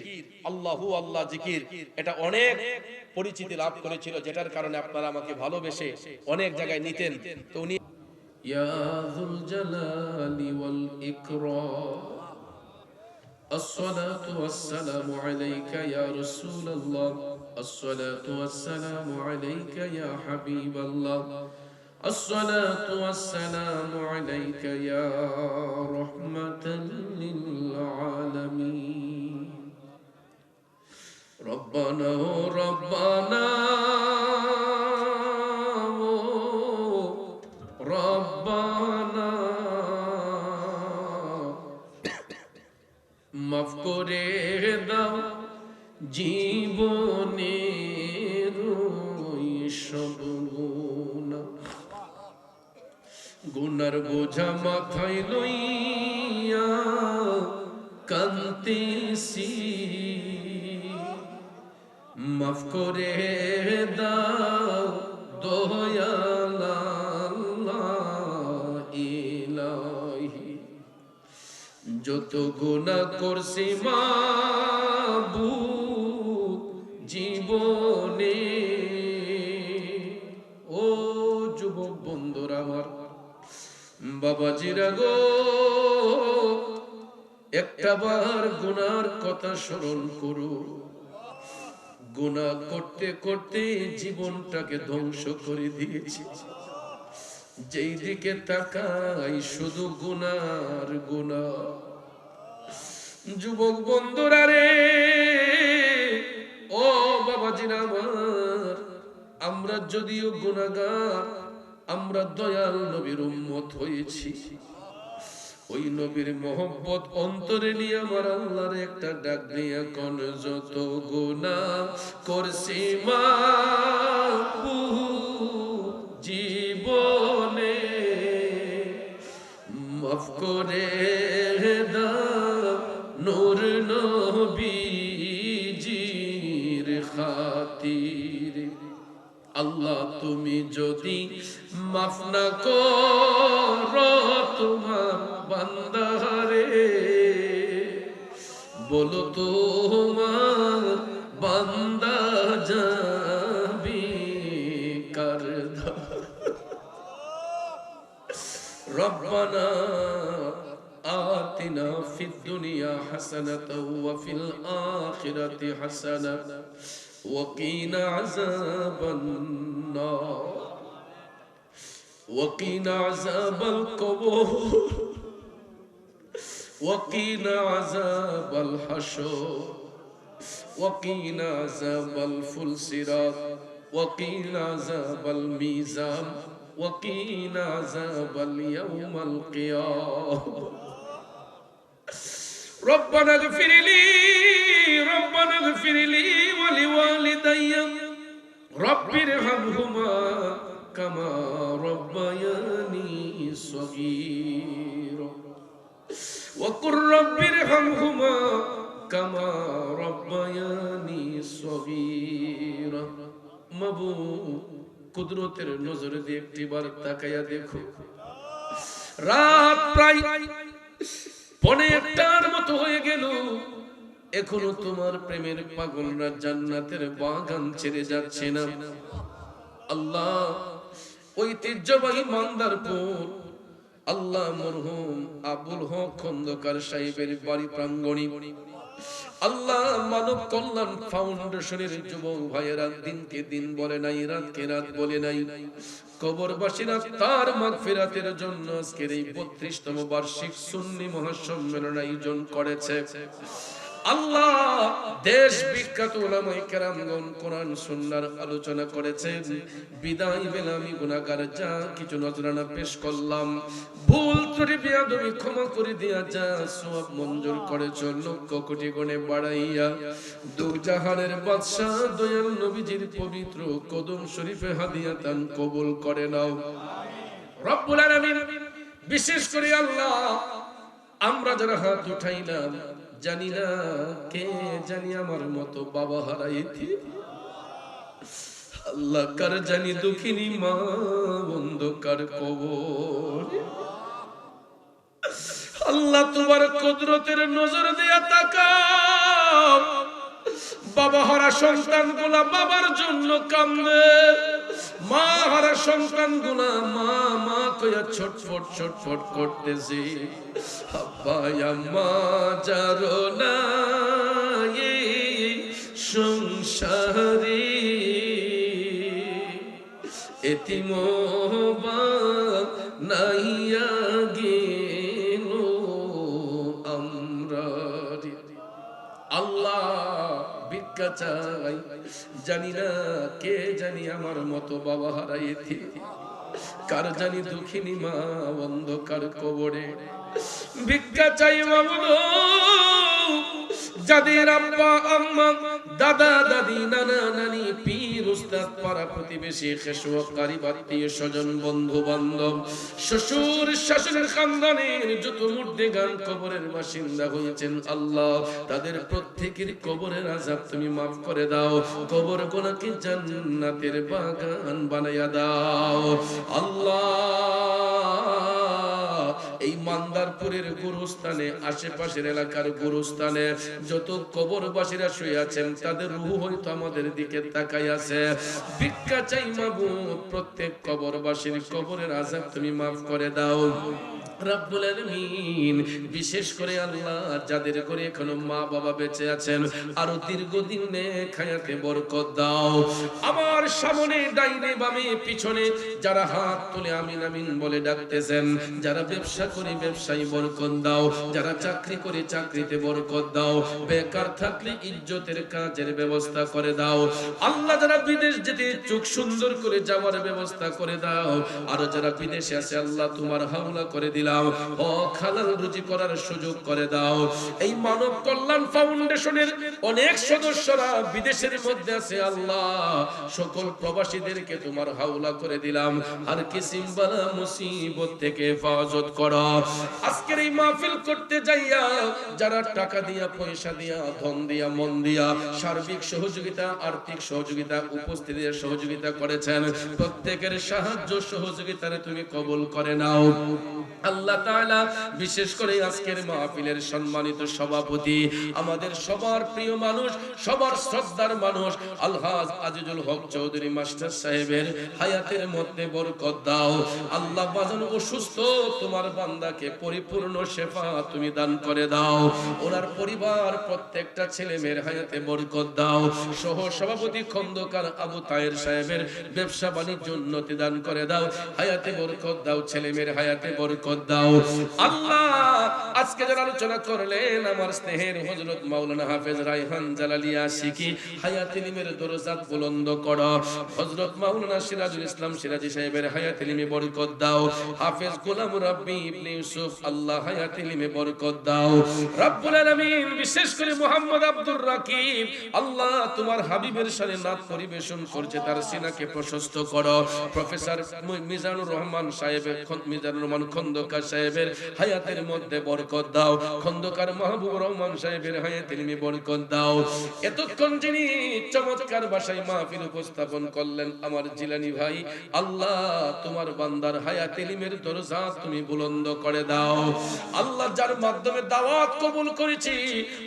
আল্লাহু আল্লাহ জিকির, এটা অনেক পরিচিতি লাভ করেছিল, যেটার কারণে আপনারা আমাকে ভালোবেসে অনেক জায়গায় নিতেন। তো উনি ইয়া যুল জালালি ওয়াল ইকরাম, الصلاة والسلام عليك يا رسول الله، الصلاة والسلام عليك يا حبيب الله، الصلاة والسلام عليك يا رحمة للعالمين. ربنا ربنا ربنا মাফ করে দাও জীবনের সব গুনাহ, গুনার বোঝা মাথায় লইয়া কাঁদতেছি। মাফ করে দাও দয়াল আল্লাহ ইলাহি, যত গুনাহ করছি মাবুদ জীবনে। ও যুবক বন্ধুরা আমার, বাবাজিরা গো, একটাবার গুনার কথা স্মরণ করো। গুনাহ করতে করতে জীবনটাকে ধ্বংস করে দিয়েছি, যেই দিকে তাকাই শুধু গুনার গুনাহ। যুবক বন্ধুরা রে, ও বাবাজিরা আমার, আমরা যদিও গুনাহগার, আমরা দয়াল নবীর উম্মত হয়েছি। ওই নবীর মহব্বত অন্তরে নিয়ে আমার আল্লাহর একটা ডাক দিয়া কোন, যত গুনাহ করছি মাবুদ জীবনে, মাফ করে দাও নূর নবীজির খাতিরে। আল্লাহ তুমি যদি মাফ না করো তোমার বান্দারে, বলো তোমার বান্দা যাবি কার ধারে। রব্বানা আতিনা ফিদ দুনিয়া হাসানাতাও ওয়া ফিল আখিরাতি হাসানাতাও وقنا عذاب النار وقنا عذاب القبور وقنا عذاب الحشر وقنا عذاب الفلسرات وقنا عذاب الميزان وقنا عذاب اليوم القيامة. ربنا اغفر لي ربنا اغفر لي ولوالدي رب ارحمهما কামা রব্বায়ানি সগীরা ওয়া কুর রব্বিরহামহুমা কামা রব্বায়ানি সগীরা। মাবুদ, কুদরতের নজর দিয়ে একটিবার তাকায়া দেখো, রাত প্রায় 1:30টার মতো হয়ে গেল, এখনো তোমার প্রেমের পাগলরা জান্নাতের বাগান ছেড়ে যাচ্ছে না। আল্লাহ, ঐতিহ্যবাহী মান্দারপুর আল্লাহ মরহুম আবুল হক খন্দকার সাহেবের বাড়ি প্রাঙ্গণে আল্লাহ মানব কল্যাণ ফাউন্ডেশনের যুবক ভাইয়েরা দিনকে দিন বলে নাই, রাতকে রাত বলে নাই, কবরবাসীরা তার মাগফিরাতের জন্য আজকের এই 32তম বার্ষিক সুন্নি মহাসম্মেলন আয়োজন করেছে। আল্লাহ, দেশ বিখ্যাত উলামায়ে কেরামগণ কোরআন সুন্নাহর আলোচনা করেছেন। বিদায় বেলা আমি গুনাহগার যা কিছু নজরানা পেশ করলাম, ভুল ত্রুটি বেয়াদবি ক্ষমা করে দিয়া যা সওয়াব মঞ্জুর করেছ লক্ষ কোটি গুণে বাড়াইয়া দু জাহানের বাদশা দয়াল নবীজির পবিত্র কদম শরীফে হাদিয়া দান কবুল করে নাও রব্বুল আলামিন। বিশেষ করে আল্লাহ, আমরা যারা হাত উঠাইলাম, জানি না কে জানি আমার মতো বাবা হারাইতি, আল্লাহ কার জানি দুঃখিনী মা অন্ধকার কবর। আল্লাহ তোমার কুদরতের নজর দিয়া তাকাও, বাবা হারা সন্তান গুলা বাবার জন্য কান্দে, মা হারা সন্তান গুলা মা মা কইয়া ছটফট ছটফট করতেছে। আব্বা আম্মা যারো না এই সংসারে, এতিম বানাইয়া গেল আমরা। আল্লাহ, ভিক্ষা চাই, জানি না কে জানি আমার মতো বাবা হারাইতি, কার জানি দুঃখিনী মা অন্ধকার কবরে। ভিক্ষা চাই মামুন, যাদের আব্বা আম্মা দাদা দাদি নানা নানি পীর উস্তাদ পাড়া প্রতিবেশী খেশোয়াত কারিব আত্মীয় স্বজন বন্ধু বান্ধব শ্বশুর শাশুড়ির খানদানের যত মুর্দেগান কবরের বাসিন্দা হয়েছেন, আল্লাহ তাদের প্রত্যেকের কবরের আযাব তুমি মাফ করে দাও, কবর গুনাহকে জান্নাতের বাগান বানাইয়া দাও। আল্লাহ, এই মান্দারপুরের গুরুস্থানে আশেপাশের এলাকার গুরুস্থানে যত কবরবাসীরা শুয়ে আছেন, তাদের রূহ হয়তো আমাদের দিকে তাকাই আছে। ভিক্ষা চাই মাবুদ, প্রত্যেক কবরবাসীর কবরের আযাব তুমি মাফ করে দাও রব্বুল আলামিন। বিশেষ করে আল্লাহ, যাদের করে এখনো মা বাবা বেঁচে আছেন, আরো দীর্ঘদিন নেক হায়াতে বরকত দাও। আমার সামনে ডাইনে বামে পিছনে যারা হাত তুলে আমিন আমিন বলে ডাকতেছেন, যারা ব্যবসা করে ব্যবসায় বরকত দাও, যারা চাকরি করে চাকরিতে বরকত দাও, বেকার থাকলে ইজ্জতের কাজের ব্যবস্থা করে দাও। আল্লাহ, যারা বিদেশ যেতে চোখ সুন্দর করে যাওয়ার ব্যবস্থা করে দাও, আর যারা বিদেশে আছে আল্লাহ তোমার হাওলা করে দিলাম, ও হালাল রুজি করার সুযোগ করে দাও। এই মানব কল্যাণ ফাউন্ডেশনের অনেক সদস্যরা বিদেশের মধ্যে আছে, আল্লাহ সকল প্রবাসীদেরকে তোমার হাওলা করে দিলাম, আর কিসিম বালা মুসিবত থেকে হেফাজত করো। আজকের এই মাহফিল করতে যাইয়া যারা টাকা দিয়া পয়সা দিয়া ধন দিয়া মন দিয়া সার্বিক সহযোগিতা আর্থিক সহযোগিতা উপস্থিতির সহযোগিতা করেছেন, প্রত্যেকের সাহায্য সহযোগিতারে তুমি কবুল করে নাও। আল্লাহ তাআলা, বিশেষ করে আজকের মাহফিলের সম্মানিত সভাপতি, আমাদের সবার প্রিয় মানুষ, সবার শ্রদ্ধার মানুষ আলহাজ আজিজুল হক চৌধুরী মাস্টার সাহেবের হায়াতের মধ্যে বরকত দাও। আল্লাহ, বাজান অসুস্থ তোমার বান্দাকে পরিপূর্ণ শেফা তুমি দান করে দাও। ওনার পরিবার প্রত্যেকটা ছেলে মেয়ের হায়াতে বরকত দাও। সহ সভাপতি খন্দকার আবু তাহের সাহেবের ব্যবসা বাণিজ্য উন্নতি দান করে দাও, হায়াতে বরকত দাও, ছেলে মেয়ের হায়াতে বরকত দাও। আল্লাহ আজকে যারা আলোচনা করলেন আমার স্নেহের হযরত মাওলানা হাফেজ রায়হান জালালি আশিকি হায়াত ইলমের দরজাত বুলন্দ করো। হযরত মাওলানা সিরাজুল ইসলাম সিরাজি সাহেবের হায়াত ইলমে বরকত দাও। হাফেজ গোলাম রাব্বি ইবনে ইউসুফ আল্লাহ হায়াত ইলমে বরকত দাও। রব্বুল আলামিন বিশেষ করে মুহাম্মদ আব্দুর রাকিব আল্লাহ তোমার হাবিবের শানে নাত পরিবেশন করছে তার সিনাকে প্রশস্ত করো। প্রফেসর মিজানুর রহমান সাহেবের মিজানুর রহমান খন্দকার সাহেবের হায়াতের মধ্যে বরকত দাও। খন্দকার মাহবুবুর রহমান সাহেবের হায়াতে ইলমে বরকত দাও। এতক্ষণ যিনি চমৎকার ভাষায় মাহফিল উপস্থাপন করলেন আমার জিলানী ভাই আল্লাহ তোমার বান্দার হায়াতে ইলমের দরজা তুমি বুলন্দ করে দাও। আল্লাহ যার মাধ্যমে দাওয়াত কবুল করেছি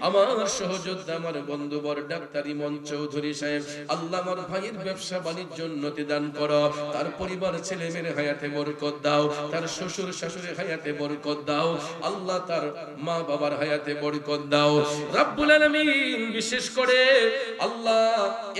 আমার সহযোদ্ধা আমার বন্ধুবর ডাক্তার ইমন চৌধুরী সাহেব আল্লাহ আমার ভাইয়ের ব্যবসা বাণিজ্য উন্নতি দান করো। তার পরিবার ছেলে মেয়ের হায়াতে বরকত দাও। তার শ্বশুর শাশুড়ির হায়াতে বরকত দাও। আল্লাহ তার মা বাবার হায়াতে বরকত দাও। রব্বুল আলামিন বিশেষ করে আল্লাহ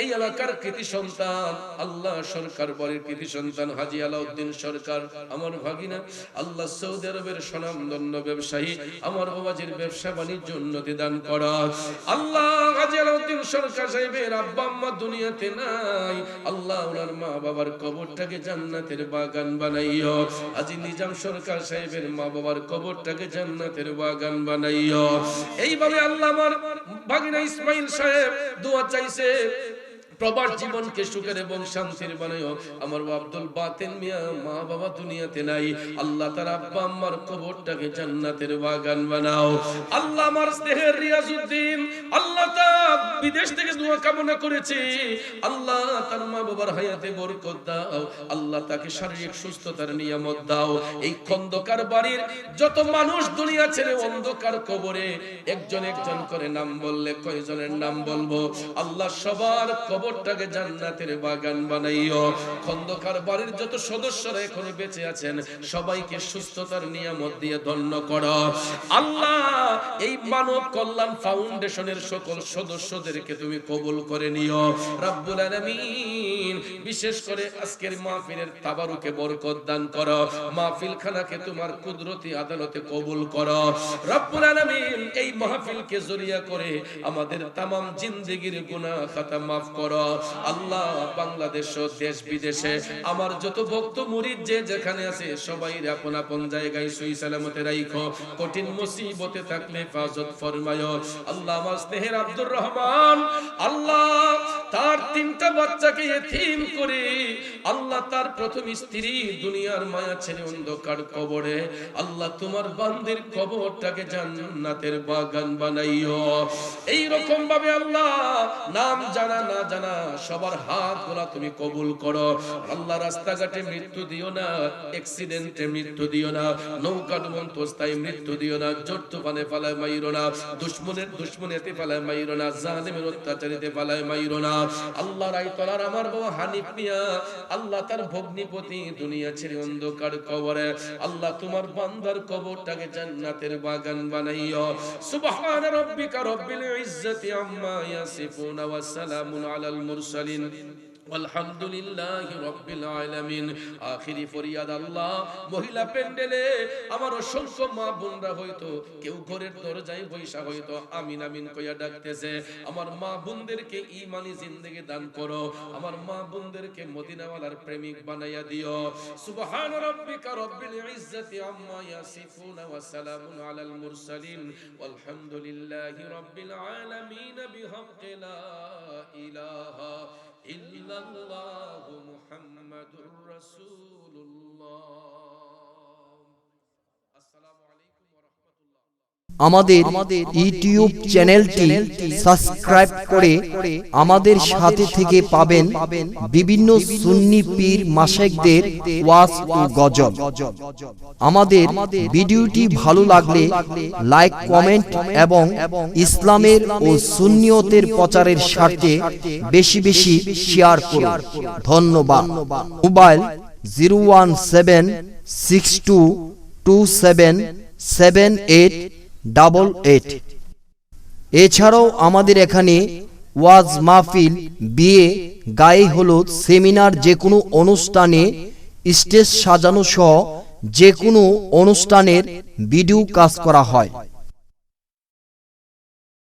এই এলাকার কৃতি সন্তান আল্লাহ সরকার বাড়ির কৃতি সন্তান হাজী আলাউদ্দিন সরকার আমার ভাগিনা আল্লাহ সৌদি আরবের স্বনামধন্য ব্যবসায়ী আমার বাবাজির ব্যবসা বাণিজ্য উন্নতি দান করো। আল্লাহ হাজী আলাউদ্দিন সরকার সাহেবের আব্বা আম্মা দুনিয়াতে নাই আল্লাহ ওনার মা বাবার কবরটাকে জান্নাতের বাগান বানাইও। হাজী নিজাম সরকার সাহেবের মা বাবার কবরটাকে জান্নাতের বাগান বানাইও। এইভাবে আল্লাহ আমার ভাগিনা ইসমাইল সাহেব দোয়া চাইছে প্রবাস জীবনকে সুখের এবং শান্তির বানাইও। আমার আব্দুল বাতেন মিয়া মা বাবা দুনিয়াতে নাই আল্লাহ তার আব্বা আম্মার কবরটাকে জান্নাতের বাগান বানাও। আল্লাহ আমার স্নেহের রিয়াজউদ্দিন আল্লাহ তাআলা বিদেশ থেকে দোয়া কামনা করেছে আল্লাহ তার মা বাবার হায়াতে বরকত দাও। আল্লাহ তাকে শারীরিক সুস্থতার নিয়ামত দাও। এই খন্দকার বাড়ির যত মানুষ দুনিয়া ছেড়ে অন্ধকার কবরে একজন একজন করে নাম বললে কয়জনের নাম বলবো আল্লাহ সবার কবরটাকে জান্নাতের বাগান বানাইও। খন্দকার বাড়ির যত সদস্যরা এখনো বেঁচে আছেন সবাইকে সুস্থতার নিয়ামত দিয়ে ধন্য করো। আল্লাহ এই মানব কল্যাণ ফাউন্ডেশনের সকল সদস্যদেরকে তুমি কবুল করে নিও রব্বুল আলামিন। বিশেষ করে আজকের মাহফিলের তাবারুকে বরকত দান করো। মাহফিল খানাকে তোমার কুদরতি আদালতে কবুল করো রব্বুল আলামিন। এই মাহফিলকে জরিয়া করে আমাদের তামাম জিন্দেগির গুনাহ খাতা মাফ করো আল্লাহ। বাংলাদেশ ও দেশ বিদেশে আমার যত ভক্ত মুরিদ যে যেখানে আছে সবাই আপন আপন জায়গায় সহি সালামতে রাখো। কঠিন মুসিবতে থাকলে হেফাজত ফরমায়ো আল্লাহ। আমার স্নেহের আব্দুর রহমান আল্লাহ তার তিনটা বাচ্চাকে এতিম করে আল্লাহ তার প্রথম স্ত্রী দুনিয়ার মায়া ছেড়ে অন্ধকার কবরে আল্লাহ তোমার বান্দির কবরটাকে জান্নাতের বাগান বানাইও। এই রকম ভাবে আল্লাহ নাম জানা না জানা সবার হাত গোলা তুমি কবুল করো আল্লাহ। রাস্তাঘাটে মৃত্যু দিও না, অ্যাক্সিডেন্টে মৃত্যু দিও না, নৌকা ডুবন্তস্থায় মৃত্যু দিও না, জোর তুফানে ফালায় মাইরো না, দুশমনের দুশমনেতে ফালায় মাইরো না, জালিমের অত্যাচারিতে ফালায় মাইরো না আল্লাহ। রাইতলার আমার বাবা হানিফ মিয়া আল্লাহ তার ভগ্নিপতি দুনিয়া ছেড়ে অন্ধকার কবরে আল্লাহ তোমার বান্দার কবরটাকে জান্নাতের বাগান বানাইও। সুবহান রাব্বিকা রব্বিল ইজ্জাতি আম্মা ইয়াসিফুন ওয়া সালামুন আলাল মুরসালিন আলহামদুলিল্লাহি রাব্বিল আলামিন। আখিরি ফরিয়াদ আল্লাহ মহিলা প্যান্ডেলে আমার অসংখ্য মা বোনরা হয়তো কেউ ঘরের দরজায় বৈশা হয়তো আমিন আমিন কইয়া ডাকতেছে। আমার মা বোনদেরকে ঈমানি জিন্দেগি দান করো। আমার মা বোনদেরকে মদিনাওয়ালার প্রেমিক বানাইয়া দিও। সুবহান রাব্বিকা রব্বিল ইজ্জাতি আম্মা ইয়াসিফুন ওয়া সালামুন আলাল মুরসালিন আলহামদুলিল্লাহি রাব্বিল আলামিন বিহাক্কি লা ইলাহা ইল্লাল্লাহু মুহাম্মাদুর রাসূলুল্লাহ। আসসালামু আলাইকুম ওয়া রাহমাতুল্লাহ। আমাদের ইউটিউব চ্যানেলটি সাবস্ক্রাইব করে আমাদের সাথে থেকে পাবেন বিভিন্ন সুন্নি পীর মাশায়েখদের ওয়াজ ও গজল। আমাদের ভিডিওটি ভালো লাগলে লাইক কমেন্ট এবং ইসলামের ও সুন্নিয়তের প্রচারের স্বার্থে বেশি বেশি শেয়ার করুন। ধন্যবাদ। মোবাইল 01762277888। এছাড়াও আমাদের এখানে ওয়াজ মাহফিল, বিয়ে, গায়ে হলুদ, সেমিনার, যে কোনো অনুষ্ঠানে স্টেজ সাজানো সহ যে কোনো অনুষ্ঠানের ভিডিও কাজ করা হয়।